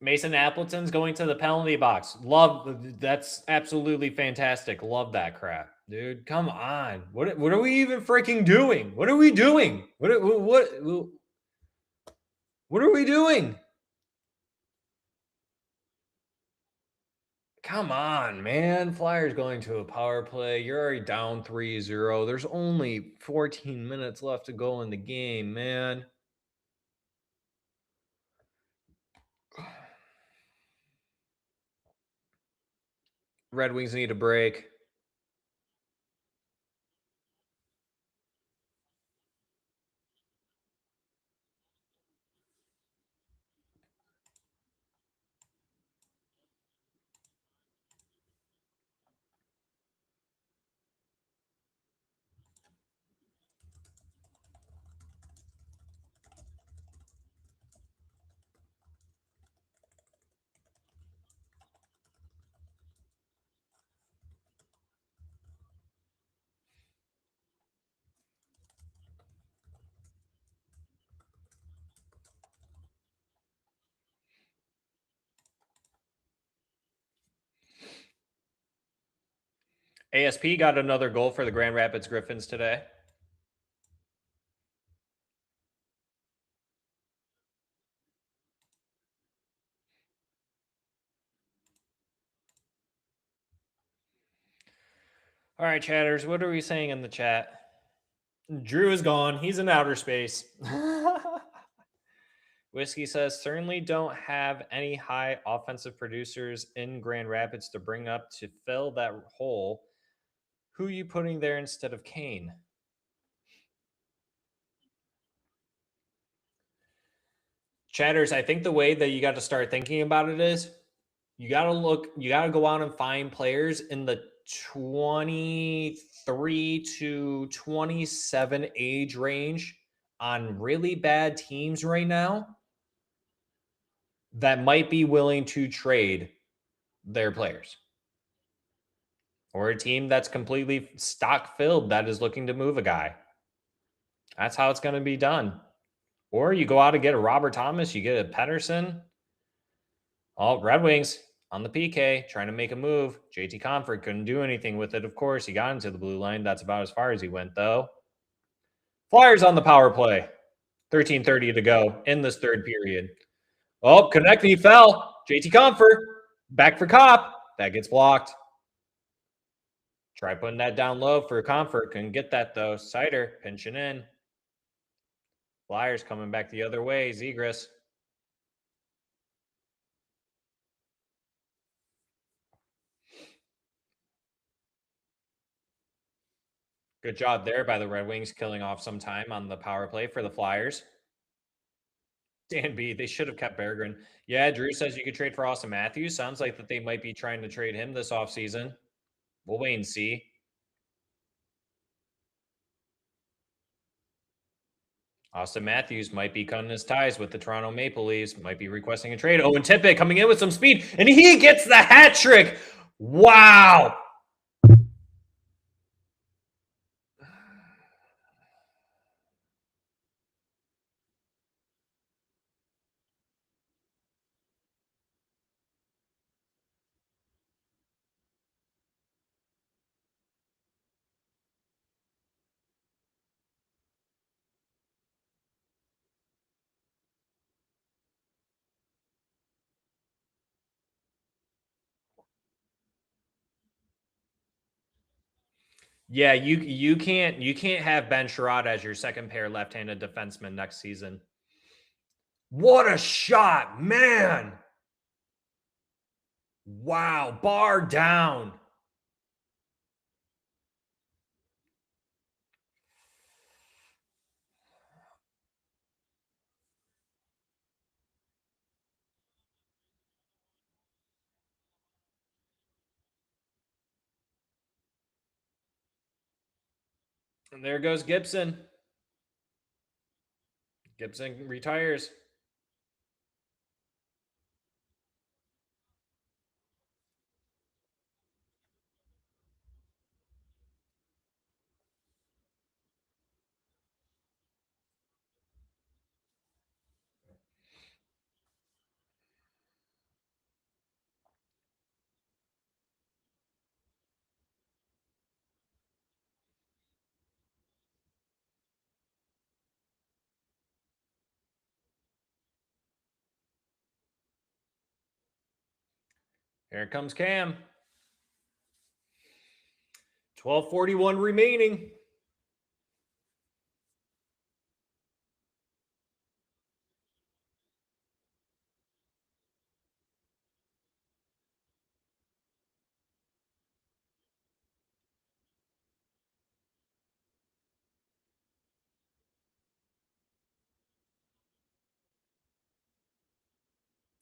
Mason Appleton's going to the penalty box. That's absolutely fantastic. Love that crap, dude. Come on. What are we even freaking doing? What are we doing? What are we doing? Come on, man. Flyers going to a power play. You're already down 3-0. There's only 14 minutes left to go in the game, man. Red Wings need a break. ASP got another goal for the Grand Rapids Griffins today. All right, chatters, what are we saying in the chat? Drew is gone. He's in outer space. Whiskey says, certainly don't have any high offensive producers in Grand Rapids to bring up to fill that hole. Who are you putting there instead of Kane? Chatters, I think the way that you got to start thinking about it is you got to go out and find players in the 23 to 27 age range on really bad teams right now that might be willing to trade their players, or a team that's completely stock filled that is looking to move a guy. That's how it's going to be done. Or you go out and get a Robert Thomas, you get a Pedersen. Oh, Red Wings on the PK trying to make a move. JT Comfort couldn't do anything with it. Of course, he got into the blue line. That's about as far as he went, though. Flyers on the power play. 13:30 to go in this third period. Oh, connect. He fell. JT Comfort back for Cop. That gets blocked. Try putting that down low for Comfort. Couldn't get that, though. Sider pinching in. Flyers coming back the other way. Zegras. Good job there by the Red Wings, killing off some time on the power play for the Flyers. Dan B, they should have kept Berggren. Yeah, Drew says you could trade for Austin Matthews. Sounds like that they might be trying to trade him this offseason. We'll wait and see. Austin Matthews might be cutting his ties with the Toronto Maple Leafs, might be requesting a trade. Owen Tippett coming in with some speed, and he gets the hat trick. Wow. Yeah, you can't have Ben Sherrod as your second pair left-handed defenseman next season. What a shot, man. Wow, bar down. And there goes Gibson. Gibson retires. Here comes Cam. 12:41 remaining.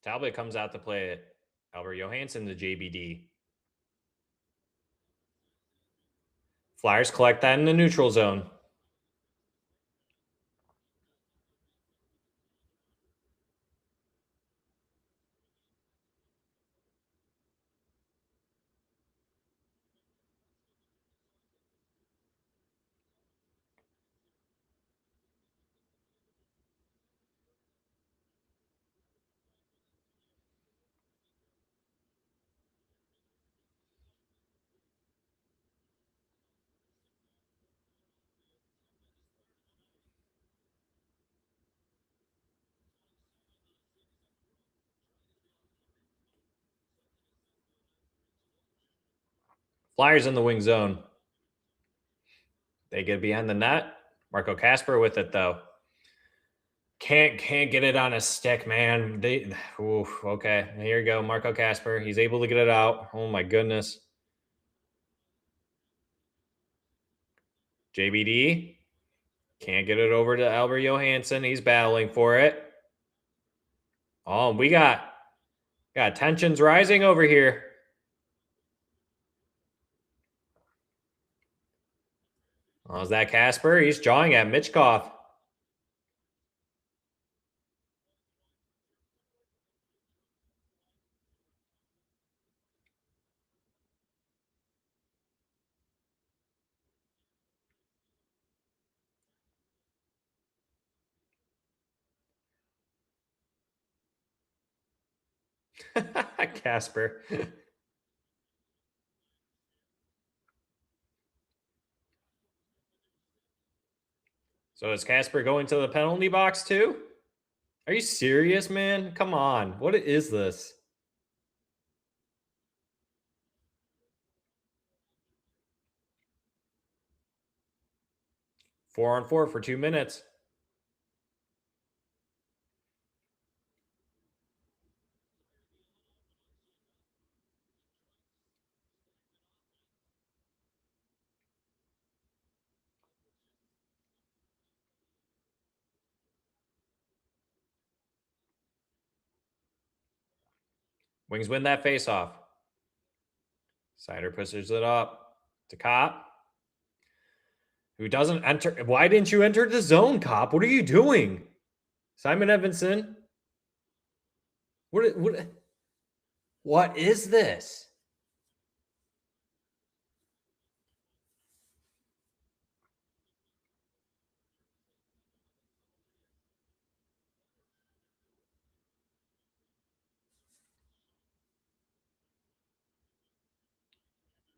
Talbot comes out to play it. Albert Johansson, the JBD. Flyers collect that in the neutral zone. Flyers in the wing zone. They get behind the net. Marco Casper with it though. Can't get it on a stick, man. Okay. Here you go, Marco Casper. He's able to get it out. Oh my goodness. JBD can't get it over to Albert Johansson. He's battling for it. Oh, we got tensions rising over here. Oh, is that Casper? He's jawing at Mitchkov. Casper. So is Casper going to the penalty box too? Are you serious, man? Come on. What is this? Four on four for 2 minutes. Wings win that faceoff. Sider pushes it up to Cop, who doesn't enter. Why didn't you enter the zone, Cop? What are you doing? Simon Evanson. What is this?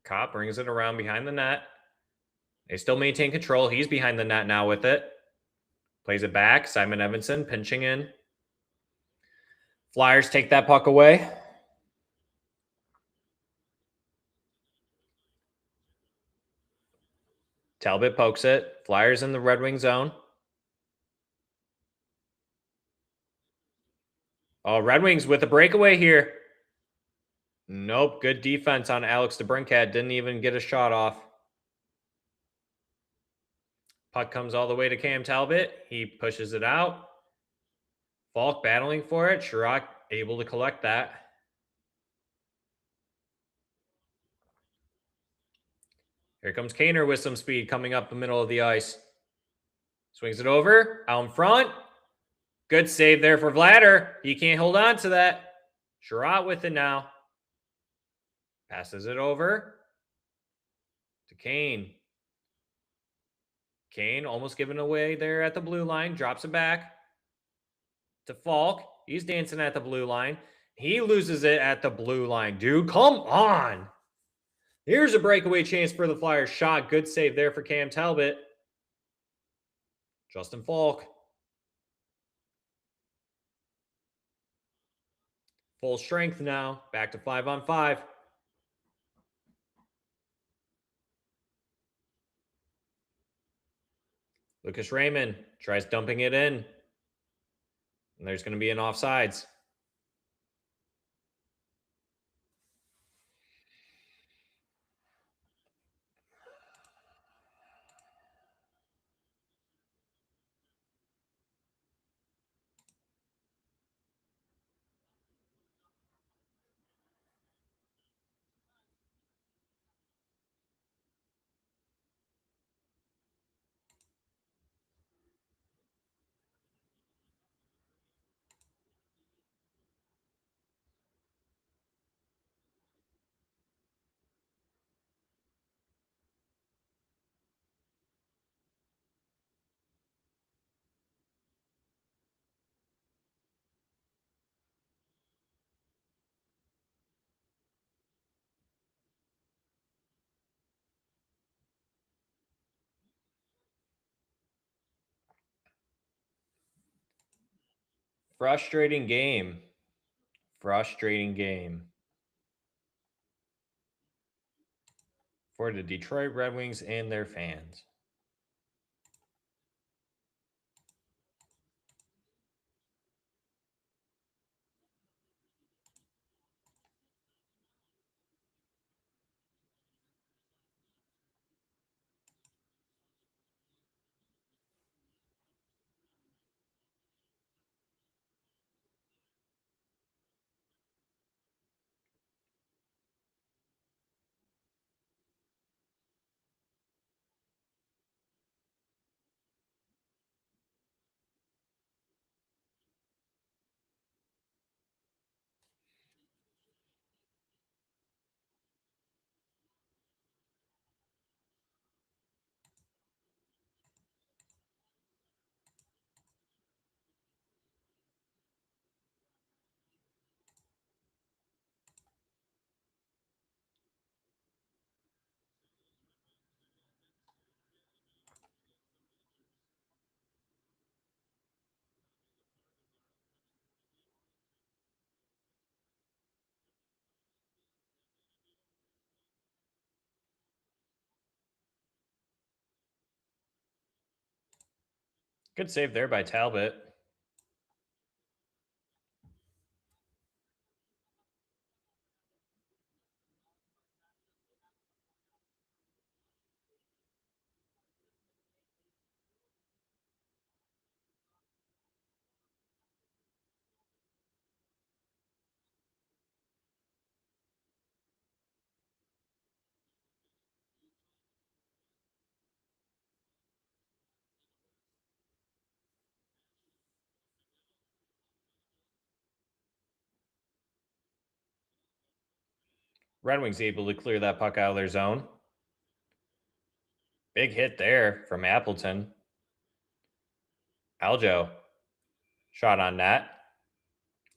Cop brings it around behind the net. They still maintain control. He's behind the net now with it. Plays it back. Simon Evanson pinching in. Flyers take that puck away. Talbot pokes it. Flyers in the Red Wing zone. Oh, Red Wings with a breakaway here. Nope. Good defense on Alex DeBrincat. Didn't even get a shot off. Puck comes all the way to Cam Talbot. He pushes it out. Falk battling for it. Chirac able to collect that. Here comes Kaner with some speed coming up the middle of the ice. Swings it over, out in front. Good save there for Vladder. He can't hold on to that. Sherratt with it now. Passes it over to Kane. Kane almost given away there at the blue line. Drops it back to Falk. He's dancing at the blue line. He loses it at the blue line. Dude, come on. Here's a breakaway chance for the Flyers. Shot. Good save there for Cam Talbot. Justin Falk. Full strength now. Back to 5-on-5. Lucas Raymond tries dumping it in. And there's going to be an offsides. Frustrating game. Frustrating game for the Detroit Red Wings and their fans. Good save there by Talbot. Red Wings able to clear that puck out of their zone. Big hit there from Appleton. Aljo. Shot on net.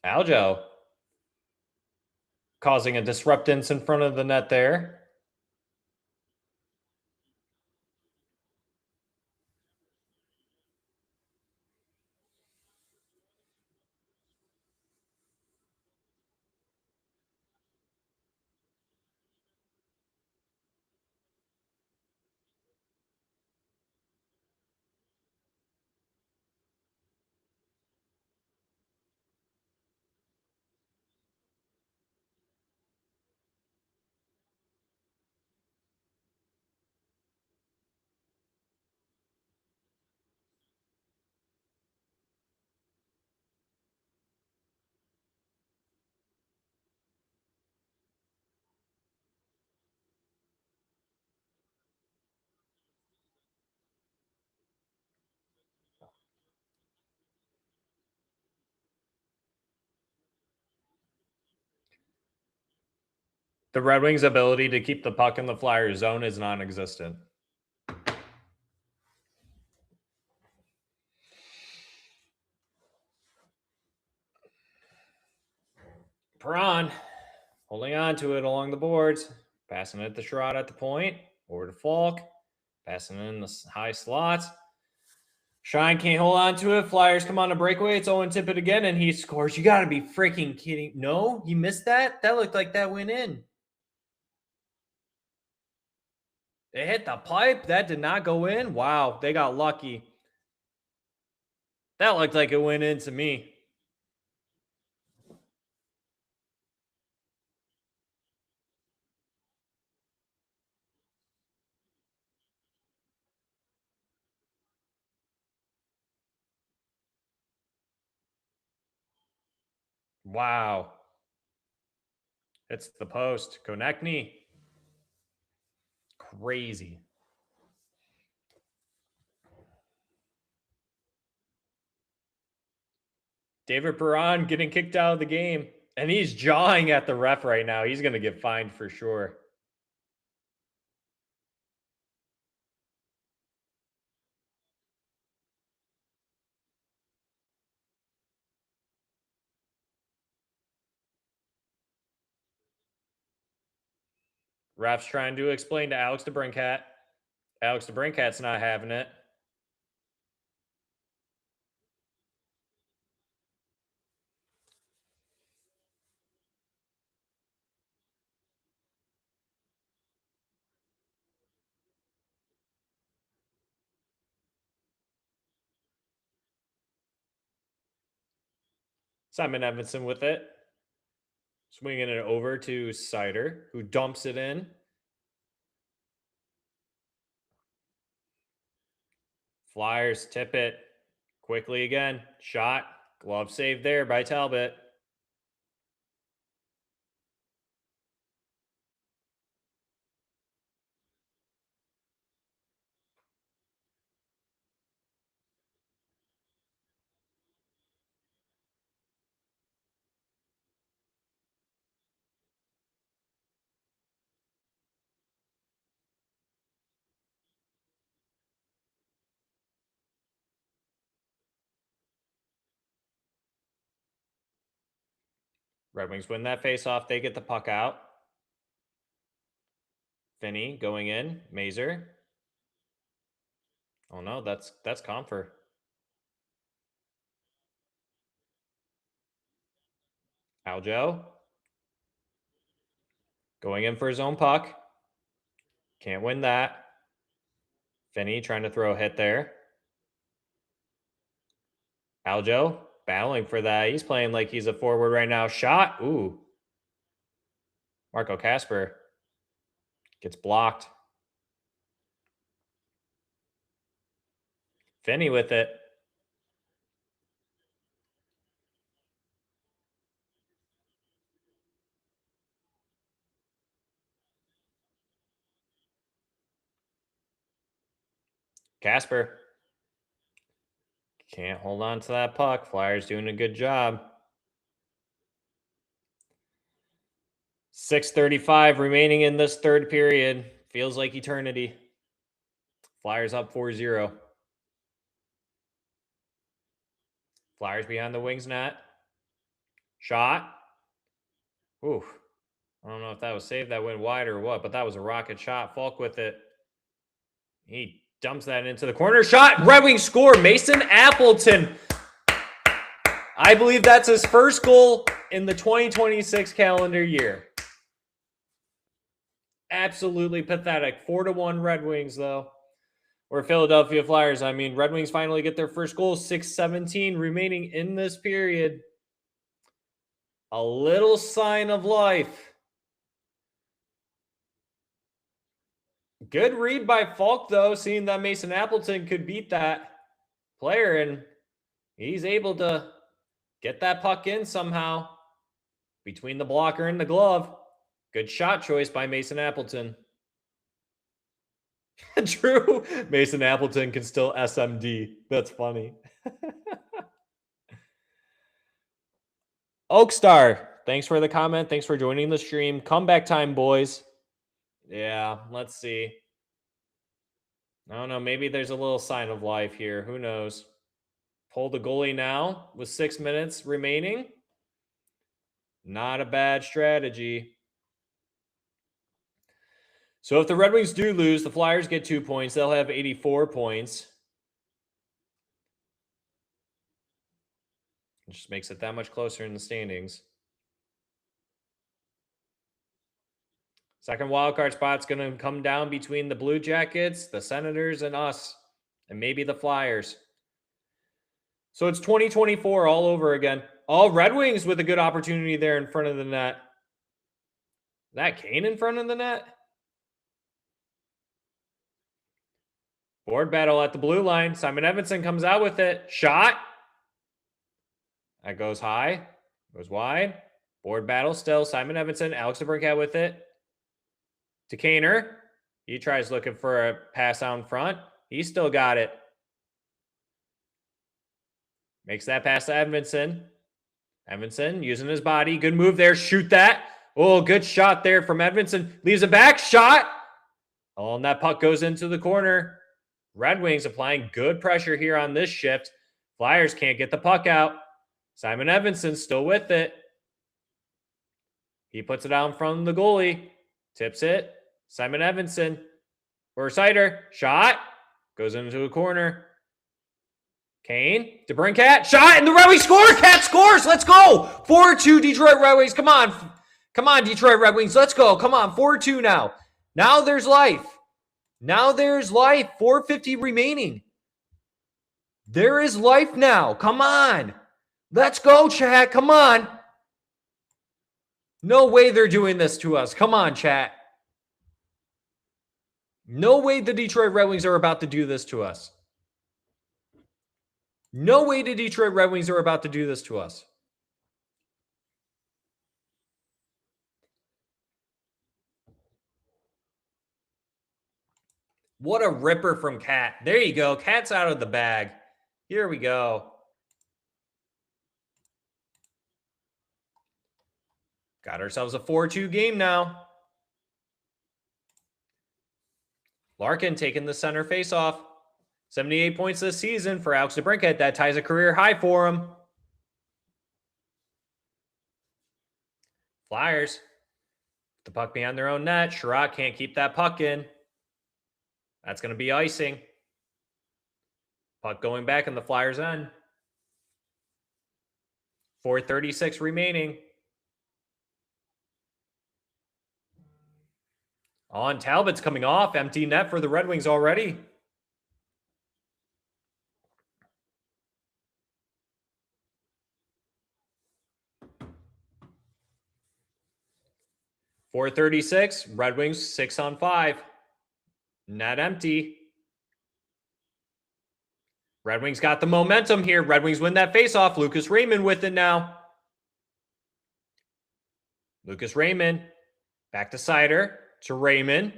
Aljo. Causing a disruptance in front of the net there. The Red Wings' ability to keep the puck in the Flyers zone is non-existent. Perron holding on to it along the boards, passing it to Sherrod at the point, over to Falk, passing it in the high slots. Shine can't hold on to it. Flyers come on a breakaway. It's Owen Tippett again, and he scores. You got to be freaking kidding. No, you missed that? That looked like that went in. It hit the pipe. That did not go in. Wow, they got lucky. That looked like it went in to me. Wow. It's the post. Konechny. Crazy. David Perron getting kicked out of the game. And he's jawing at the ref right now. He's going to get fined for sure. Ref's trying to explain to Alex DeBrincat. Alex DeBrincat's not having it. Simon Edmondson with it. Swinging it over to Sider, who dumps it in. Flyers tip it quickly again. Shot. Glove save there by Talbot. Red Wings win that faceoff. They get the puck out. Finney going in. Mazer. Oh no, that's Comfer. Aljo. Going in for his own puck. Can't win that. Finney trying to throw a hit there. Aljo battling for that. He's playing like he's a forward right now. Shot. Ooh. Marco Kasper gets blocked. Finney with it. Kasper can't hold on to that puck. Flyers doing a good job. 6:35 remaining in this third period. Feels like eternity. Flyers up 4-0. Flyers behind the Wings net. Shot. Ooh. I don't know if that was saved. That went wide or what, but that was a rocket shot. Falk with it. He dumps that into the corner. Shot. Red Wings score. Mason Appleton. I believe that's his first goal in the 2026 calendar year. Absolutely pathetic. 4-1 Red Wings, though. Or Philadelphia Flyers. I mean, Red Wings finally get their first goal. 6:17 remaining in this period. A little sign of life. Good read by Falk, though, seeing that Mason Appleton could beat that player, and he's able to get that puck in somehow between the blocker and the glove. Good shot choice by Mason Appleton. True. Mason Appleton can still SMD. That's funny. Oakstar Thanks for the comment. Thanks for joining the stream. Comeback time, boys. Yeah, let's see. I don't know. Maybe there's a little sign of life here. Who knows? Pull the goalie now with 6 minutes remaining. Not a bad strategy. So if the Red Wings do lose, the Flyers get 2 points. They'll have 84 points. It just makes it that much closer in the standings. Second wildcard spot's going to come down between the Blue Jackets, the Senators, and us, and maybe the Flyers. So it's 2024 all over again. All Red Wings with a good opportunity there in front of the net. Is that Kane in front of the net? Board battle at the blue line. Simon Edmondson comes out with it. Shot. That goes high. Goes wide. Board battle still. Simon Edmondson. Alex DeBrincat with it. To Kaner. He tries looking for a pass out front. He's still got it. Makes that pass to Edmondson. Edmondson using his body. Good move there. Shoot that. Oh, good shot there from Edmondson. Leaves it back. Shot. Oh, and that puck goes into the corner. Red Wings applying good pressure here on this shift. Flyers can't get the puck out. Simon Edmondson still with it. He puts it out in front of the goalie. Tips it. Simon Edmondson. For Sider. Shot. Goes into a corner. Kane. DeBrincat. Shot. And the Red Wings score. Cat scores. Let's go. 4-2 Detroit Red Wings. Come on. Come on, Detroit Red Wings. Let's go. Come on. 4-2 now. Now there's life. Now there's life. 4:50 remaining. There is life now. Come on. Let's go, chat. Come on. No way they're doing this to us. Come on, chat. No way the Detroit Red Wings are about to do this to us. No way the Detroit Red Wings are about to do this to us. What a ripper from Cat. There you go. Cat's out of the bag. Here we go. Got ourselves a 4-2 game now. Larkin taking the center faceoff. 78 points this season for Alex DeBrincat. That ties a career high for him. Flyers. The puck behind their own net. Sherratt can't keep that puck in. That's going to be icing. Puck going back in the Flyers' end. 4:36 remaining. On Talbot's coming off. Empty net for the Red Wings already. .436. Red Wings 6-on-5. Net empty. Red Wings got the momentum here. Red Wings win that faceoff. Lucas Raymond with it now. Lucas Raymond. Back to Sider. To Raymond.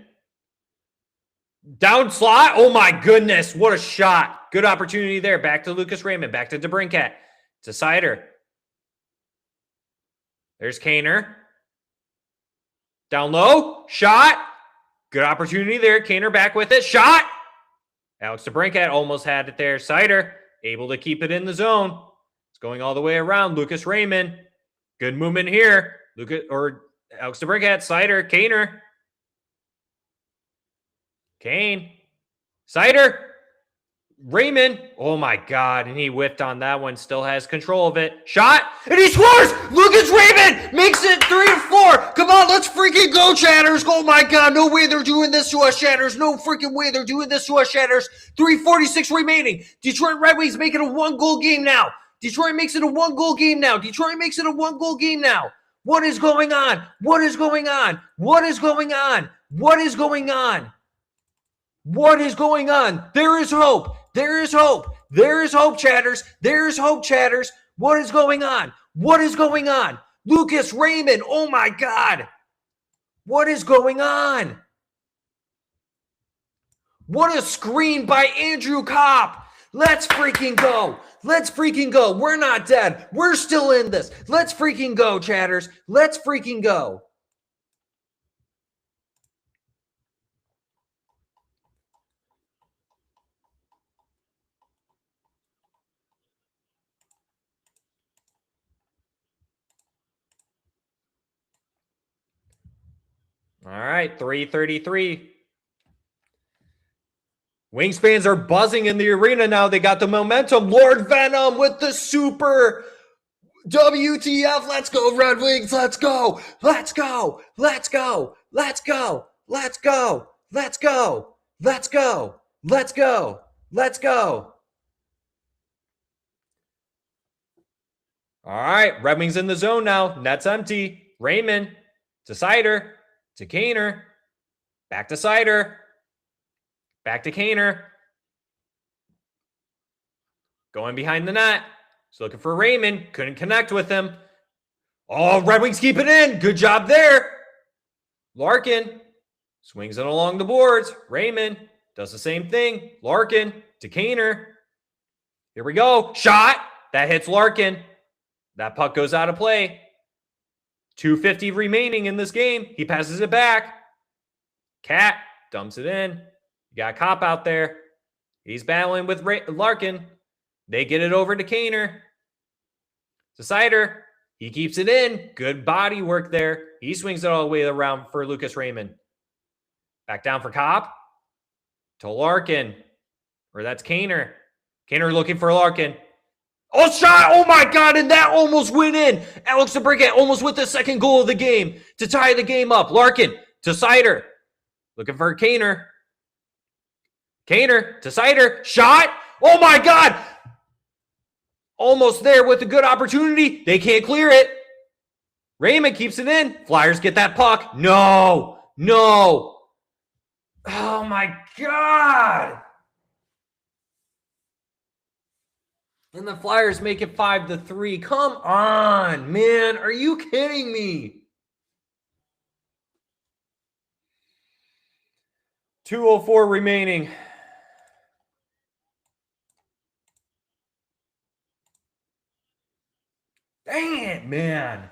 Down slot. Oh my goodness. What a shot. Good opportunity there. Back to Lucas Raymond. Back to DeBrincat. To Sider. There's Kaner. Down low. Shot. Good opportunity there. Kaner back with it. Shot. Alex DeBrincat almost had it there. Sider able to keep it in the zone. It's going all the way around. Lucas Raymond. Good movement here. Alex DeBrincat. Sider. Kaner. Kane. Sider. Raymond. Oh my God. And he whipped on that one. Still has control of it. Shot. And he scores. Lucas Raymond makes it 3-4. Come on. Let's freaking go, Chatters. Oh my God. No way they're doing this to us, Chatters. No freaking way they're doing this to us, Chatters. 3:46 remaining. Detroit Red Wings make it a 1-goal game now. Detroit makes it a 1-goal game now. Detroit makes it a 1-goal game now. What is going on? What is going on? What is going on? What is going on? What is going on? There is hope. There is hope. There is hope, Chatters. There is hope, Chatters. What is going on? What is going on? Lucas Raymond. Oh my God. What is going on? What a screen by Andrew Kopp. Let's freaking go. Let's freaking go. We're not dead. We're still in this. Let's freaking go, chatters. Let's freaking go. All right, 333. Wings fans are buzzing in the arena now. They got the momentum. Lord Venom with the super WTF. Let's go, Red Wings. Let's go. Let's go. Let's go. Let's go. Let's go. Let's go. Let's go. Let's go. Let's go. All right, Red Wings in the zone now. Net's empty. Raymond to Sider to Kaner. Back to Sider. Back to Kaner. Going behind the net. He's looking for Raymond. Couldn't connect with him. Oh, Red Wings keep it in. Good job there. Larkin swings it along the boards. Raymond does the same thing. Larkin to Kaner. Here we go. Shot. That hits Larkin. That puck goes out of play. 2:50 remaining in this game. He passes it back. Cat dumps it in. You got Cop out there. He's battling with Larkin. They get it over to Kaner. To Sider. He keeps it in. Good body work there. He swings it all the way around for Lucas Raymond. Back down for Cop. To Larkin. Or that's Kaner. Kaner looking for Larkin. Oh, shot! Oh, my God, and that almost went in. Alex DeBrincat almost with the second goal of the game to tie the game up. Larkin to Sider. Looking for Kaner. Kaner to Sider. Shot! Oh, my God! Almost there with a good opportunity. They can't clear it. Raymond keeps it in. Flyers get that puck. No! No! Oh, my God! And the Flyers make it 5-3. Come on, man. Are you kidding me? 2:04 remaining. Dang it, man.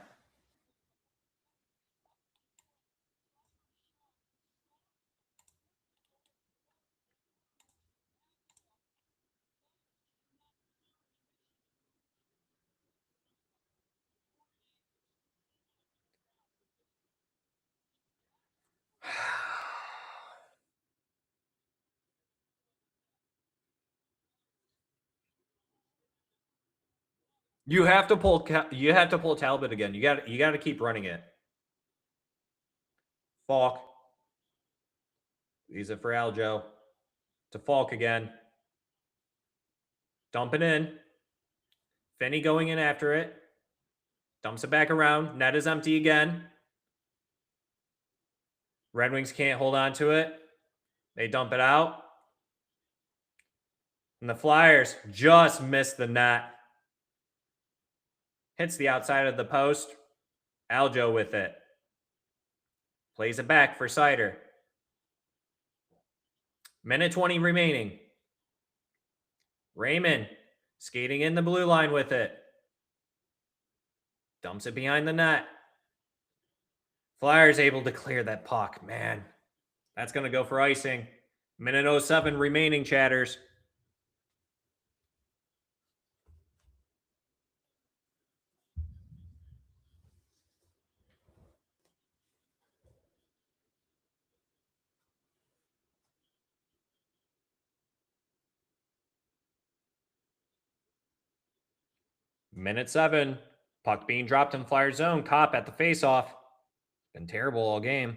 You have to pull Talbot again. You got to keep running it. Falk. Leaves it for Aljo. To Falk again. Dump it in. Finney going in after it. Dumps it back around. Net is empty again. Red Wings can't hold on to it. They dump it out. And the Flyers just missed the net. Hits the outside of the post. Aljo with it. Plays it back for Sider. Minute 20 remaining. Raymond skating in the blue line with it. Dumps it behind the net. Flyers able to clear that puck. Man, that's going to go for icing. Minute 07 remaining, chatters. Minute 7. Puck being dropped in Flyer zone. Cop at the faceoff. Been terrible all game.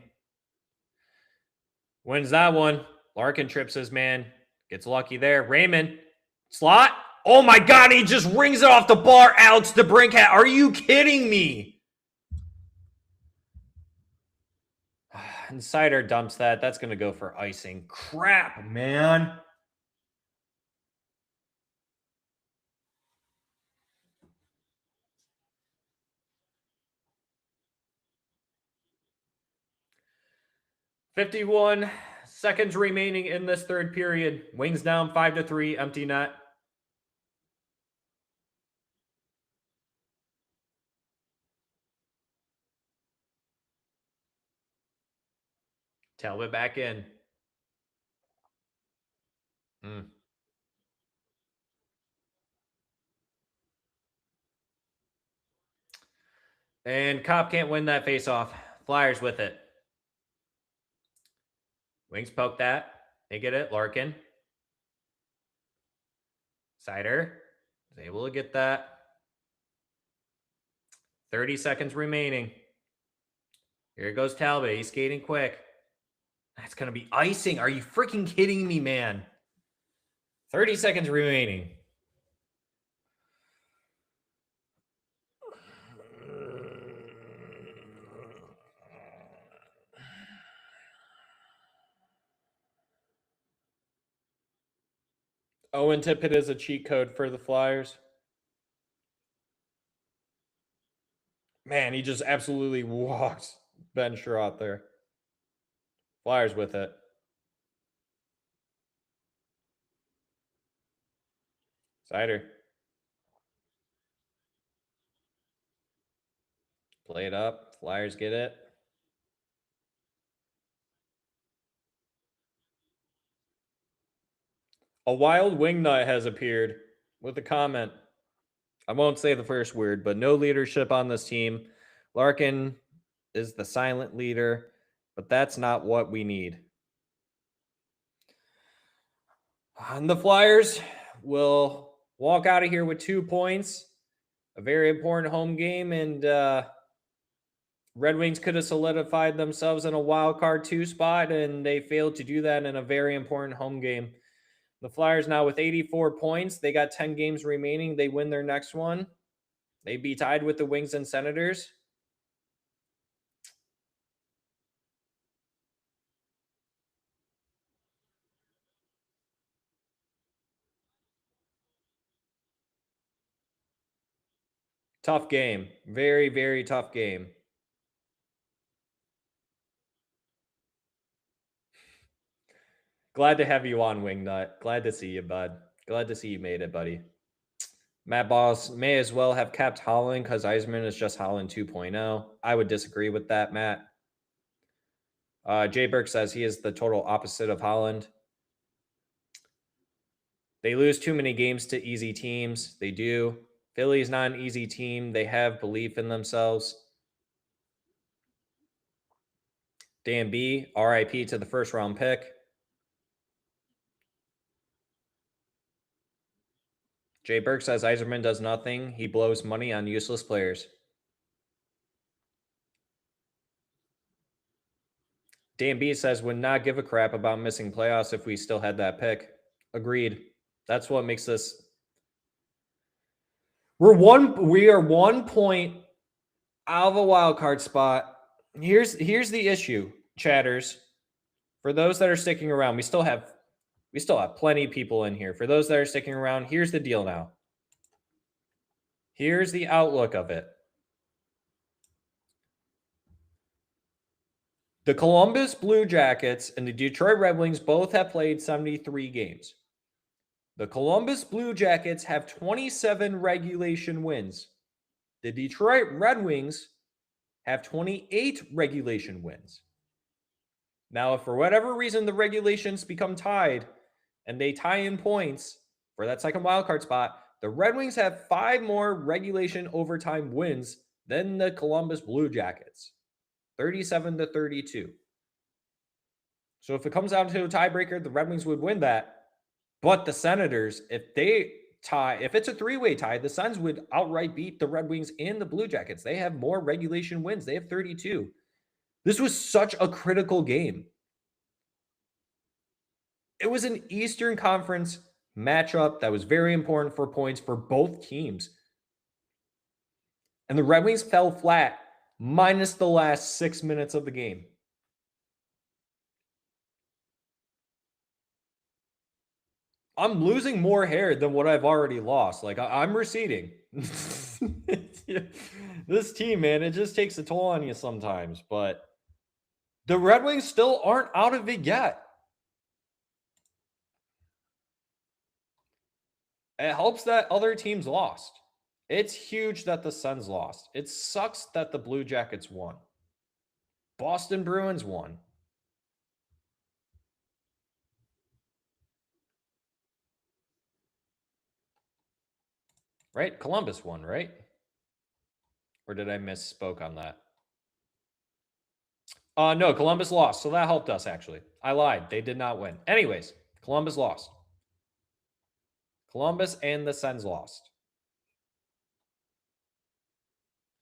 Wins that one. Larkin trips his man. Gets lucky there. Raymond. Slot. Oh my God, he just rings it off the bar. Alex DeBrincat. Are you kidding me? And Sider dumps that. That's going to go for icing. Crap, man. $51 seconds remaining in this third period. Wings down 5-3, empty net. Talbot back in. And Cobb can't win that face-off. Flyers with it. Wings poke that. They get it. Larkin. Sider is able to get that. 30 seconds remaining. Here goes Talbot. He's skating quick. That's going to be icing. Are you freaking kidding me, man? 30 seconds remaining. Owen Tippett is a cheat code for the Flyers. Man, he just absolutely walked Ben Sherratt there. Flyers with it. Sider. Play it up. Flyers get it. A wild wingnut has appeared with a comment. I won't say the first word, but no leadership on this team. Larkin is the silent leader, but that's not what we need. And the Flyers will walk out of here with 2 points. A very important home game, and Red Wings could have solidified themselves in a wild card 2 spot, and they failed to do that in a very important home game. The Flyers now with 84 points. They got 10 games remaining. They win their next one. They'd be tied with the Wings and Senators. Tough game. Very, very tough game. Glad to have you on, Wingnut. Glad to see you, bud. Glad to see you made it, buddy. Matt Boss may as well have kept Holland because Yzerman is just Holland 2.0. I would disagree with that, Matt. Jay Burke says he is the total opposite of Holland. They lose too many games to easy teams. They do. Philly's not an easy team. They have belief in themselves. Dan B, RIP to the first round pick. Jay Burke says Yzerman does nothing. He blows money on useless players. Dan B says would not give a crap about missing playoffs if we still had that pick. Agreed. That's what makes this. We are 1 point out of a wild card spot. Here's the issue, chatters. For those that are sticking around, we still have plenty of people in here. For those that are sticking around, here's the deal now. Here's the outlook of it. The Columbus Blue Jackets and the Detroit Red Wings both have played 73 games. The Columbus Blue Jackets have 27 regulation wins. The Detroit Red Wings have 28 regulation wins. Now, if for whatever reason the regulations become tied and they tie in points for that second wildcard spot, the Red Wings have 5 more regulation overtime wins than the Columbus Blue Jackets. 37-32. So if it comes down to a tiebreaker, the Red Wings would win that. But the Senators, if they tie, if it's a 3-way tie, the Sens would outright beat the Red Wings and the Blue Jackets. They have more regulation wins. They have 32. This was such a critical game. It was an Eastern Conference matchup that was very important for points for both teams. And the Red Wings fell flat minus the last 6 minutes of the game. I'm losing more hair than what I've already lost. Like, I'm receding. This team, man, it just takes a toll on you sometimes. But the Red Wings still aren't out of it yet. It helps that other teams lost. It's huge that the Sens lost. It sucks that the Blue Jackets won. Boston Bruins won. Right? Columbus won, right? Or did I misspoke on that? No, Columbus lost. So that helped us, actually. I lied. They did not win. Anyways, Columbus lost. Columbus and the Sens lost.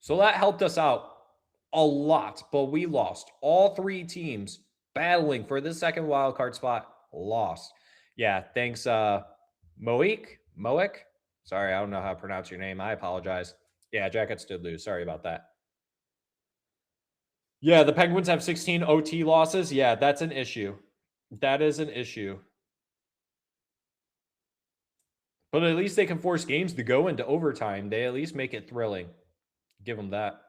So that helped us out a lot, but we lost. All three teams battling for this second wildcard spot lost. Yeah, thanks, Moik. Sorry, I don't know how to pronounce your name. I apologize. Yeah, Jackets did lose. Sorry about that. Yeah, the Penguins have 16 OT losses. Yeah, that's an issue. That is an issue. But at least they can force games to go into overtime. They at least make it thrilling. Give them that.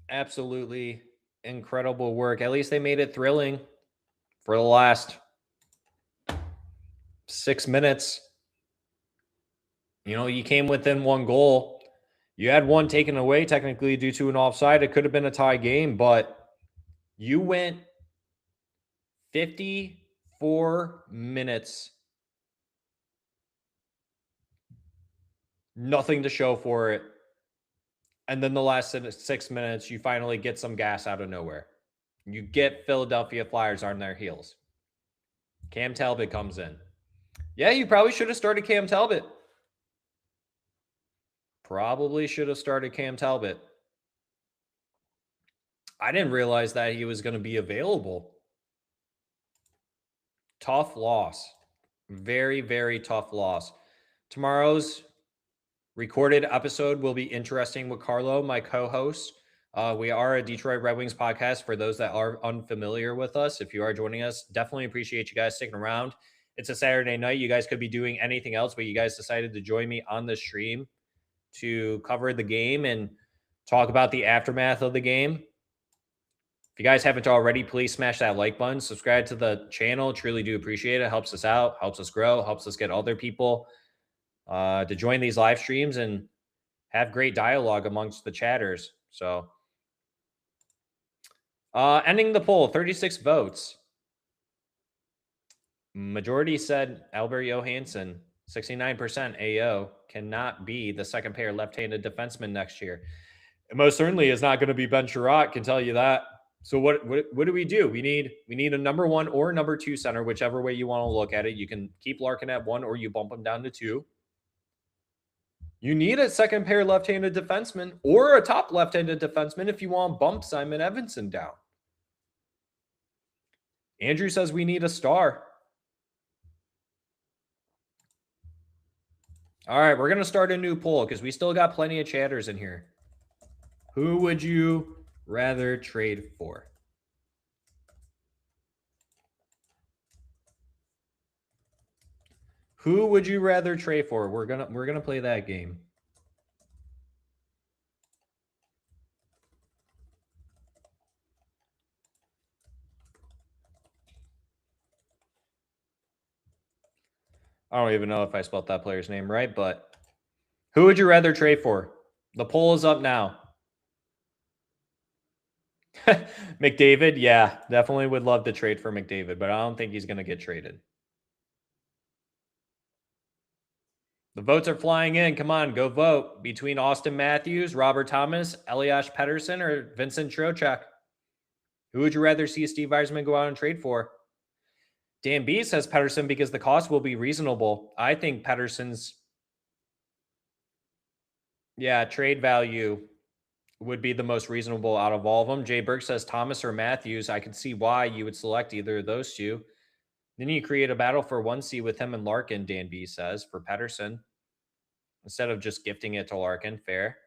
Absolutely incredible work. At least they made it thrilling for the last 6 minutes. You know, you came within one goal. You had one taken away technically due to an offside. It could have been a tie game, but you went 54 minutes. Nothing to show for it. And then the last 6 minutes, you finally get some gas out of nowhere. You get Philadelphia Flyers on their heels. Cam Talbot comes in. Yeah, you probably should have started Cam Talbot. Probably should have started Cam Talbot. I didn't realize that he was going to be available. Tough loss. Very, very tough loss. Tomorrow's recorded episode will be interesting with Carlo, my co-host. We are a Detroit Red Wings podcast. For those that are unfamiliar with us, if you are joining us, definitely appreciate you guys sticking around. It's a Saturday night. You guys could be doing anything else, but you guys decided to join me on the stream to cover the game and talk about the aftermath of the game. If you guys haven't already, please smash that like button. Subscribe to the channel. Truly do appreciate it. Helps us out, helps us grow, helps us get other people to join these live streams and have great dialogue amongst the chatters. So ending the poll, 36 votes. Majority said Albert Johansson, 69% AO, cannot be the second pair left-handed defenseman next year. It most certainly is not going to be Ben Sherratt, can tell you that. So what do? We need a number one or number two center, whichever way you want to look at it. You can keep Larkin at one or you bump him down to two. You need a second pair left-handed defenseman or a top left-handed defenseman if you want to bump Simon Evanson down. Andrew says we need a star. All right, we're going to start a new poll because we still got plenty of chatters in here. Who would you rather trade for? Who would you rather trade for? We're gonna play that game. I don't even know if I spelled that player's name right, but who would you rather trade for? The poll is up now. McDavid, yeah, definitely would love to trade for McDavid, but I don't think he's going to get traded. The votes are flying in. Come on, go vote. Between Austin Matthews, Robert Thomas, Elias Pettersson, or Vincent Trocheck. Who would you rather see Steve Yzerman go out and trade for? Dan B says Pettersson because the cost will be reasonable. I think Pettersson's, trade value would be the most reasonable out of all of them. Jay Burke says Thomas or Matthews. I can see why you would select either of those two. Then you create a battle for 1C with him and Larkin, Dan B says, for Pettersson. Instead of just gifting it to Larkin. Fair.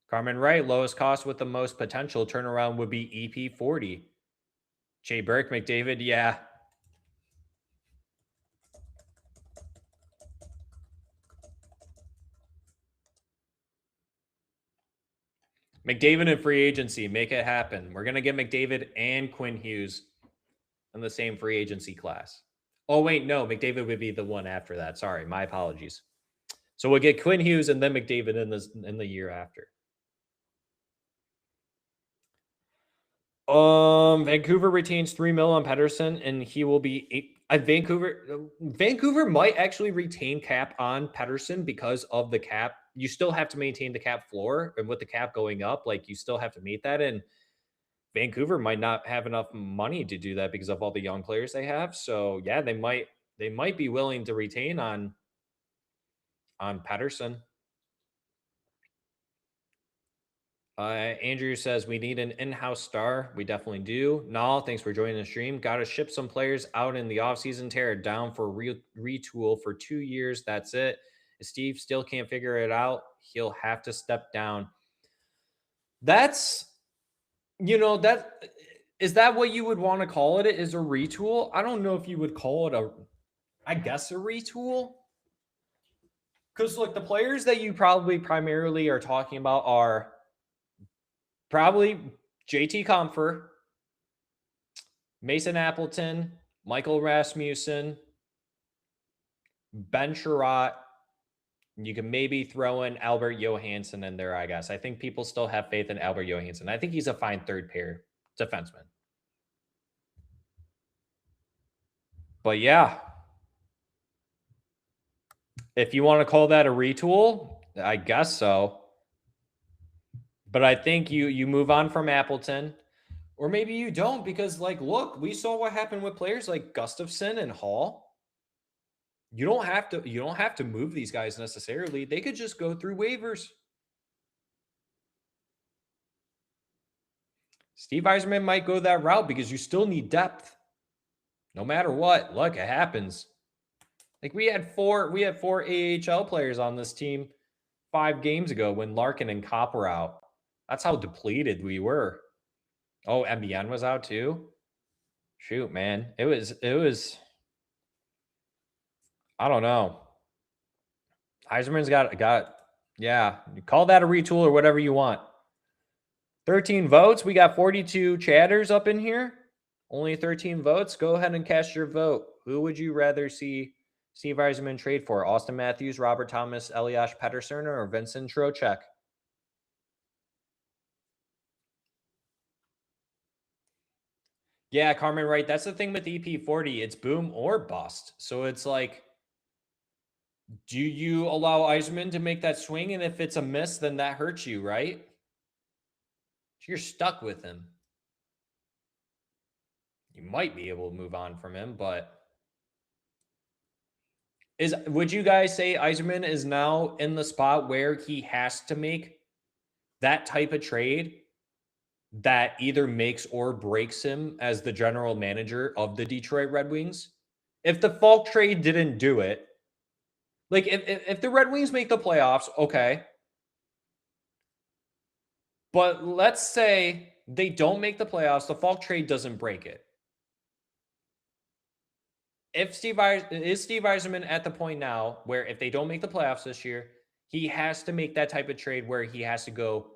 Carmen Wright, lowest cost with the most potential turnaround would be EP40. Jay Burke, McDavid, yeah. McDavid in free agency. Make it happen. We're going to get McDavid and Quinn Hughes in the same free agency class. Oh, wait, no. McDavid would be the one after that. Sorry, my apologies. So we'll get Quinn Hughes and then McDavid in the year after. Vancouver retains $3 million on Pettersson, and he will be Vancouver might actually retain cap on Pettersson because of the cap. You still have to maintain the cap floor, and with the cap going up, like you still have to meet that. And Vancouver might not have enough money to do that because of all the young players they have. So yeah, they might be willing to retain on Pettersson. Andrew says we need an in-house star. We definitely do. Nall, thanks for joining the stream. Got to ship some players out in the offseason, tear it down for retool for 2 years. That's it. If Steve still can't figure it out, he'll have to step down. That's, that is that what you would want to call it? Is a retool? I don't know if you would call it I guess a retool. Because look, the players that you probably primarily are talking about are probably JT Compher, Mason Appleton, Michael Rasmussen, Ben Sherratt. You can maybe throw in Albert Johansson in there, I guess. I think people still have faith in Albert Johansson. I think he's a fine third pair defenseman. But yeah, if you want to call that a retool, I guess so. But I think you move on from Appleton, or maybe you don't, because like, look, we saw what happened with players like Gustafsson and Hall. You don't have to move these guys necessarily. They could just go through waivers. Steve Yzerman might go that route because you still need depth. No matter what, look, it happens. Like we had four AHL players on this team 5 games ago when Larkin and Kopp were out. That's how depleted we were. Oh, MBN was out too. Shoot, man. It was I don't know. Yzerman's got yeah, you call that a retool or whatever you want. 13 votes. We got 42 chatters up in here. Only 13 votes. Go ahead and cast your vote. Who would you rather see Steve Yzerman trade for? Austin Matthews, Robert Thomas, Elias Pettersson, or Vincent Trocheck? Yeah, Carmen, right. That's the thing with EP40. It's boom or bust. So it's like, do you allow Yzerman to make that swing? And if it's a miss, then that hurts you, right? You're stuck with him. You might be able to move on from him, but would you guys say Yzerman is now in the spot where he has to make that type of trade that either makes or breaks him as the general manager of the Detroit Red Wings? If the Falk trade didn't do it, like if the Red Wings make the playoffs, okay. But let's say they don't make the playoffs, the Falk trade doesn't break it. Is Steve Yzerman at the point now where if they don't make the playoffs this year, he has to make that type of trade where he has to go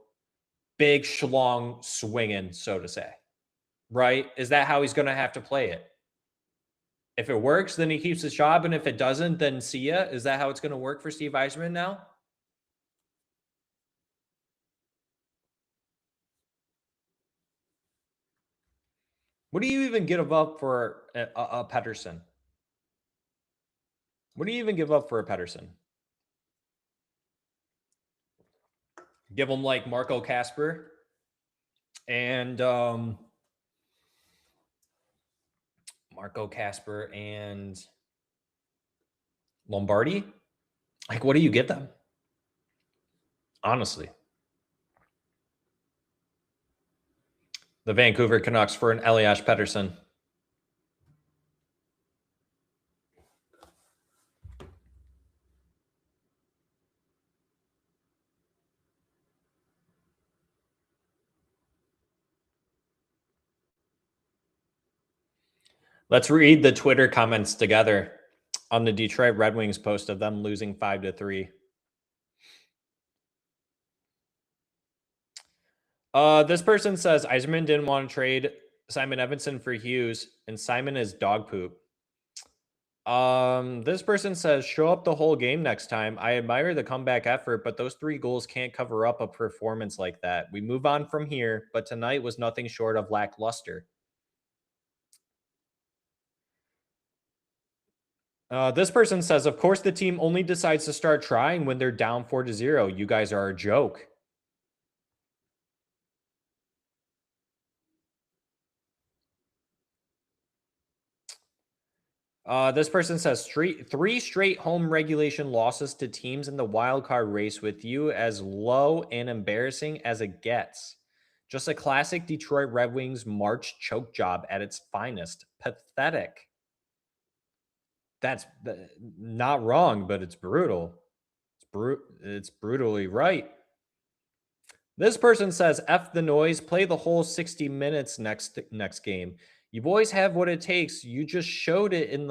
big schlong swinging, so to say, right? Is that how he's going to have to play it? If it works, then he keeps his job. And if it doesn't, then see ya. Is that how it's going to work for Steve Yzerman now? What do you even give up for a Pettersson? What do you even give up for a Pettersson? Give him like Marco Kasper and Lombardi? Like, what do you get them? Honestly. The Vancouver Canucks for an Elias Pettersson. Let's read the Twitter comments together on the Detroit Red Wings post of them losing 5-3. This person says Yzerman didn't want to trade Simon Evanson for Hughes, and Simon is dog poop. This person says, show up the whole game next time. I admire the comeback effort, but those 3 goals can't cover up a performance like that. We move on from here, but tonight was nothing short of lackluster. This person says, of course, the team only decides to start trying when they're down 4-0. You guys are a joke. This person says, 3 straight home regulation losses to teams in the wild card race with you as low and embarrassing as it gets. Just a classic Detroit Red Wings March choke job at its finest. Pathetic. That's not wrong, but it's brutal. It's brutally right. This person says, F the noise, play the whole 60 minutes next game. You boys have what it takes. You just showed it in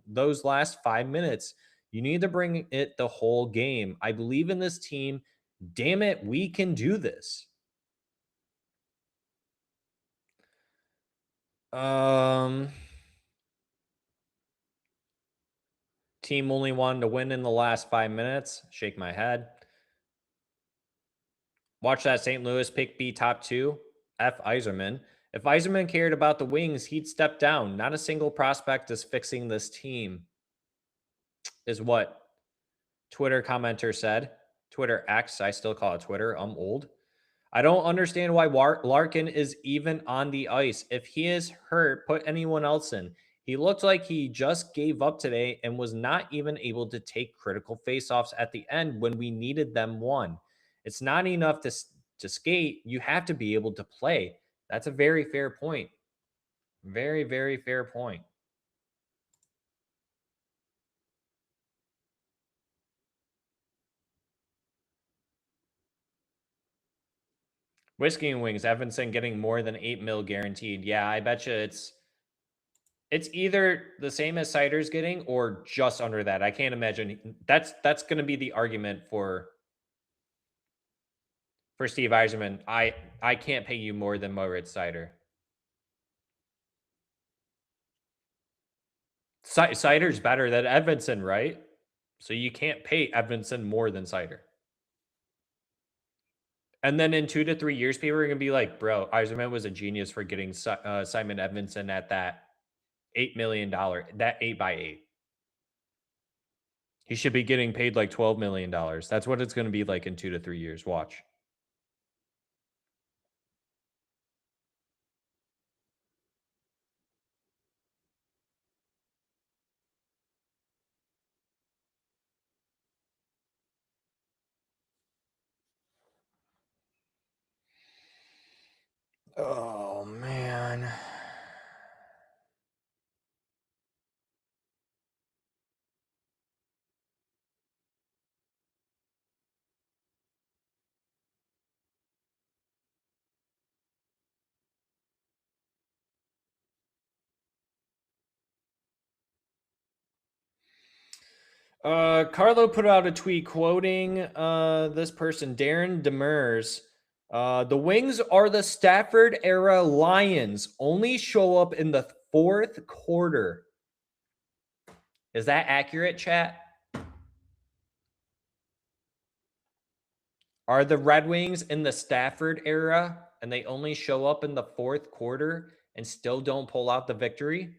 those last 5 minutes. You need to bring it the whole game. I believe in this team. Damn it, we can do this. Team only wanted to win in the last 5 minutes. Shake my head. Watch that St. Louis pick B top 2. F Yzerman. If Yzerman cared about the Wings, he'd step down. Not a single prospect is fixing this team, is what Twitter commenter said. Twitter X, I still call it Twitter. I'm old. I don't understand why Larkin is even on the ice. If he is hurt, put anyone else in. He looked like he just gave up today and was not even able to take critical faceoffs at the end when we needed them won. It's not enough to skate. You have to be able to play. That's a very fair point. Very, very fair point. Whiskey and Wings, Evanson getting more than 8 mil guaranteed. Yeah, I bet you it's either the same as Cider's getting or just under that. I can't imagine that's going to be the argument for Steve Yzerman. I can't pay you more than Moritz Cider. Cider's better than Edmondson, right? So you can't pay Edmondson more than Cider. And then in 2 to 3 years, people are going to be like, bro, Yzerman was a genius for getting Simon Edmondson at that $8 million, that 8x8. He should be getting paid like $12 million. That's what it's going to be like in 2 to 3 years. Watch. Oh, man. Carlo put out a tweet quoting this person, Darren Demers. The Wings are the Stafford era Lions, only show up in the 4th quarter. Is that accurate, chat? Are the Red Wings in the Stafford era and they only show up in the 4th quarter and still don't pull out the victory?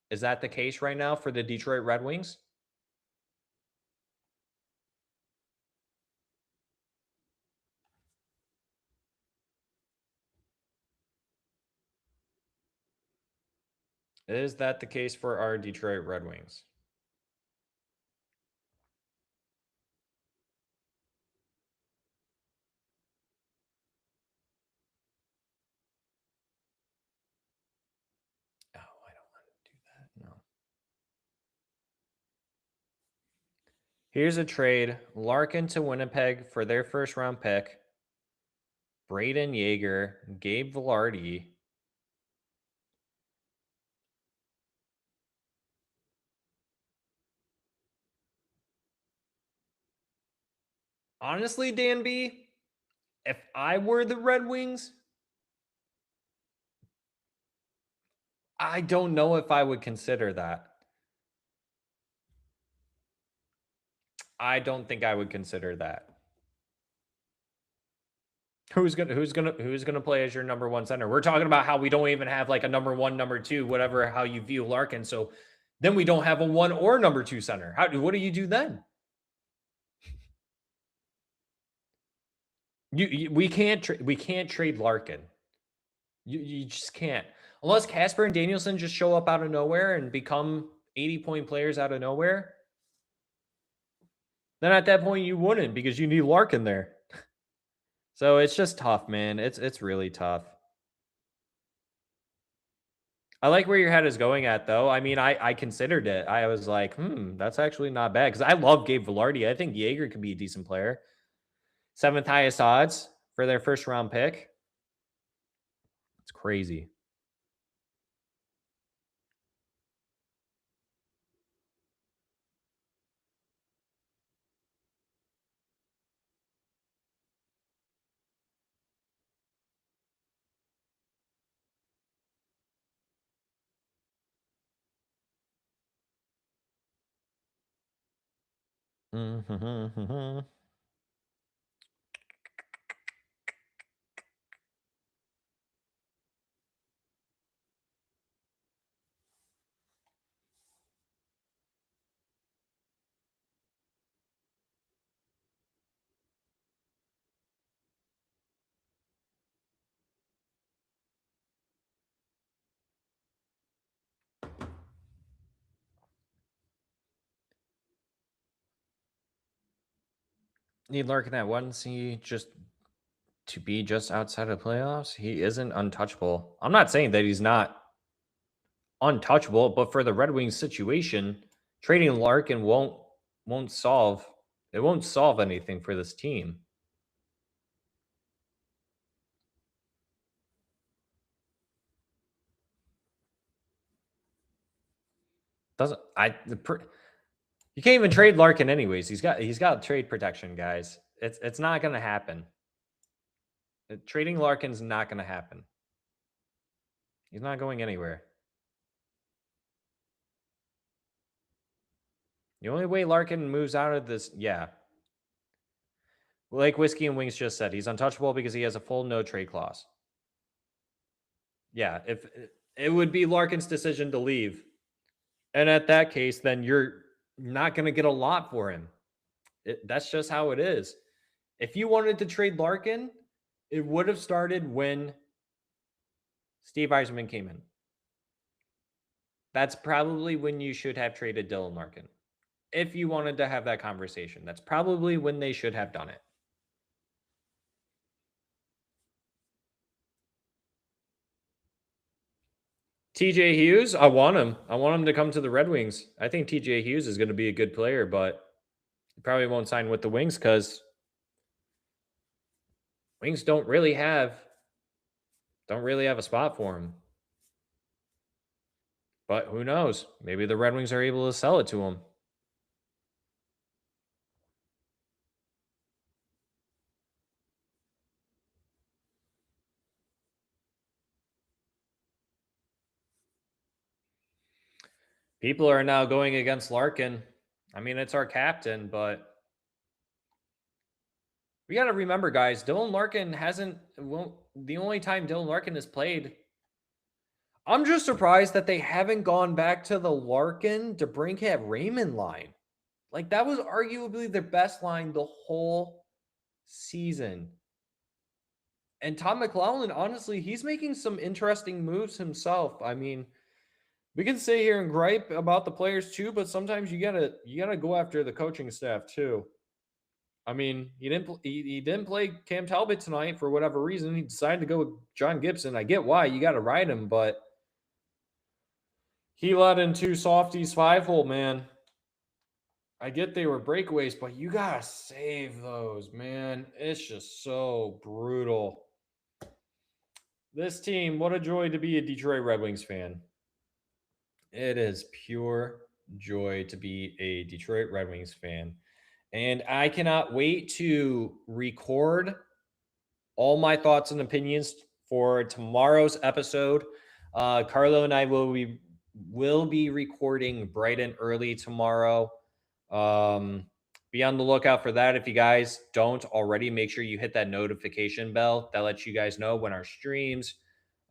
Is that the case right now for the Detroit Red Wings? Is that the case for our Detroit Red Wings? Oh, I don't want to do that. No. Here's a trade. Larkin to Winnipeg for their 1st round pick. Braden Yeager, Gabe Velarde. Honestly, Dan B, if I were the Red Wings, I don't know if I would consider that. I don't think I would consider that. Who's gonna play as your number one center? We're talking about how we don't even have like a number one, number two, whatever how you view Larkin. So then we don't have a one or number two center. What do you do then? We can't trade Larkin. You just can't, unless Casper and Danielson just show up out of nowhere and become 80-point players out of nowhere. Then at that point you wouldn't, because you need Larkin there. So it's just tough, man. It's really tough. I like where your head is going at, though. I mean, I considered it. I was like, that's actually not bad, because I love Gabe Velarde. I think Jaeger could be a decent player. 7th highest odds for their first round pick. It's crazy. Need Larkin at 1C just to be just outside of playoffs. He isn't untouchable. I'm not saying that he's not untouchable, but for the Red Wings situation, trading Larkin won't solve anything for this team. You can't even trade Larkin anyways. He's got trade protection, guys. It's not going to happen. Trading Larkin's not going to happen. He's not going anywhere. The only way Larkin moves out of this, like Whiskey and Wings just said, he's untouchable because he has a full no trade clause. Yeah, if it would be Larkin's decision to leave. And at that case, then you're not going to get a lot for him. That's just how it is. If you wanted to trade Larkin, it would have started when Steve Yzerman came in. That's probably when you should have traded Dylan Larkin. If you wanted to have that conversation, that's probably when they should have done it. TJ Hughes, I want him. I want him to come to the Red Wings. I think TJ Hughes is going to be a good player, but he probably won't sign with the Wings because Wings don't really have a spot for him. But who knows? Maybe the Red Wings are able to sell it to him. People are now going against Larkin. I mean, it's our captain, but we got to remember, guys, Dylan Larkin the only time Dylan Larkin has played. I'm just surprised that they haven't gone back to the Larkin, DeBrincat, Raymond line. Like, that was arguably their best line the whole season. And Tom McLellan, honestly, he's making some interesting moves himself. I mean, we can sit here and gripe about the players too, but sometimes you gotta go after the coaching staff too. I mean, he didn't play Cam Talbot tonight for whatever reason. He decided to go with John Gibson. I get why, you got to ride him, but he let in 2 softies 5-hole, man. I get they were breakaways, but you got to save those, man. It's just so brutal. This team, what a joy to be a Detroit Red Wings fan. It is pure joy to be a Detroit Red Wings fan. And I cannot wait to record all my thoughts and opinions for tomorrow's episode. Carlo and I will be recording bright and early tomorrow. be on the lookout for that. If you guys don't already, make sure you hit that notification bell. That lets you guys know when our streams,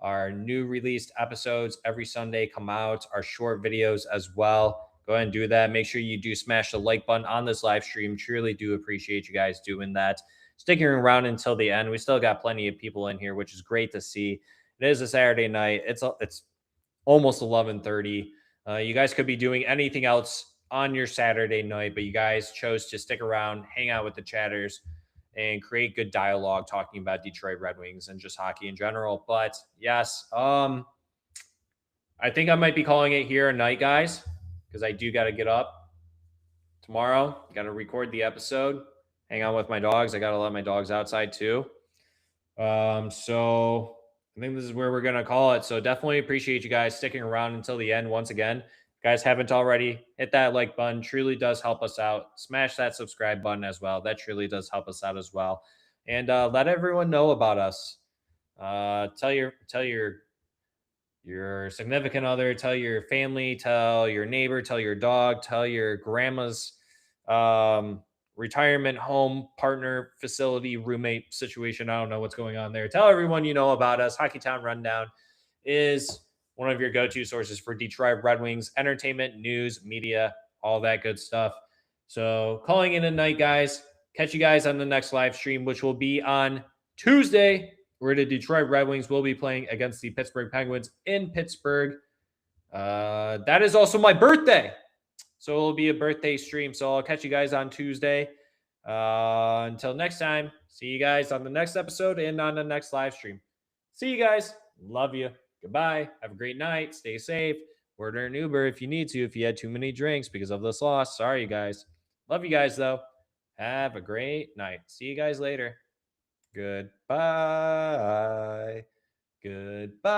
our new released episodes every Sunday come out, our short videos as well. Go ahead and do that. Make sure you do smash the like button on this live stream. Truly do appreciate you guys doing that. Sticking around until the end. We still got plenty of people in here, which is great to see. It is a Saturday night. It's almost 11:30. You guys could be doing anything else on your Saturday night, but you guys chose to stick around, hang out with the chatters, and create good dialogue talking about Detroit Red Wings and just hockey in general. But yes, I think I might be calling it here a night, guys, because I do got to get up tomorrow. Got to record the episode, hang out with my dogs. I got to let my dogs outside too. So I think this is where we're going to call it. So definitely appreciate you guys sticking around until the end. Once again, if you guys haven't already, hit that like button. Truly does help us out. Smash that subscribe button as well. That truly does help us out as well. And let everyone know about us. Tell your significant other, tell your family, tell your neighbor, tell your dog, tell your grandma's retirement home, partner, facility, roommate situation. I don't know what's going on there. Tell everyone you know about us. Hockeytown Rundown is one of your go-to sources for Detroit Red Wings entertainment, news, media, all that good stuff. So calling in a night, guys. Catch you guys on the next live stream, which will be on Tuesday, where the Detroit Red Wings will be playing against the Pittsburgh Penguins in Pittsburgh. That is also my birthday. So it'll be a birthday stream. So I'll catch you guys on Tuesday. Until next time, see you guys on the next episode and on the next live stream. See you guys. Love you. Goodbye. Have a great night. Stay safe. Order an Uber if you need to, if you had too many drinks because of this loss. Sorry, you guys. Love you guys, though. Have a great night. See you guys later. Goodbye. Goodbye.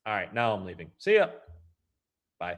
All right, now I'm leaving. See ya. Bye.